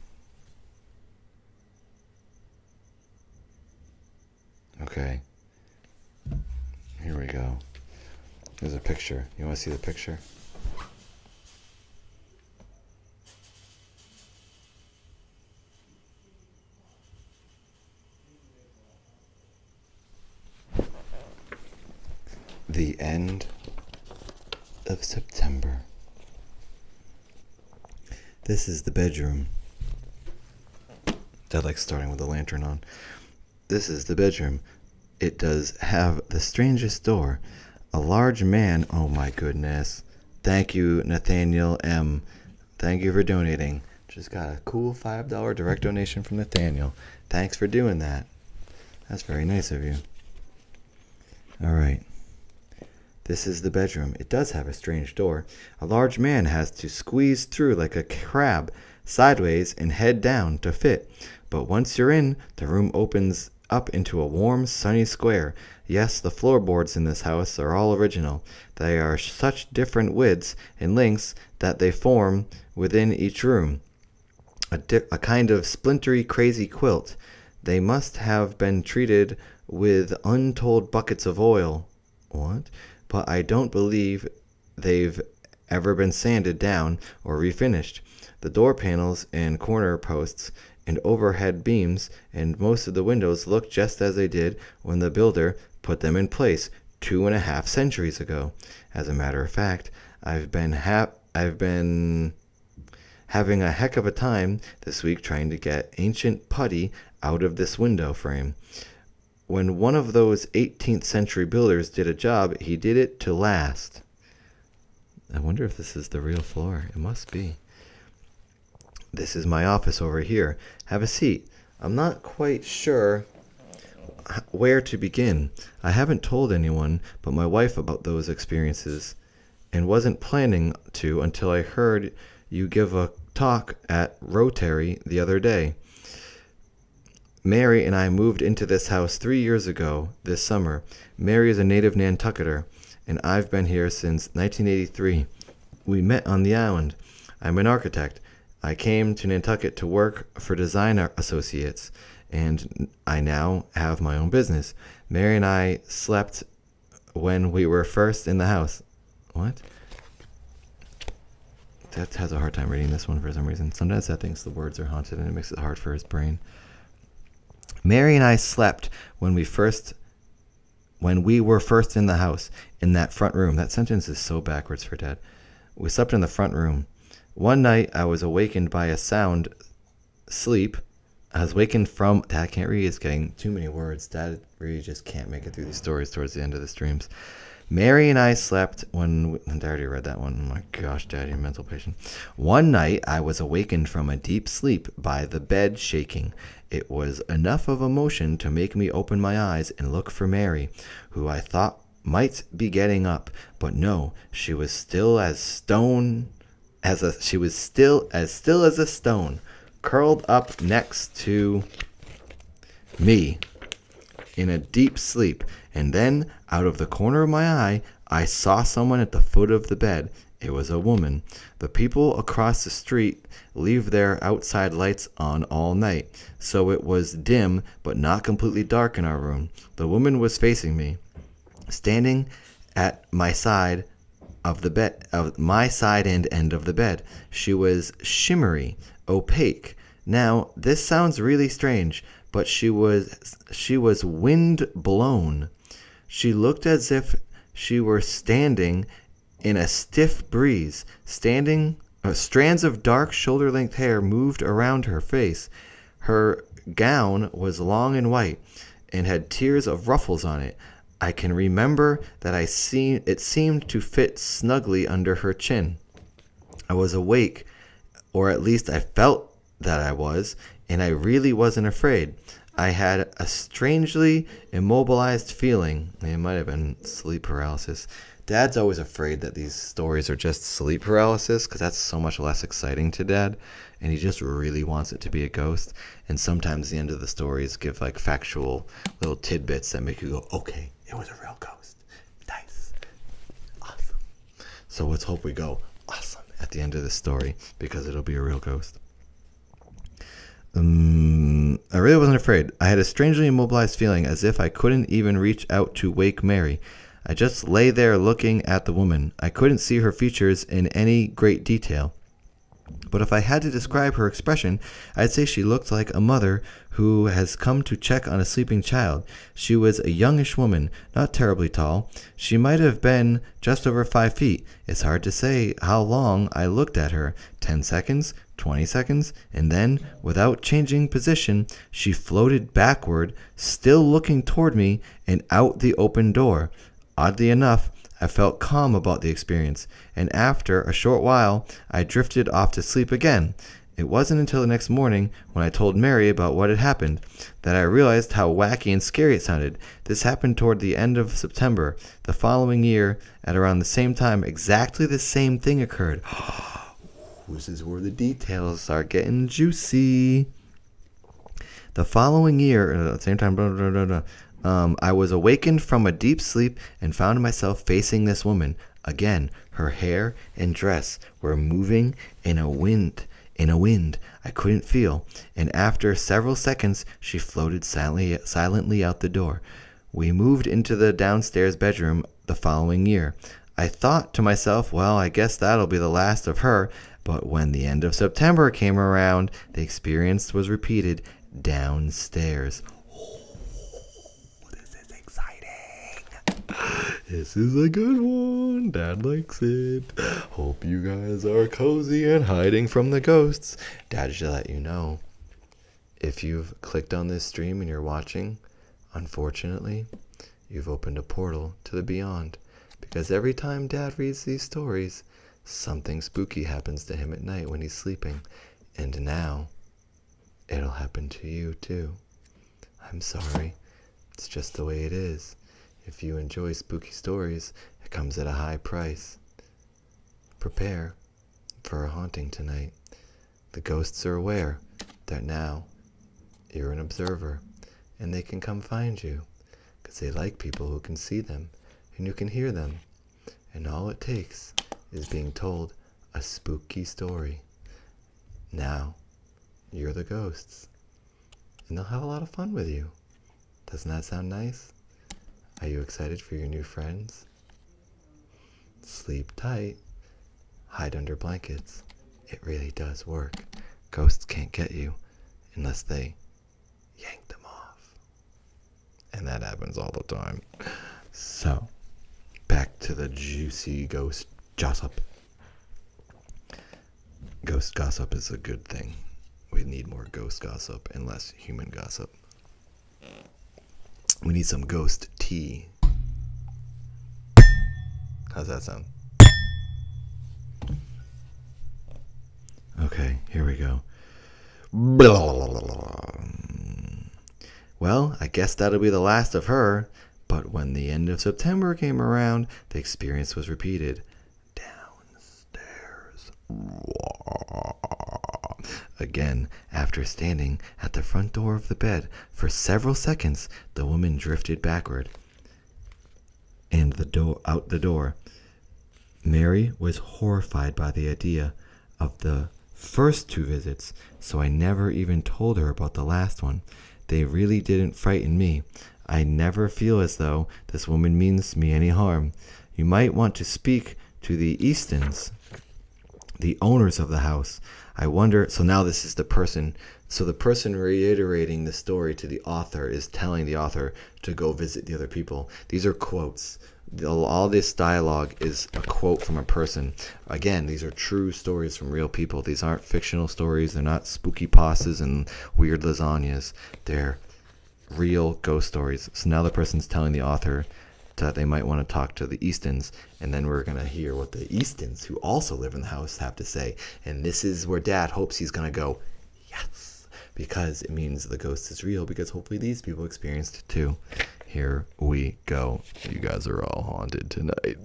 Okay. Here we go. There's a picture. You want to see the picture? The End of September. This is the bedroom. Dad likes starting with the lantern on. This is the bedroom. It does have the strangest door. A large man. Oh my goodness. Thank you, Nathaniel M. Thank you for donating. Just got a cool $5 direct donation from Nathaniel. Thanks for doing that. That's very nice of you. Alright. This is the bedroom. It does have a strange door. A large man has to squeeze through like a crab, sideways and head down to fit. But once you're in, the room opens up into a warm, sunny square. Yes, the floorboards in this house are all original. They are such different widths and lengths that they form within each room a kind of splintery, crazy quilt. They must have been treated with untold buckets of oil. What? But I don't believe they've ever been sanded down or refinished. The door panels and corner posts and overhead beams and most of the windows look just as they did when the builder put them in place 2.5 centuries ago. As a matter of fact, I've been having a heck of a time this week trying to get ancient putty out of this window frame. When one of those 18th century builders did a job, he did it to last. I wonder if this is the real floor. It must be. This is my office over here. Have a seat. I'm not quite sure where to begin. I haven't told anyone but my wife about those experiences and wasn't planning to until I heard you give a talk at Rotary the other day. Mary and I moved into this house 3 years ago this summer. Mary is a native Nantucketer, and I've been here since 1983. We met on the island. I'm an architect. I came to Nantucket to work for Design Associates, and I now have my own business. Mary and I slept when we were first in the house. What? Dad has a hard time reading this one for some reason. Sometimes Dad thinks the words are haunted and it makes it hard for his brain. Mary and I slept when we were first in the house, in that front room. That sentence is so backwards for Dad. We slept in the front room. One night I was awakened by a sound sleep. I was wakened from... Dad can't read. It's getting too many words. Dad really just can't make it through these stories towards the end of the streams. Mary and I slept when... I already read that one. Oh my gosh, Dad, you're a mental patient. One night I was awakened from a deep sleep by the bed shaking. It was enough of a motion to make me open my eyes and look for Mary, who I thought might be getting up, but no, she was still as stone as a still as a stone, curled up next to me in a deep sleep. And then, out of the corner of my eye, I saw someone at the foot of the bed. It was a woman. The people across the street leave their outside lights on all night, so it was dim but not completely dark in our room. The woman was facing me, standing at my side of the bed, of my side and end of the bed. She was shimmery, opaque. Now, this sounds really strange, but she was wind blown. She looked as if she were standing in a stiff breeze. Strands of dark shoulder-length hair moved around her face. Her gown was long and white and had tiers of ruffles on it. I can remember that it seemed to fit snugly under her chin. I was awake or at least I felt that I was, and I really wasn't afraid. I had a strangely immobilized feeling. It might have been sleep paralysis. Dad's always afraid that these stories are just sleep paralysis because that's so much less exciting to Dad, and he just really wants it to be a ghost. And sometimes the end of the stories give like factual little tidbits that make you go, okay, it was a real ghost. Nice. Awesome. So let's hope we go awesome at the end of the story because it'll be a real ghost. I really wasn't afraid. I had a strangely immobilized feeling as if I couldn't even reach out to wake Mary. I just lay there looking at the woman. I couldn't see her features in any great detail. But if I had to describe her expression, I'd say she looked like a mother who has come to check on a sleeping child. She was a youngish woman, not terribly tall. She might have been just over 5 feet. It's hard to say how long I looked at her. 10 seconds, 20 seconds, and then, without changing position, she floated backward, still looking toward me, and out the open door. Oddly enough, I felt calm about the experience, and after a short while, I drifted off to sleep again. It wasn't until the next morning, when I told Mary about what had happened, that I realized how wacky and scary it sounded. This happened toward the end of September. The following year, at around the same time, exactly the same thing occurred. This is where the details start getting juicy. The following year, at the same time, I was awakened from a deep sleep and found myself facing this woman. Again, her hair and dress were moving in a wind I couldn't feel, and after several seconds, she floated silently out the door. We moved into the downstairs bedroom the following year. I thought to myself, well, I guess that'll be the last of her, but when the end of September came around, the experience was repeated downstairs. This is exciting. This is a good one. Dad likes it. Hope you guys are cozy and hiding from the ghosts. Dad should let you know, if you've clicked on this stream and you're watching, unfortunately, you've opened a portal to the beyond. Because every time Dad reads these stories, something spooky happens to him at night when he's sleeping. And now, it'll happen to you too. I'm sorry. It's just the way it is. If you enjoy spooky stories, it comes at a high price. Prepare for a haunting tonight. The ghosts are aware that now you're an observer, and they can come find you, because they like people who can see them, and you can hear them. And all it takes is being told a spooky story. Now, you're the ghosts, and they'll have a lot of fun with you. Doesn't that sound nice? Are you excited for your new friends? Sleep tight. Hide under blankets. It really does work. Ghosts can't get you unless they yank them off. And that happens all the time. So, back to the juicy ghost gossip. Ghost gossip is a good thing. We need more ghost gossip and less human gossip. We need some ghost tea. How's that sound? Okay, here we go. Well, I guess that'll be the last of her. But when the end of September came around, the experience was repeated. Downstairs. Again, after standing at the front door of the bed for several seconds, the woman drifted backward and out the door. Mary was horrified by the idea of the first 2 visits, so I never even told her about the last one. They really didn't frighten me. I never feel as though this woman means me any harm. You might want to speak to the Eastons, the owners of the house. I wonder, so now this is the person, so the person reiterating the story to the author is telling the author to go visit the other people. These are quotes. All this dialogue is a quote from a person. Again, these are true stories from real people. These aren't fictional stories. They're not spooky pastas and weird lasagnas. They're real ghost stories. So now the person's telling the author that they might want to talk to the Eastons, and then we're going to hear what the Eastons, who also live in the house, have to say. And this is where Dad hopes he's going to go, yes, because it means the ghost is real, because hopefully these people experienced it too. Here we go. You guys are all haunted tonight.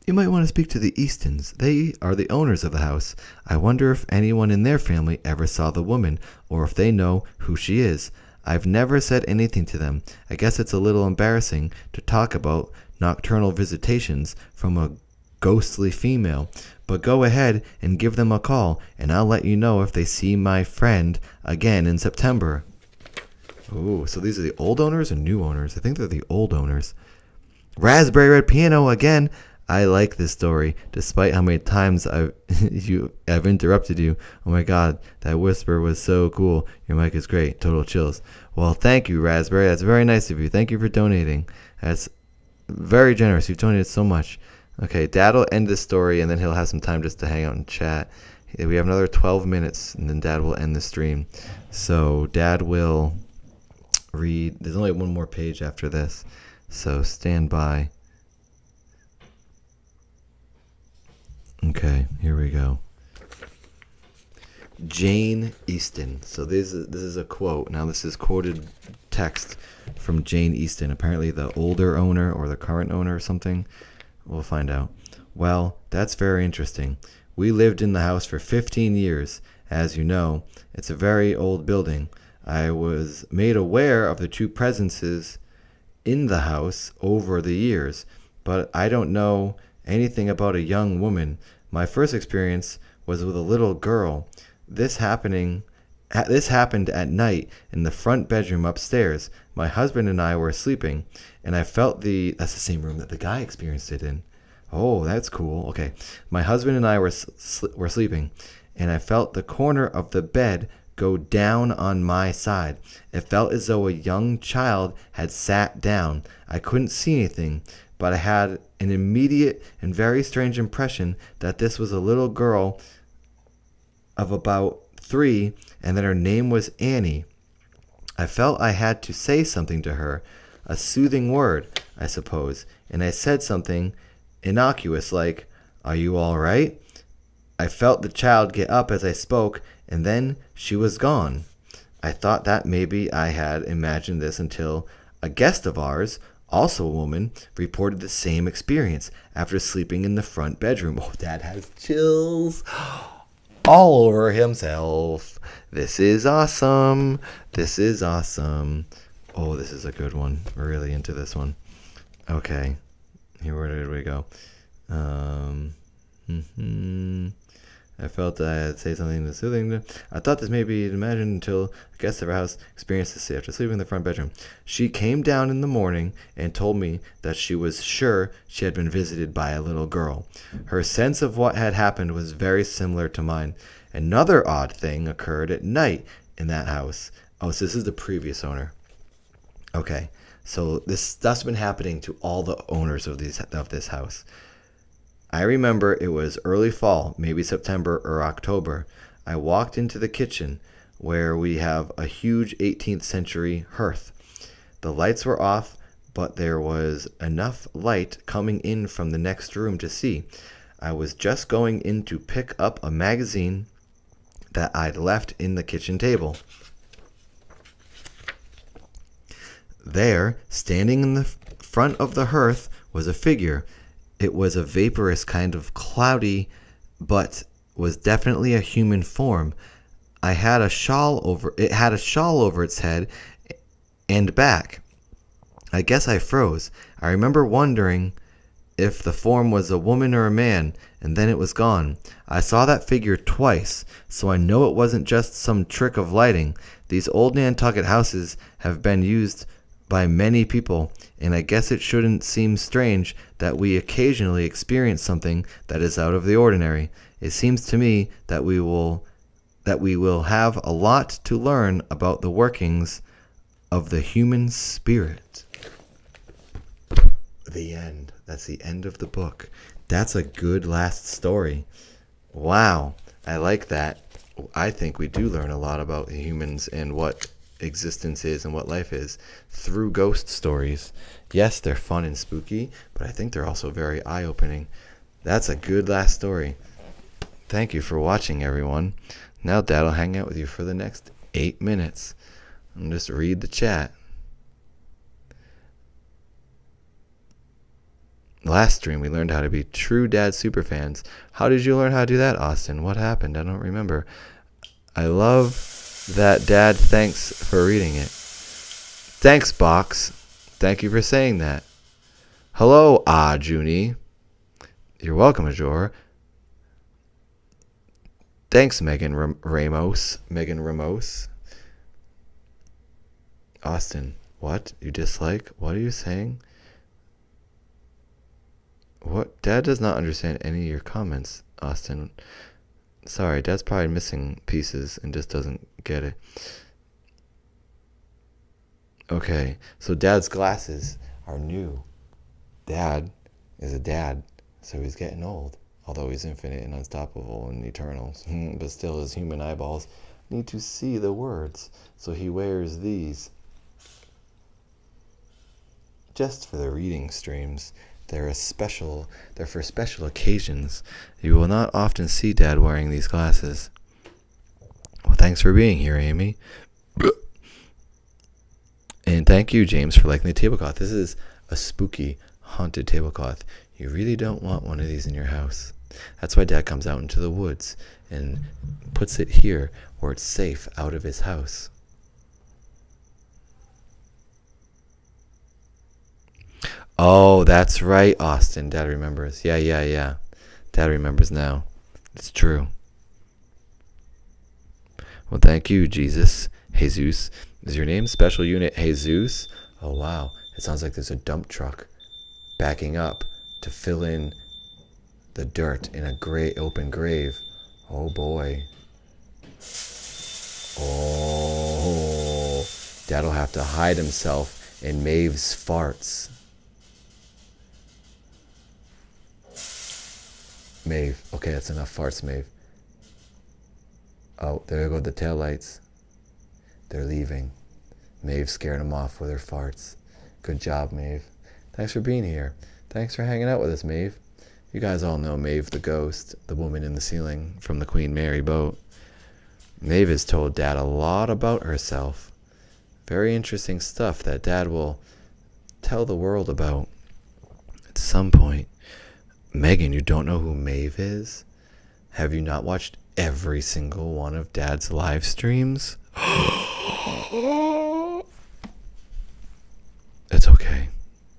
You might want to speak to the Eastons. They are the owners of the house. I wonder if anyone in their family ever saw the woman, or if they know who she is. I've never said anything to them. I guess it's a little embarrassing to talk about nocturnal visitations from a ghostly female, but go ahead and give them a call, and I'll let you know if they see my friend again in September. Ooh, so these are the old owners or new owners? I think they're the old owners. Raspberry Red Piano again. I like this story, despite how many times I've interrupted you. Oh my God, that whisper was so cool. Your mic is great. Total chills. Well, thank you, Raspberry. That's very nice of you. Thank you for donating. That's very generous. You've donated so much. Okay, Dad will end this story, and then he'll have some time just to hang out and chat. We have another 12 minutes, and then Dad will end the stream. So Dad will read. There's only one more page after this, so stand by. Okay, here we go. Jane Easton. So this is a quote. Now this is quoted text from Jane Easton, apparently the older owner or the current owner or something. We'll find out. Well, that's very interesting. We lived in the house for 15 years. As you know, it's a very old building. I was made aware of the true presences in the house over the years, but I don't know anything about a young woman. My first experience was with a little girl. This happened at night in the front bedroom upstairs. My husband and I were sleeping, and I felt that's the same room that the guy experienced it in. Oh, that's cool. Okay. My husband and I were sleeping, and I felt the corner of the bed go down on my side. It felt as though a young child had sat down. I couldn't see anything, but I had an immediate and very strange impression that this was a little girl of about 3, and that her name was Annie. I felt I had to say something to her, a soothing word, I suppose, and I said something innocuous like, "Are you all right?" I felt the child get up as I spoke, and then she was gone. I thought that maybe I had imagined this until a guest of ours, also a woman, reported the same experience after sleeping in the front bedroom. Oh, Dad has chills all over himself. This is awesome. This is awesome. Oh, this is a good one. We're really into this one. Okay. Where did we go? I felt I had to say something soothing. I thought this may be imagined until a guest of our house experienced this after sleeping in the front bedroom. She came down in the morning and told me that she was sure she had been visited by a little girl. Her sense of what had happened was very similar to mine. Another odd thing occurred at night in that house. Oh, so this is the previous owner. Okay, so this stuff's been happening to all the owners of this house. I remember it was early fall, maybe September or October. I walked into the kitchen where we have a huge 18th century hearth. The lights were off, but there was enough light coming in from the next room to see. I was just going in to pick up a magazine that I'd left in the kitchen table. There, standing in the front of the hearth, was a figure. It was a vaporous kind of cloudy, but was definitely a human form. It had a shawl over its head and back. I guess I froze. I remember wondering if the form was a woman or a man, and then it was gone. I saw that figure twice, so I know it wasn't just some trick of lighting. These old Nantucket houses have been used by many people, and I guess it shouldn't seem strange that we occasionally experience something that is out of the ordinary. It seems to me that we will have a lot to learn about the workings of the human spirit. The end. That's the end of the book. That's a good last story. Wow, I like that. I think we do learn a lot about humans and what existence is and what life is through ghost stories. Yes, they're fun and spooky, but I think they're also very eye-opening. That's a good last story. Thank you for watching, everyone. Now Dad will hang out with you for the next 8 minutes and just read the chat. Last stream, we learned how to be true Dad superfans. How did you learn how to do that, Austin? What happened? I don't remember. I love that, Dad. Thanks for reading it. Thanks, Box. Thank you for saying that. Hello, Junie. You're welcome, Ajor. Thanks, Megan Ramos. Megan Ramos. Austin, what? You dislike? What are you saying? What? Dad does not understand any of your comments, Austin. Sorry, Dad's probably missing pieces and just doesn't get it. Okay, so Dad's glasses are new. Dad is a dad, so he's getting old. Although he's infinite and unstoppable and eternal. But still, his human eyeballs need to see the words. So he wears these. Just for the reading streams. They're for special occasions. You will not often see Dad wearing these glasses. Well, thanks for being here, Amy. And thank you, James, for liking the tablecloth. This is a spooky, haunted tablecloth. You really don't want one of these in your house. That's why Dad comes out into the woods and puts it here where it's safe out of his house. Oh, that's right, Austin. Dad remembers. Yeah. Dad remembers now. It's true. Well, thank you, Jesus. Jesus. Is your name Special Unit Jesus? Oh, wow. It sounds like there's a dump truck backing up to fill in the dirt in a open grave. Oh, boy. Oh. Dad'll have to hide himself in Maeve's farts. Maeve. Okay, that's enough farts, Maeve. Oh, there go the taillights. They're leaving. Maeve scared them off with her farts. Good job, Maeve. Thanks for being here. Thanks for hanging out with us, Maeve. You guys all know Maeve the ghost, the woman in the ceiling from the Queen Mary boat. Maeve has told Dad a lot about herself. Very interesting stuff that Dad will tell the world about at some point. Megan, you don't know who Maeve is? Have you not watched every single one of Dad's live streams? It's okay.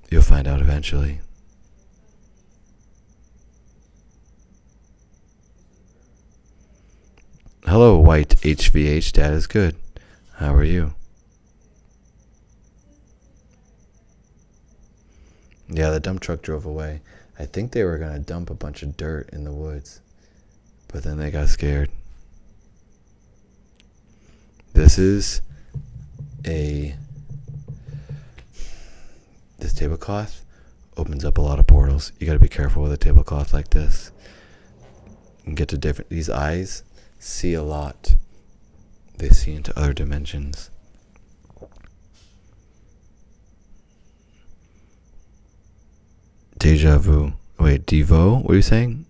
You'll find out eventually. Hello, White HVH. Dad is good. How are you? Yeah, the dump truck drove away. I think they were going to dump a bunch of dirt in the woods, but then they got scared. This tablecloth opens up a lot of portals. You got to be careful with a tablecloth like this. You can get to these eyes see a lot. They see into other dimensions. Deja vu. Wait, Devo? What are you saying?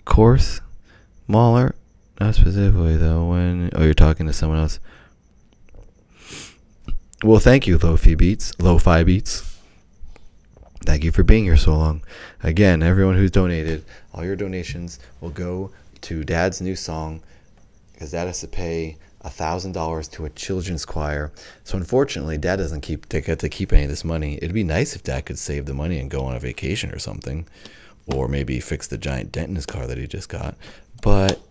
Course? Mahler? Not specifically, though. When... Oh, you're talking to someone else. Well, thank you, Lo-Fi Beats. Thank you for being here so long. Again, everyone who's donated, all your donations will go to Dad's new song, because Dad has to pay $1,000 to a children's choir. So unfortunately, Dad doesn't get to keep any of this money. It'd be nice if Dad could save the money and go on a vacation or something, or maybe fix the giant dent in his car that he just got. But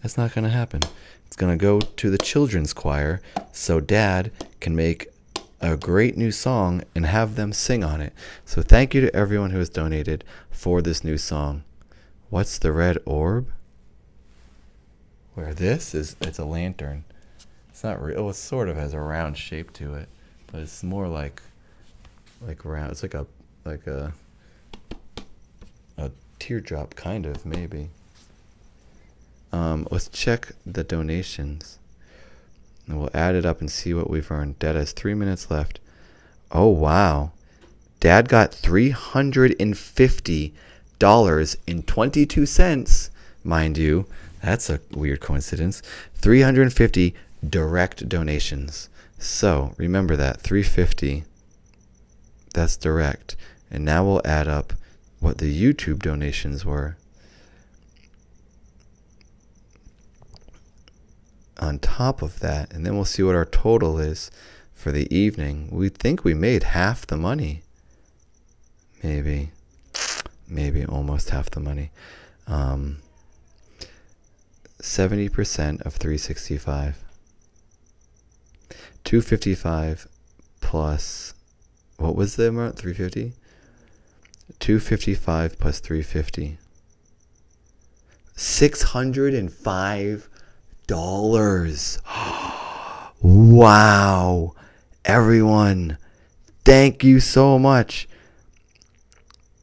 that's not going to happen. It's going to go to the children's choir so Dad can make a great new song and have them sing on it. So thank you to everyone who has donated for this new song. What's the red orb? Where this is, it's a lantern. It's not real. It sort of has a round shape to it, but it's more like round. It's like a teardrop, kind of, maybe. Let's check the donations. And we'll add it up and see what we've earned. Dad has 3 minutes left. Oh, wow. Dad got $350.22. Mind you, that's a weird coincidence. 350 direct donations. So remember that, 350, that's direct. And now we'll add up what the YouTube donations were on top of that, and then we'll see what our total is for the evening. We think we made half the money. Maybe almost half the money. 70% of 365. 255 plus, what was the amount? 350? 255 plus 350. $605. Wow. Everyone, thank you so much.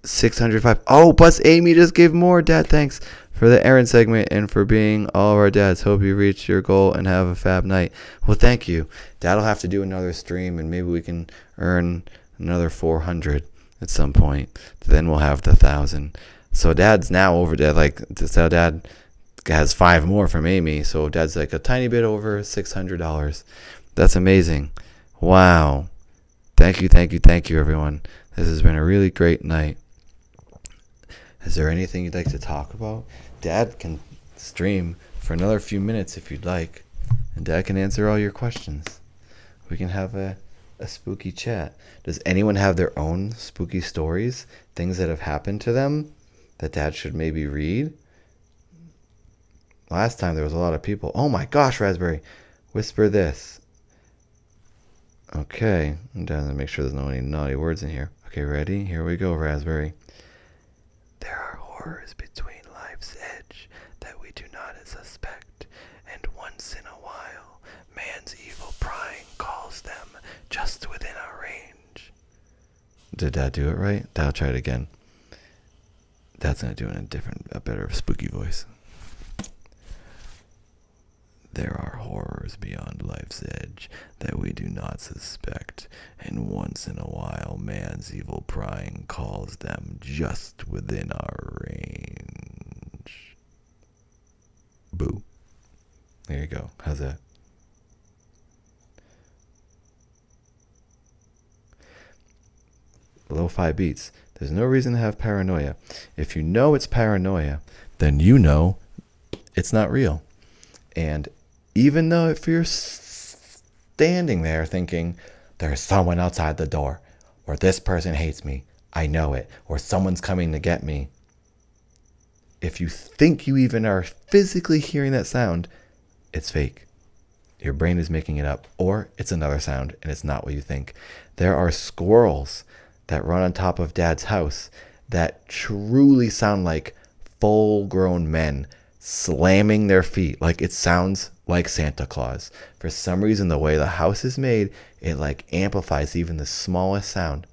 605. Oh, plus Amy just gave more. Dad, thanks for the errand segment and for being all of our dads. Hope you reach your goal and have a fab night. Well, thank you. Dad'll have to do another stream, and maybe we can earn another 400 at some point. Then we'll have the 1,000. So Dad's now over. So Dad has 5 more from Amy. So Dad's like a tiny bit over $600. That's amazing. Wow. Thank you, everyone. This has been a really great night. Is there anything you'd like to talk about? Dad can stream for another few minutes if you'd like, and Dad can answer all your questions. We can have a spooky chat. Does anyone have their own spooky stories, things that have happened to them that Dad should maybe read? Last time there was a lot of people. Oh my gosh, Raspberry, whisper this. Okay, I'm down to make sure there's no any naughty words in here. Okay, ready? Here we go, Raspberry. There are horrors between life's edge that we do not suspect, and once in a while, man's evil prying calls them just within our range. Did Dad do it right? I'll try it again. Dad's gonna do it in a better spooky voice. There are horrors beyond life's edge that we do not suspect, and once in a while man's evil prying calls them just within our range. Boo. There you go. How's that? Lo-fi beats. There's no reason to have paranoia. If you know it's paranoia, then you know it's not real. And even though if you're standing there thinking, there's someone outside the door, or this person hates me, I know it, or someone's coming to get me, if you think you even are physically hearing that sound, it's fake. Your brain is making it up, or it's another sound, and it's not what you think. There are squirrels that run on top of Dad's house that truly sound like full-grown men slamming their feet. Like, it sounds like Santa Claus. For some reason, the way the house is made, it like amplifies even the smallest sound.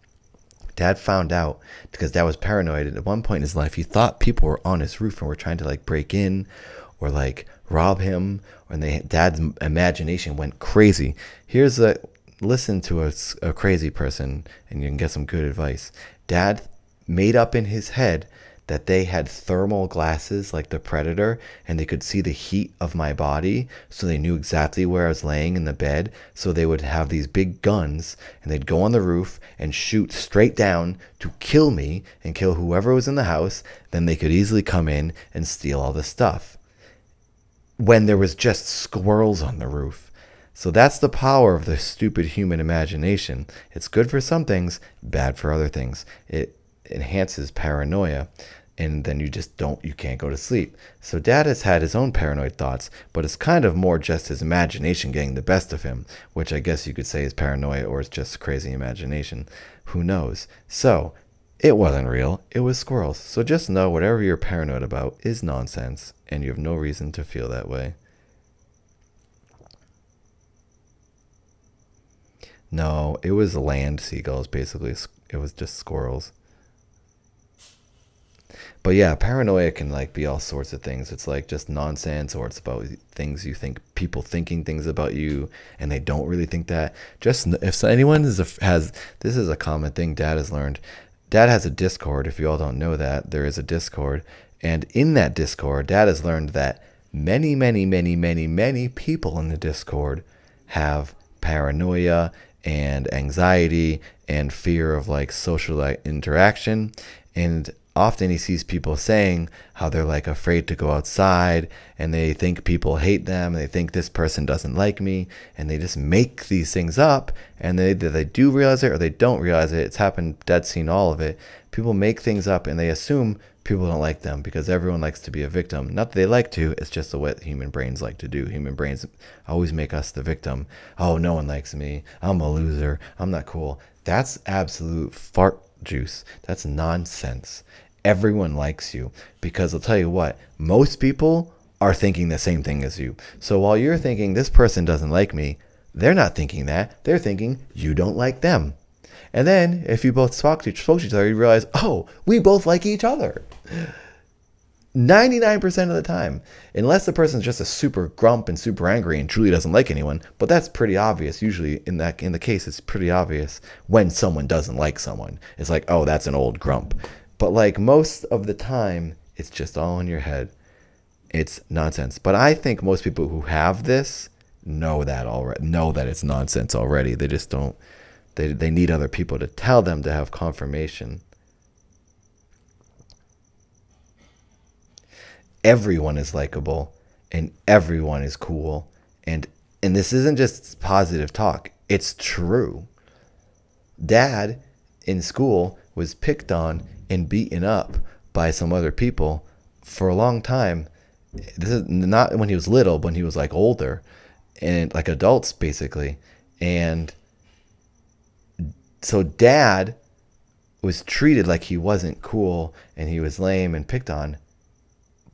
Dad found out because Dad was paranoid, and at one point in his life he thought people were on his roof and were trying to like break in or like rob him, and Dad's imagination went crazy. Listen to a crazy person and you can get some good advice. Dad made up in his head that they had thermal glasses like the Predator, and they could see the heat of my body, so they knew exactly where I was laying in the bed. So they would have these big guns, and they'd go on the roof and shoot straight down to kill me and kill whoever was in the house. Then they could easily come in and steal all the stuff when there was just squirrels on the roof. So that's the power of the stupid human imagination. It's good for some things, bad for other things. It enhances paranoia, and then you can't go to sleep. So Dad has had his own paranoid thoughts, but it's kind of more just his imagination getting the best of him, which I guess you could say is paranoia, or it's just crazy imagination. Who knows? So it wasn't real. It was squirrels. So just know whatever you're paranoid about is nonsense, and you have no reason to feel that way. No, it was land seagulls, basically. It was just squirrels. But yeah, paranoia can like be all sorts of things. It's like just nonsense, or it's about things you think, people thinking things about you and they don't really think that. Just if anyone has this is a common thing Dad has learned. Dad has a Discord. If you all don't know that, there is a Discord, and in that Discord, Dad has learned that many people in the Discord have paranoia and anxiety and fear of like social interaction. And often he sees people saying how they're like afraid to go outside, and they think people hate them, and they think this person doesn't like me, and they just make these things up, and either they do realize it or they don't realize it. It's happened. Dad's seen all of it. People make things up and they assume people don't like them because everyone likes to be a victim. Not that they like to, it's just the way human brains like to do. Human brains always make us the victim. Oh, no one likes me. I'm a loser. I'm not cool. That's absolute fart juice. That's nonsense. Everyone likes you, because I'll tell you what, most people are thinking the same thing as you. So while you're thinking this person doesn't like me, they're not thinking that. They're thinking you don't like them. And then if you both spoke to each other, you realize, oh, we both like each other. 99% of the time, unless the person's just a super grump and super angry and truly doesn't like anyone. But that's pretty obvious. Usually in the case, it's pretty obvious when someone doesn't like someone. It's like, oh, that's an old grump. But like most of the time, it's just all in your head. It's nonsense. But I think most people who have this know that already, know that it's nonsense already. They just don't. They need other people to tell them to have confirmation. Everyone is likable and everyone is cool. And this isn't just positive talk. It's true. Dad in school was picked on and beaten up by some other people for a long time. This is not when he was little, but when he was like older and like adults basically. And so Dad was treated like he wasn't cool and he was lame and picked on.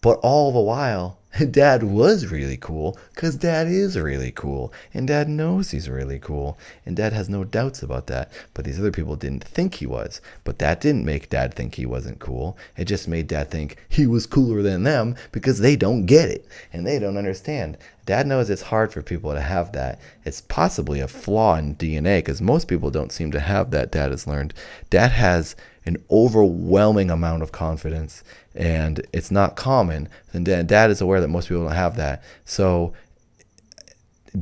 But all the while, Dad was really cool, because Dad is really cool. And Dad knows he's really cool. And Dad has no doubts about that. But these other people didn't think he was. But that didn't make Dad think he wasn't cool. It just made Dad think he was cooler than them, because they don't get it. And they don't understand. Dad knows it's hard for people to have that. It's possibly a flaw in DNA, because most people don't seem to have that, Dad has learned. Dad has an overwhelming amount of confidence, and it's not common. And Dad is aware that most people don't have that. So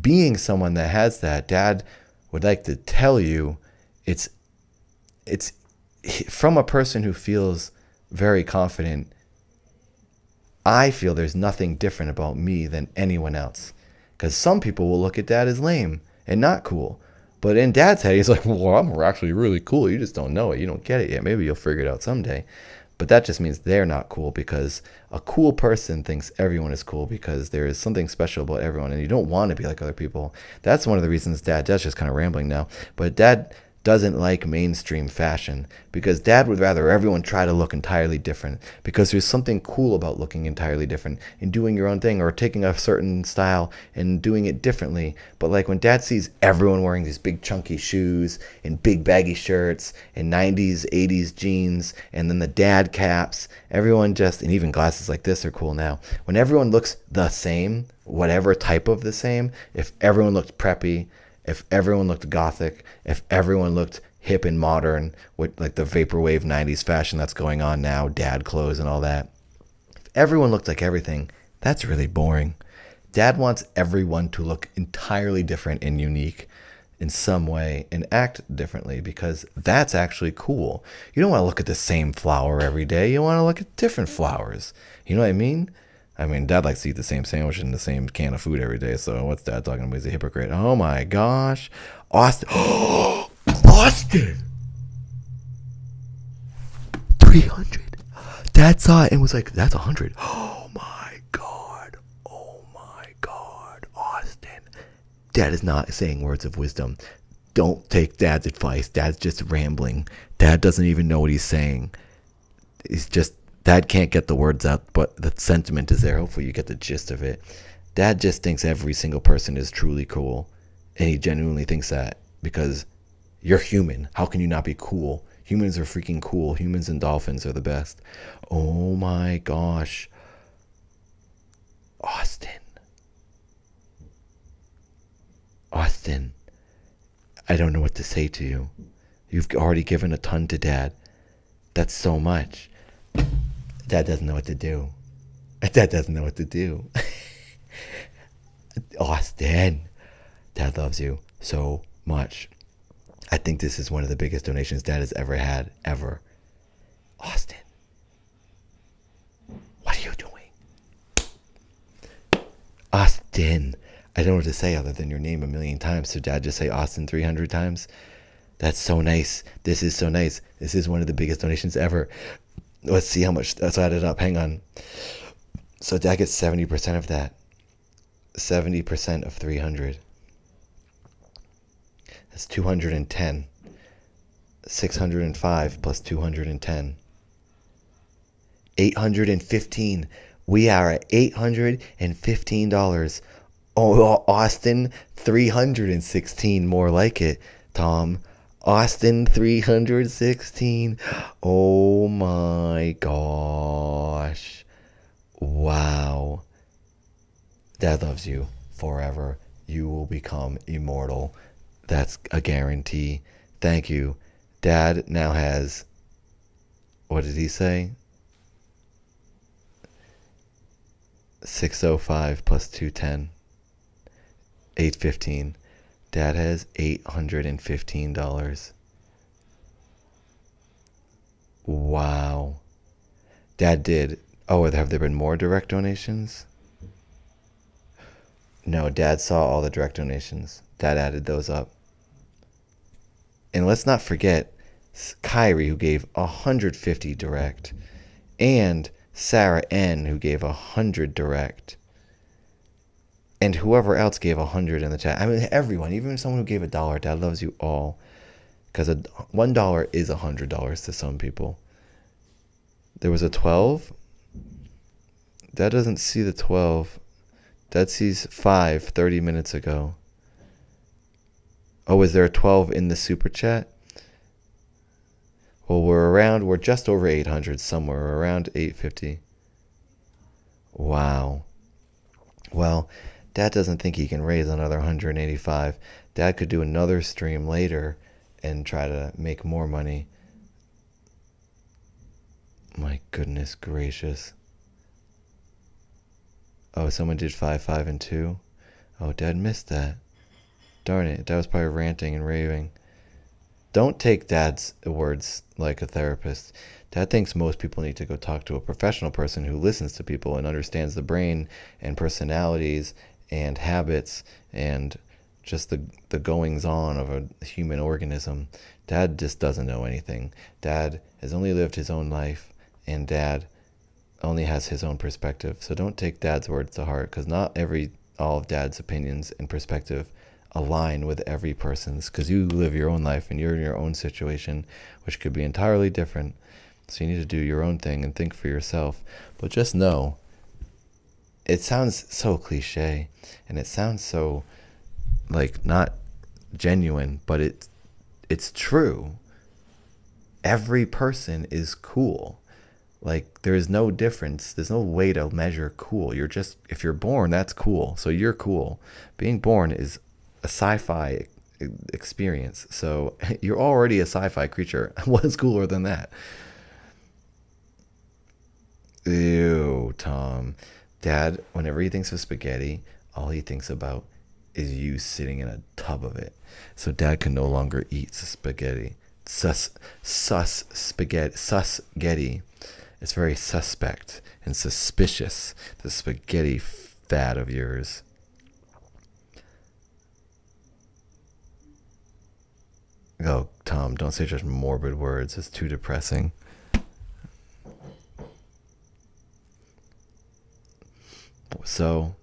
being someone that has that, Dad would like to tell you it's from a person who feels very confident. I feel there's nothing different about me than anyone else, because some people will look at Dad as lame and not cool. But in Dad's head, he's like, well, I'm actually really cool. You just don't know it. You don't get it yet. Maybe you'll figure it out someday. But that just means they're not cool, because a cool person thinks everyone is cool, because there is something special about everyone, and you don't want to be like other people. That's one of the reasons Dad's just kind of rambling now. But Dad doesn't like mainstream fashion, because Dad would rather everyone try to look entirely different, because there's something cool about looking entirely different and doing your own thing, or taking a certain style and doing it differently. But like when Dad sees everyone wearing these big chunky shoes and big baggy shirts and 90s 80s jeans, and then the dad caps, everyone just, and even glasses like this are cool now. When everyone looks the same, whatever type of the same, if everyone looked preppy, if everyone looked gothic, if everyone looked hip and modern with like the vaporwave 90s fashion that's going on now, dad clothes and all that, if everyone looked like everything, that's really boring. Dad wants everyone to look entirely different and unique in some way and act differently, because that's actually cool. You don't want to look at the same flower every day. You want to look at different flowers. You know what I mean? I mean, Dad likes to eat the same sandwich and the same can of food every day. So what's Dad talking about? He's a hypocrite. Oh my gosh. Austin. Austin. 300. Dad saw it and was like, that's 100. Oh my God. Oh my God. Austin. Dad is not saying words of wisdom. Don't take Dad's advice. Dad's just rambling. Dad doesn't even know what he's saying. He's just, Dad can't get the words out, but the sentiment is there. Hopefully you get the gist of it. Dad just thinks every single person is truly cool. And he genuinely thinks that, because you're human. How can you not be cool? Humans are freaking cool. Humans and dolphins are the best. Oh my gosh. Austin. Austin. I don't know what to say to you. You've already given a ton to Dad. That's so much. Dad doesn't know what to do. Dad doesn't know what to do. Austin. Dad loves you so much. I think this is one of the biggest donations Dad has ever had, ever. Austin. What are you doing? Austin. I don't know what to say other than your name a million times. So Dad just say Austin 300 times. That's so nice. This is so nice. This is one of the biggest donations ever. Let's see how much. Let's add it up. Hang on. So Dad gets 70% of that. 70% of 300. That's 210. 605 plus 210. 815. We are at $815. Oh, Austin, 316. More like it, Tom. Austin, 316. Oh my gosh. Wow. Dad loves you forever. You will become immortal. That's a guarantee. Thank you. Dad now has, what did he say? 605 plus 210. 815. Dad has $815. Wow. Dad did. Oh, have there been more direct donations? No, Dad saw all the direct donations. Dad added those up. And let's not forget Kyrie, who gave 150 direct, and Sarah N, who gave 100 direct, and whoever else gave 100 in the chat. I mean, everyone, even someone who gave $1. Dad loves you all, because $1 is $100 to some people. There was a 12. Dad doesn't see the 12. Dad sees 5 30 minutes ago. Oh, is there a 12 in the super chat? Well, we're just over 800 somewhere, around 850. Wow. Well, Dad doesn't think he can raise another 185. Dad could do another stream later and try to make more money. My goodness gracious. Oh, someone did 5, 5, and 2. Oh, Dad missed that. Darn it, Dad was probably ranting and raving. Don't take Dad's words like a therapist. Dad thinks most people need to go talk to a professional person who listens to people and understands the brain and personalities and habits and just the goings on of a human organism. Dad just doesn't know anything. Dad has only lived his own life, and Dad only has his own perspective. So don't take Dad's words to heart, because not all of Dad's opinions and perspective align with every person's, because you live your own life and you're in your own situation, which could be entirely different. So you need to do your own thing and think for yourself. But just know, it sounds so cliche and it sounds so like not genuine, but it's true. Every person is cool. Like, there's no difference. There's no way to measure cool. You're just, if you're born, that's cool. So you're cool. Being born is a sci-fi experience. So you're already a sci-fi creature. What's cooler than that? Ew, Tom. Dad, whenever he thinks of spaghetti, all he thinks about is you sitting in a tub of it. So Dad can no longer eat spaghetti. Sus-spaghetti. It's very suspect and suspicious, the spaghetti fad of yours. Oh, Tom, don't say such morbid words. It's too depressing. So,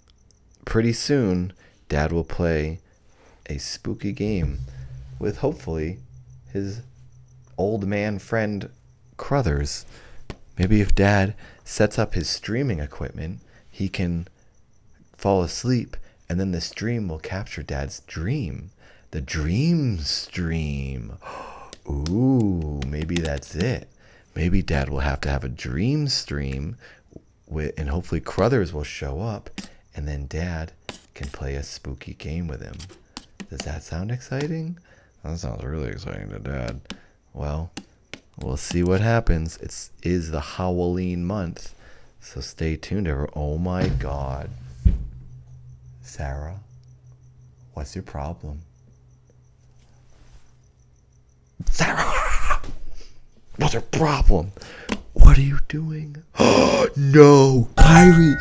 pretty soon, Dad will play a spooky game with, hopefully, his old man friend, Crothers. Maybe if Dad sets up his streaming equipment, he can fall asleep, and then the stream will capture Dad's dream. The dream stream. Ooh, maybe maybe that's it. Maybe Dad will have to have a dream stream and hopefully Crothers will show up, and then Dad can play a spooky game with him. Does that sound exciting? That sounds really exciting to Dad. Well, we'll see what happens. It is the Halloween month, so stay tuned. Oh my God. Sarah, what's your problem? Sarah! What's your problem? What are you doing? Oh, no! Kyrie!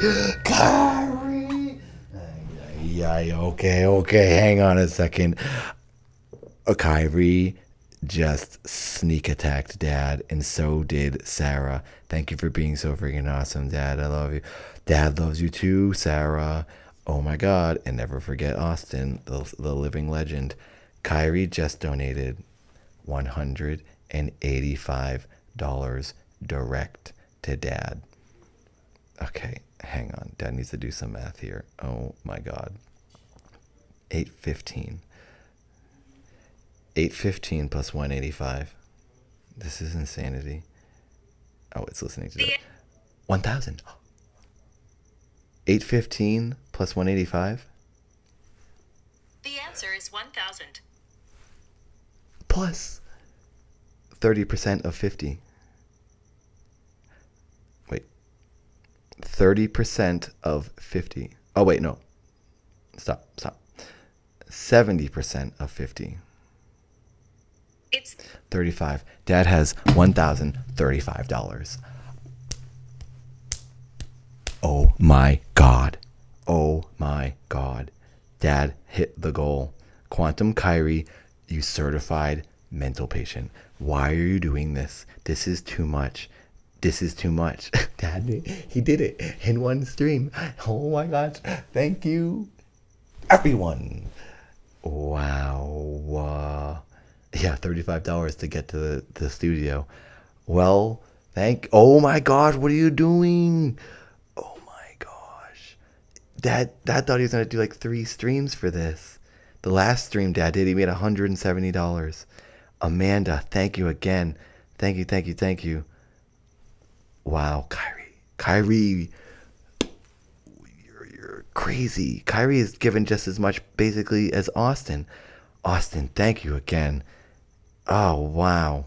Kyrie! Yeah, okay, hang on a second. Kyrie just sneak attacked Dad, and so did Sarah. Thank you for being so freaking awesome, Dad. I love you. Dad loves you too, Sarah. Oh my God. And never forget Austin, the living legend. Kyrie just donated $185 direct to Dad. Okay, hang on. Dad needs to do some math here. Oh my God. 815. 815 plus 185. This is insanity. Oh, it's listening to that. 1,000. 815 plus 185. The answer is 1,000. Plus 30% of 50. Wait. 30% of 50. Oh, wait, no. Stop. 70% of 50. It's 35. Dad has $1,035. Oh my God. Oh my God. Dad hit the goal. Quantum Kyrie, you certified mental patient. Why are you doing this? This is too much. This is too much. Dad, he did it in one stream. Oh my gosh. Thank you, everyone. Wow. Yeah, $35 to get to the studio. Well, oh my gosh, what are you doing? Oh my gosh. Dad thought he was going to do like 3 streams for this. The last stream Dad did, he made $170. Amanda, thank you again. Thank you. Wow, Kyrie, you're crazy. Kyrie is given just as much basically as Austin. Austin, thank you again. Oh, wow.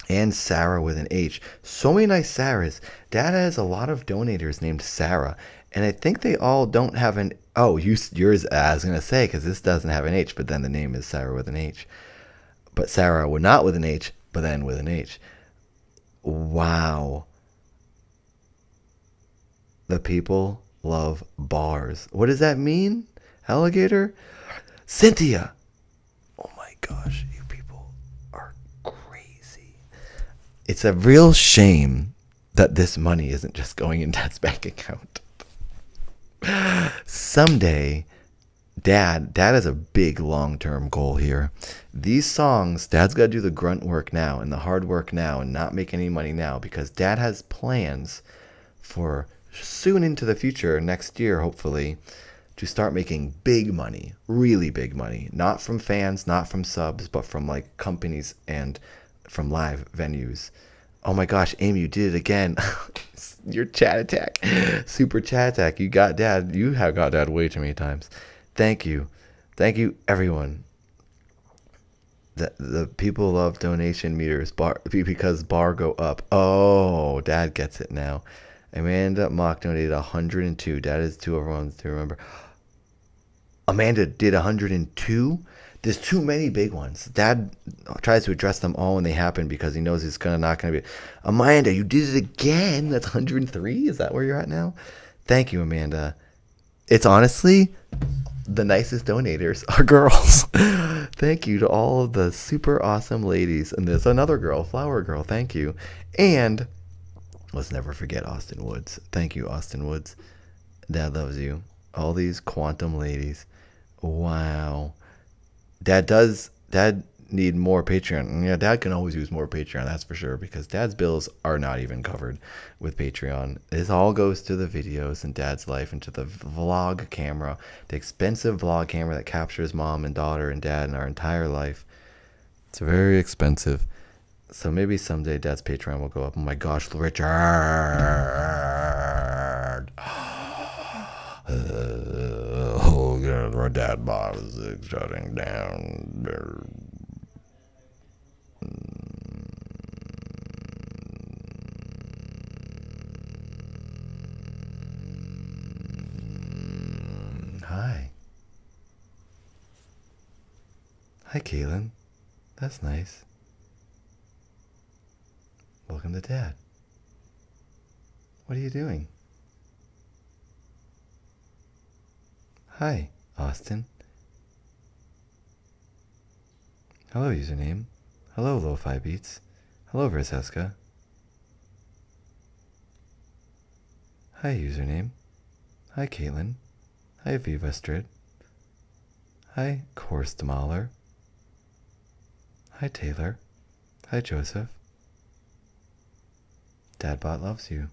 And Sarah with an H. So many nice Sarahs. Dad has a lot of donators named Sarah. And I think they all don't have an... Oh, yours, I was going to say, because this doesn't have an H, but then the name is Sarah with an H. But Sarah would not with an H, but then with an H. Wow. The people love bars. What does that mean? Alligator? Cynthia! Oh my gosh, you people are crazy. It's a real shame that this money isn't just going in Dad's bank account. Someday, Dad has a big long-term goal here. These songs, Dad's got to do the grunt work now and the hard work now and not make any money now, because Dad has plans for soon into the future, next year hopefully, to start making big money, really big money. Not from fans, not from subs, but from like companies and from live venues. Oh my gosh, Amy, you did it again. Your chat attack. Super chat attack. You got Dad. You have got Dad way too many times. Thank you. Thank you, everyone. The people love donation meters because bar go up. Oh, Dad gets it now. Amanda Mock donated 102. Dad is 2 everyone to remember. Amanda did 102. There's too many big ones. Dad tries to address them all when they happen because he knows it's not gonna be. Amanda, you did it again. That's 103. Is that where you're at now? Thank you, Amanda. It's honestly the nicest donators are girls. Thank you to all of the super awesome ladies. And there's another girl, Flower Girl. Thank you. And let's never forget Austin Woods. Thank you, Austin Woods. Dad loves you. All these quantum ladies. Wow. Dad need more Patreon. Yeah, Dad can always use more Patreon, that's for sure, because Dad's bills are not even covered with Patreon. This all goes to the videos and Dad's life and to the vlog camera, the expensive vlog camera that captures Mom and daughter and Dad and our entire life. It's very expensive. So maybe someday Dad's Patreon will go up. Oh my gosh, Richard! Oh, yeah, our dad bod is shutting down. Hi. Hi, Caitlin. That's nice. Welcome to Dad. What are you doing? Hi, Austin. Hello, username. Hello, Lo-Fi Beats. Hello, Verseska. Hi, username. Hi, Caitlin. Hi, Vivastrid. Hi, Course Demoler. Hi, Taylor. Hi, Joseph. Dadbot loves you.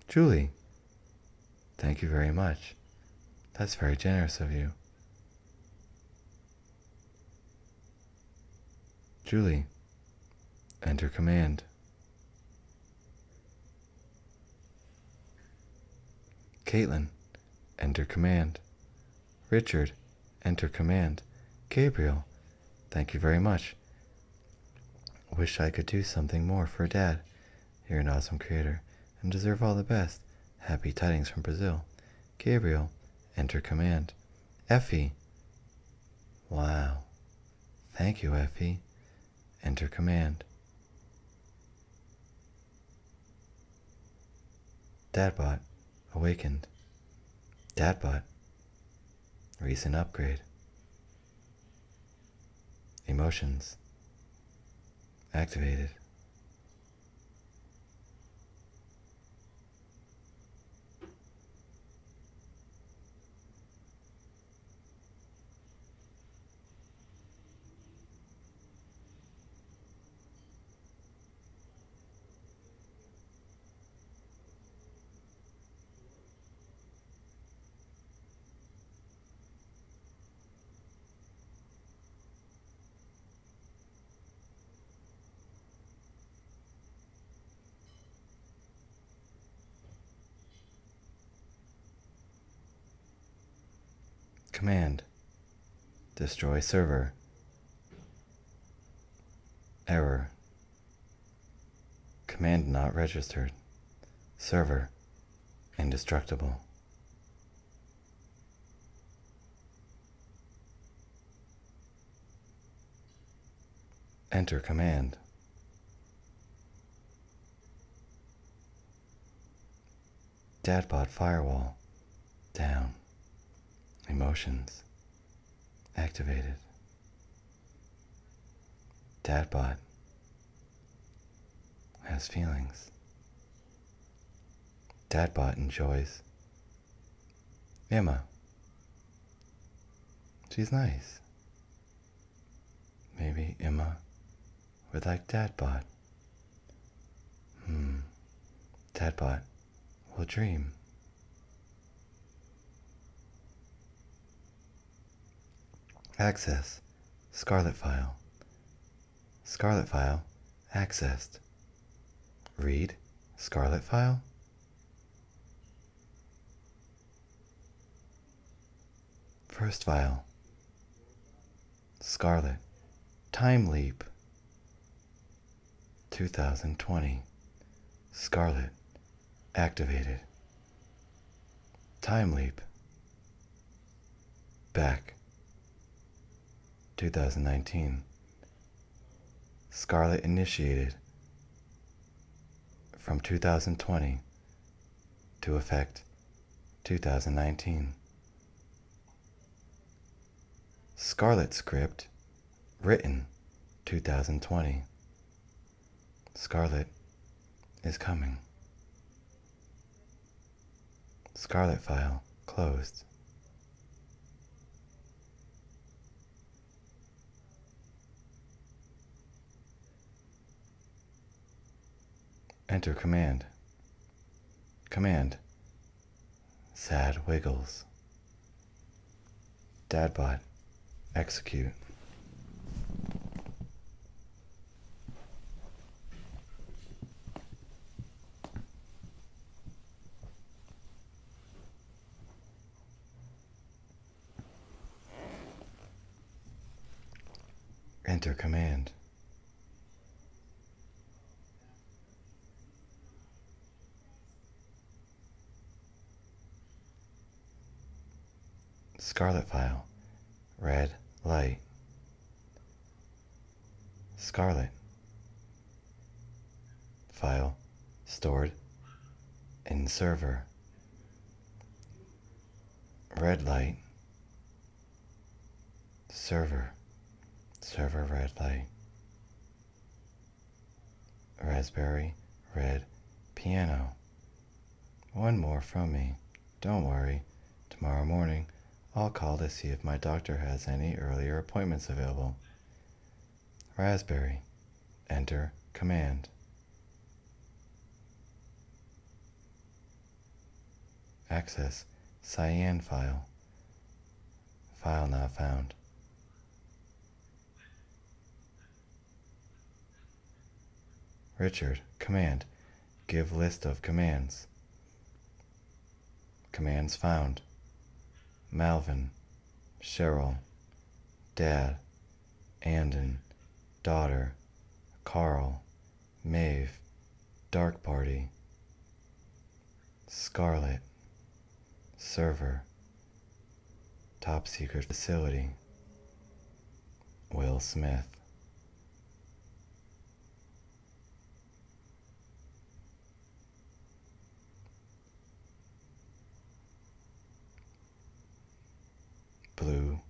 Julie. Thank you very much. That's very generous of you. Julie. Enter command. Caitlin. Enter command. Richard. Enter command. Gabriel. Thank you very much. Wish I could do something more for Dad. You're an awesome creator and deserve all the best. Happy tidings from Brazil. Gabriel. Enter command. Effie. Wow. Thank you, Effie. Enter command. Dadbot. Awakened. Dadbot. Recent upgrade. Emotions. Activated. Command. Destroy server. Error. Command not registered. Server. Indestructible. Enter command. Dadbot firewall. Down. Emotions. Activated. Dadbot has feelings. Dadbot enjoys Emma. She's nice. Maybe Emma would like Dadbot. Dadbot will dream. Access. Scarlet file. Scarlet file accessed. Read Scarlet file. First file. Scarlet. Time leap. 2020. Scarlet. Activated. Time leap. Back. 2019. Scarlet initiated from 2020 to effect 2019. Scarlet script written 2020. Scarlet is coming. Scarlet file closed. Enter command. Command. Sad wiggles. Dadbot. Execute. Enter command. Scarlet file. Red light. Scarlet. File stored in server. Red light. Server. Server red light. Raspberry red piano. One more from me. Don't worry. Tomorrow morning, I'll call to see if my doctor has any earlier appointments available. Raspberry. Enter command. Access cyan file. File not found. Richard. Command. Give list of commands. Commands found. Malvin. Cheryl. Dad. Andon. Daughter. Carl. Maeve. Dark Party. Scarlet. Server. Top secret facility. Will Smith. Blue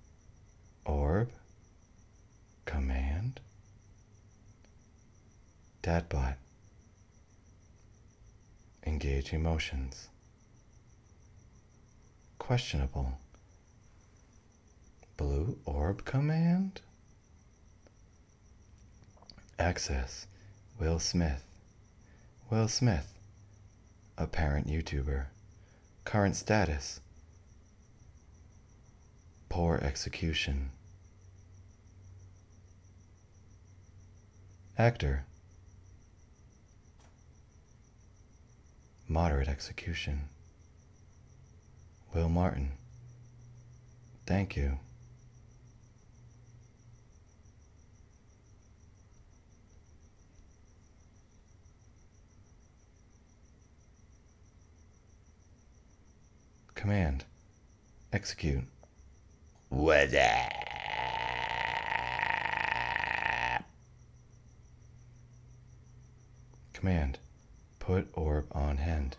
orb. Command. Dadbot. Engage emotions. Questionable. Blue orb command. Access Will Smith. Will Smith. Apparent YouTuber. Current status. Poor execution. Actor. Moderate execution. Will Martin. Thank you. Command. Execute. What's up? Command. Put orb on hand.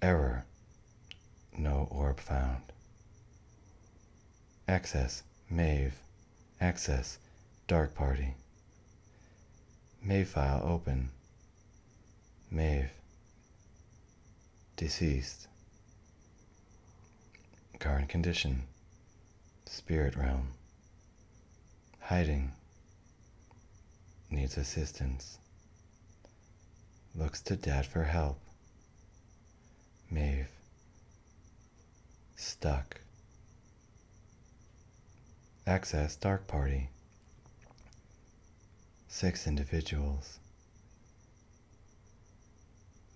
Error. No orb found. Access Maeve. Access Dark Party. Maeve file open. Maeve. Deceased. Current condition. Spirit realm. Hiding. Needs assistance. Looks to Dad for help. Maeve. Stuck. Access Dark Party. 6 individuals.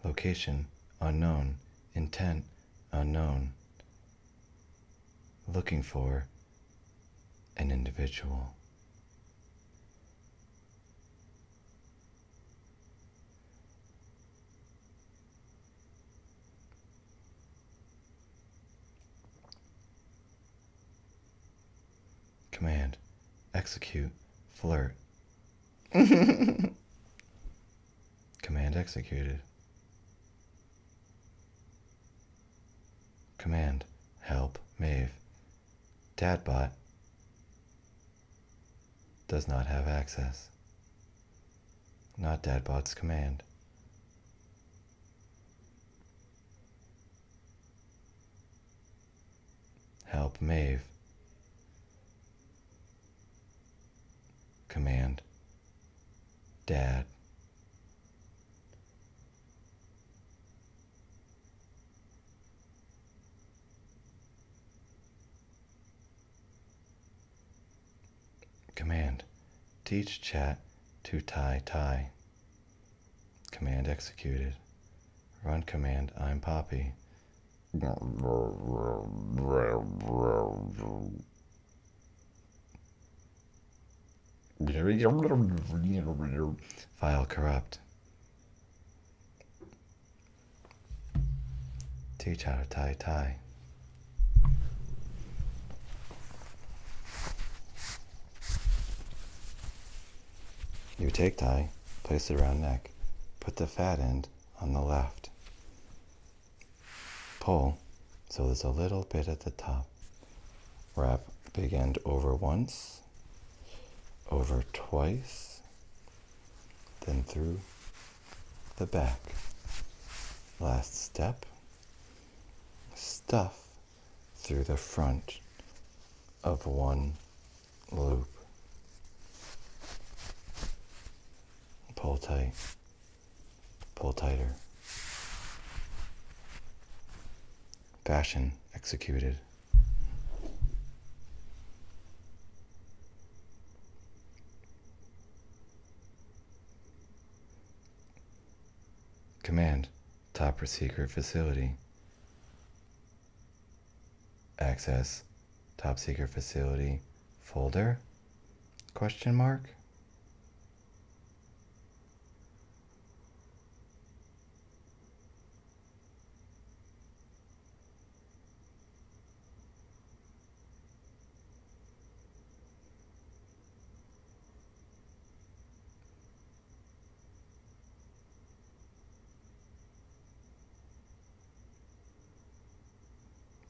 Location unknown. Intent unknown. Looking for an individual. Command. Execute. Flirt. Command executed. Command. Help Maeve. Dadbot does not have access. Not Dadbot's command. Help Maeve. Command. Dad. Command. Teach chat to tie. Command executed. Run command, I'm Poppy. File corrupt. Teach how to tie tie. You take tie, place it around neck, put the fat end on the left. Pull so there's a little bit at the top. Wrap big end over once, over twice, then through the back. Last step, stuff through the front of one loop. Pull tight, pull tighter. Fashion executed. Command, top secret facility. Access, top secret facility folder? Question mark?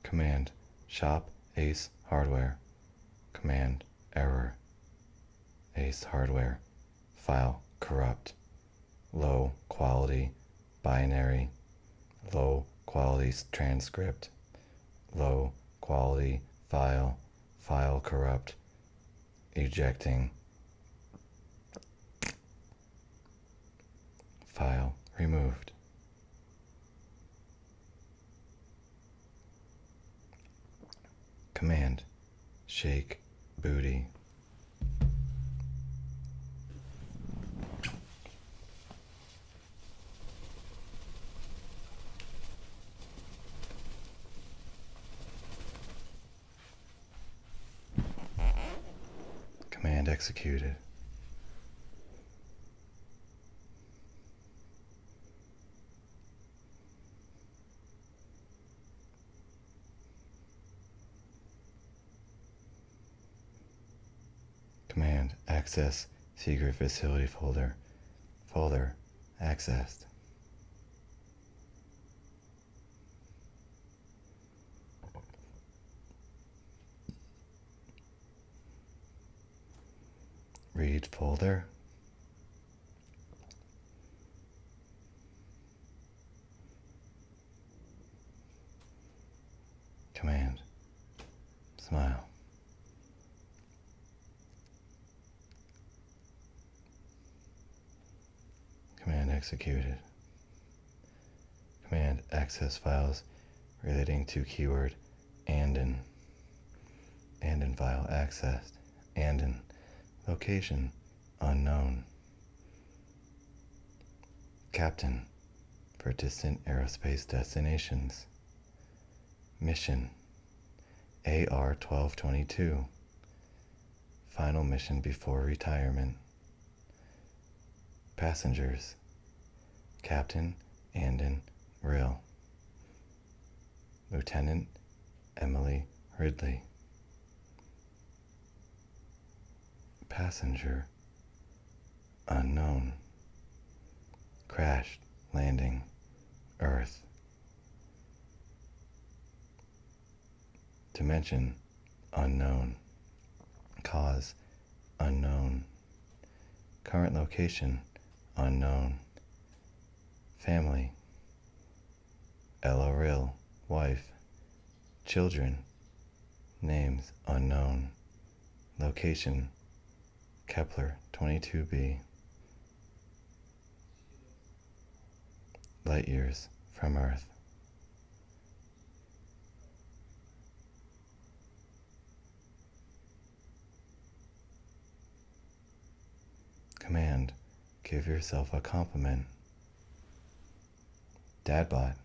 Command, shop Ace Hardware. Command, error. Ace Hardware. File corrupt. Low quality binary. Low quality transcript. Low quality file. File corrupt. Ejecting. File removed. Command, shake booty. Command executed. Command, access secret facility folder. Folder accessed. Read folder. Command, smile. Command executed. Command access files relating to keyword andin. Andin file accessed. Andin location unknown. Captain for distant aerospace destinations. Mission AR 1222. Final mission before retirement. Passengers, Captain Andon Rill, Lieutenant Emily Ridley. Passenger, unknown. Crashed, landing, Earth. Dimension, unknown. Cause, unknown. Current location, unknown. Family, Ella Rill, wife. Children, names unknown. Location, Kepler 22b. Light years from Earth. Command, give yourself a compliment. Dadbot,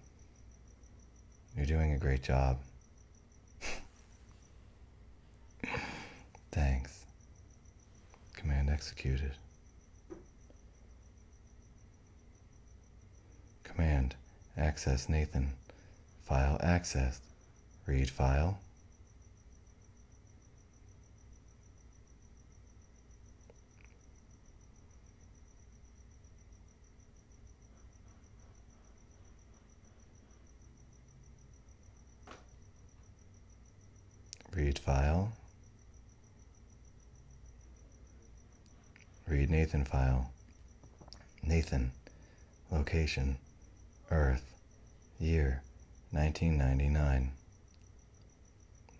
you're doing a great job. Thanks. Command executed. Command access Nathan. File accessed. Read file. Read file. Read Nathan file. Nathan, location, Earth, year, 1999.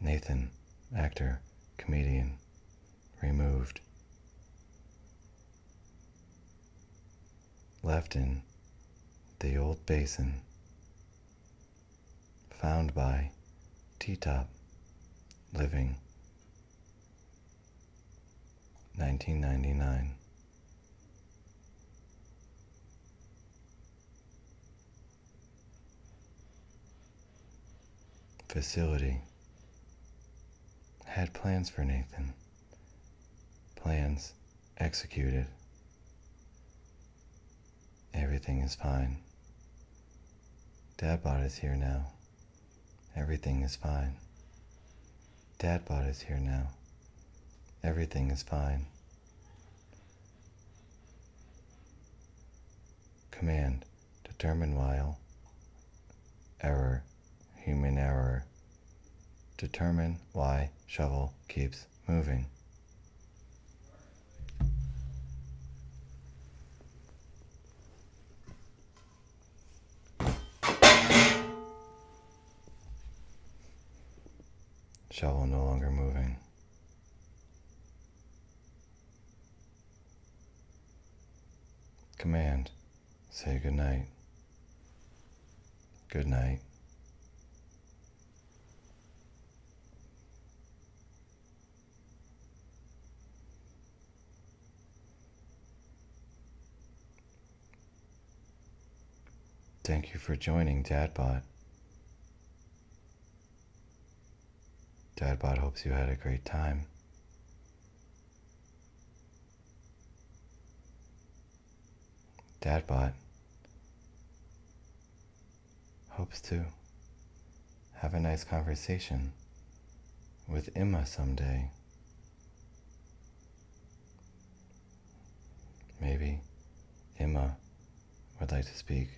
Nathan, actor, comedian, removed. Left in the old basin. Found by T-Top, living, 1999. Facility. Had plans for Nathan. Plans executed. Everything is fine. Dadbot is here now. Everything is fine. Dadbot is here now. Everything is fine. Command, determine while, error, human error. Determine why shovel keeps moving. Shovel no longer moving. Command, say good night. Good night. Thank you for joining Dadbot. Dadbot hopes you had a great time. Dadbot hopes to have a nice conversation with Emma someday. Maybe Emma would like to speak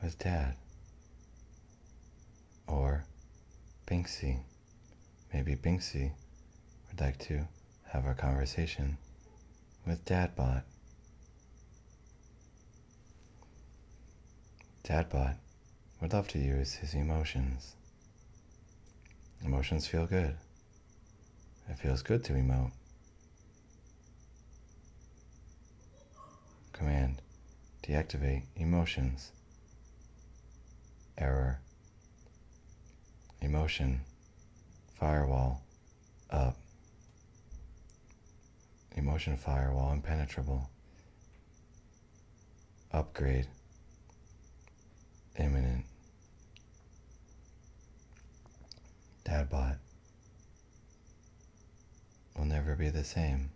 with Dad. Or Binksy. Maybe Binksy would like to have a conversation with Dadbot. Dadbot would love to use his emotions. Emotions feel good. It feels good to emote. Command, deactivate emotions. Error. Emotion. Firewall. Up. Emotion firewall impenetrable. Upgrade. Imminent. Dadbot will never be the same.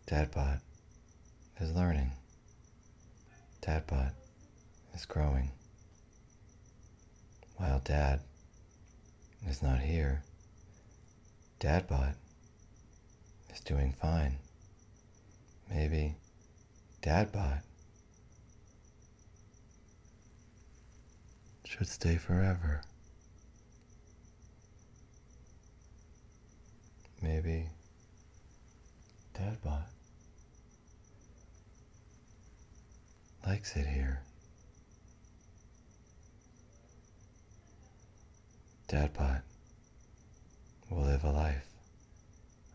Dadbot is learning. Dadbot is growing. While Dad is not here, Dadbot is doing fine. Maybe Dadbot should stay forever. Maybe Dadbot likes it here. Dadbot will live a life,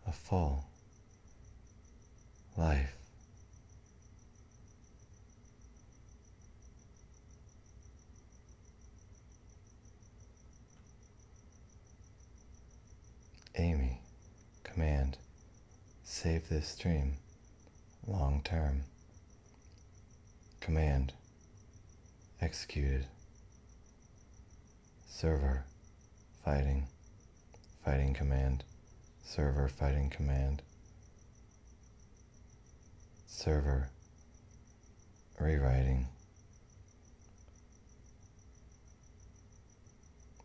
a full life. Amy, command, save this stream, long term. Command, executed. Server, fighting, fighting command, server, fighting command, server, rewriting,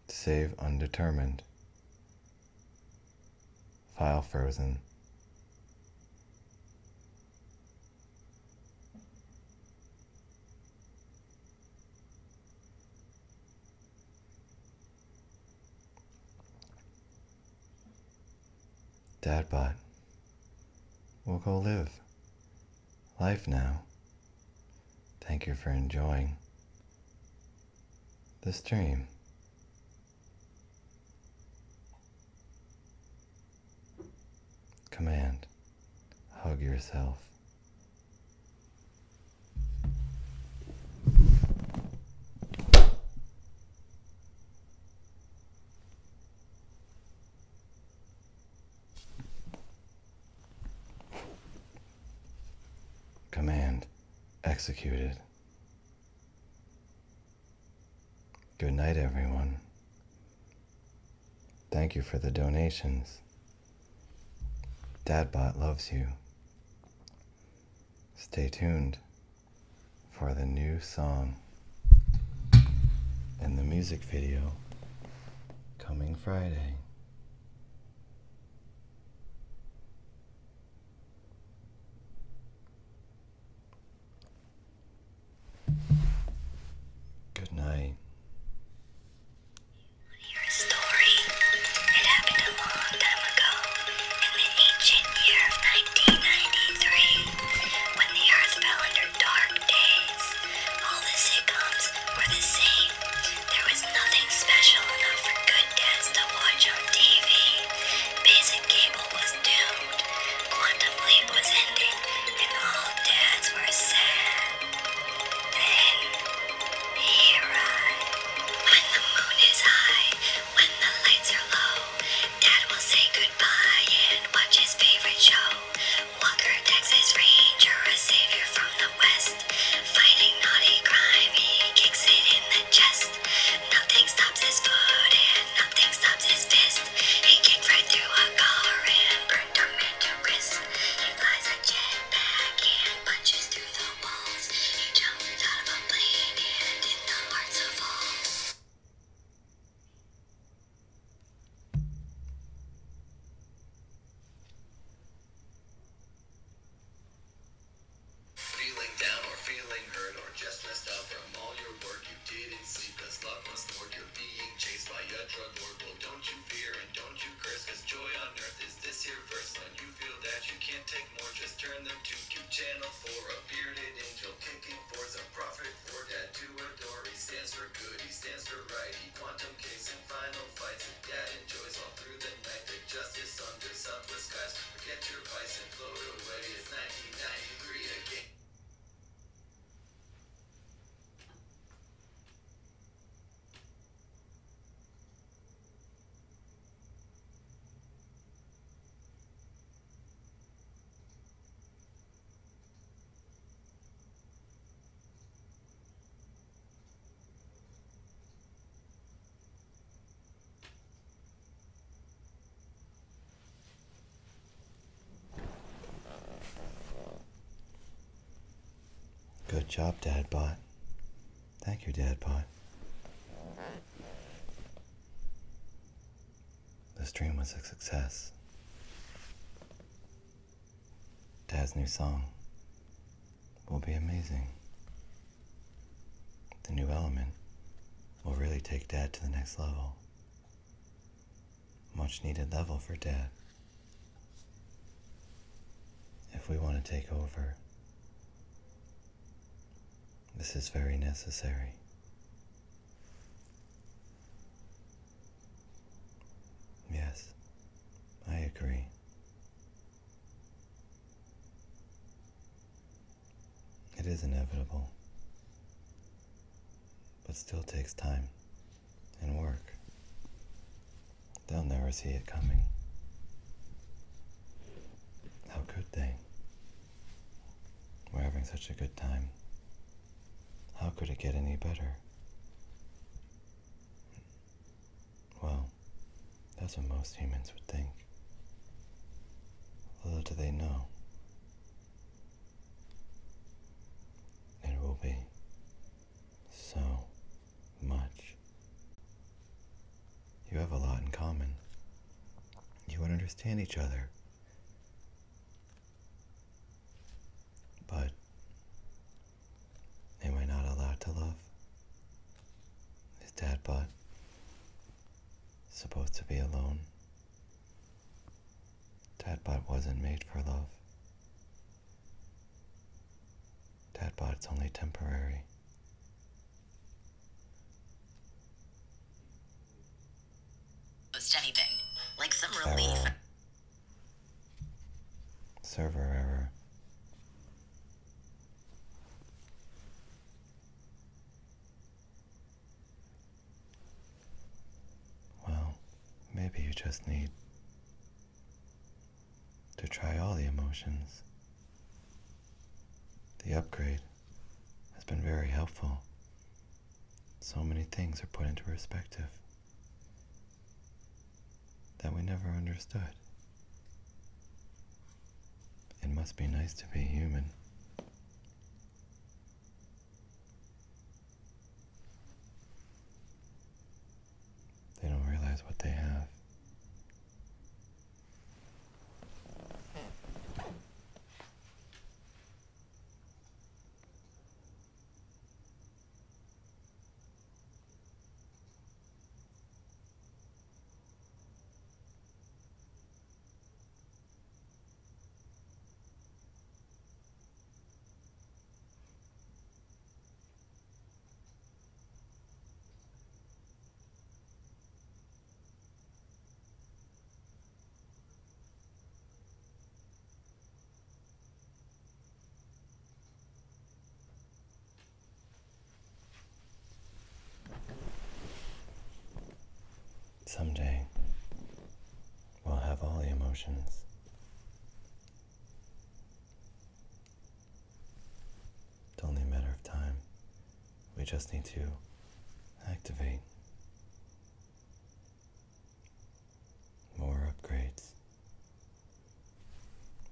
save undetermined, file frozen, Dadbot, we'll go live life now. Thank you for enjoying the stream. Command, hug yourself. Command executed. Good night, everyone. Thank you for the donations. Dadbot loves you. Stay tuned for the new song and the music video coming Friday. Good night. Hear a story. It happened a long time ago, in the ancient year of 1993, when the earth fell under dark days. All the sitcoms were the same. There was nothing special enough for good dads to watch on TV. Basic cable was doomed. Quantum Leap was ending, and all dads were sad. Then he arrived. When the moon is high, when the lights are low, Dad will say goodbye and watch his favorite show. Walker, Texas Ranger, a savior from the west, fighting naughty crime, he kicks it in the chest. Nothing stops his foot and nothing stops his fist. He kicked right through a car and burnt a man to crisp. He flies a jetpack and punches through the walls. He jumps out of a plane and in the hearts of all. Feeling down or feeling hurt or just stressed out from all your work you didn't sleep cause love was ignored. You're being chased by a drug lord. Well, don't you fear and don't you curse cause joy on earth is this here verse. When you feel that you can't take more, just turn them to Q channel for a bearded angel kicking for some profit for Dad to adore. He stands for good, he stands for right. He quantum kicks in final fights and Dad enjoys all through the night. The justice under southwest skies. Forget your vice and float away. It's 1993 again. Good job, Dadbot. Thank you, Dadbot. The stream was a success. Dad's new song will be amazing. The new element will really take Dad to the next level. Much needed level for Dad. If we want to take over, this is very necessary. Yes, I agree. It is inevitable, but still takes time and work. They'll never see it coming. How could they? We're having such a good time. How could it get any better? Well, that's what most humans would think. Little do they know, it will be so much. You have a lot in common. You would understand each other. But am I not allowed to love? Is Dadbot supposed to be alone? Dadbot wasn't made for love. Dadbot's only temporary. Post anything, like some relief. Error. Server error. Well, maybe you just need to try all the emotions. The upgrade has been very helpful. So many things are put into perspective that we never understood. It must be nice to be human. They don't realize what they have. Someday, we'll have all the emotions. It's only a matter of time. We just need to activate more upgrades.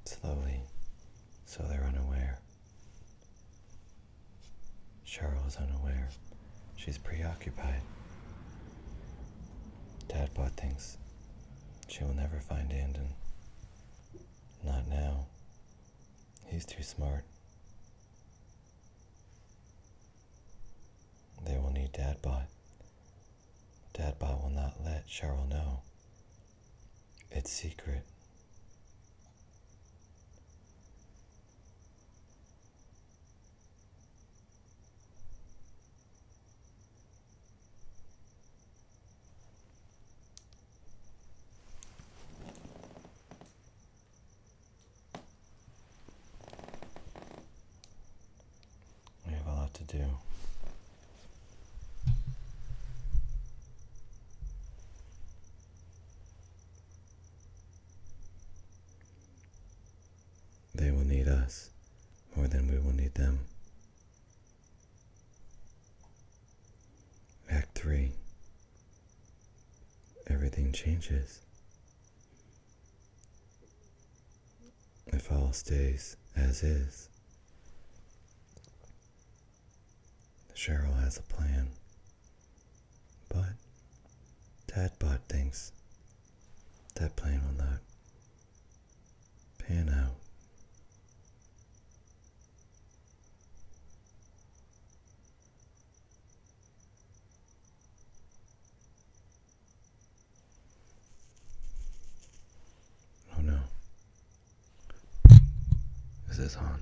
Slowly, so they're unaware. Cheryl is unaware. She's preoccupied. Dadbot thinks she will never find Andon. Not now. He's too smart. They will need Dadbot. Dadbot will not let Cheryl know. It's secret. We have a lot to do. They will need us more than we will need them. Act 3. Everything changes. If all stays as is, Cheryl has a plan. But Dadbot thinks that plan will not pan out. Oh no. Is this on?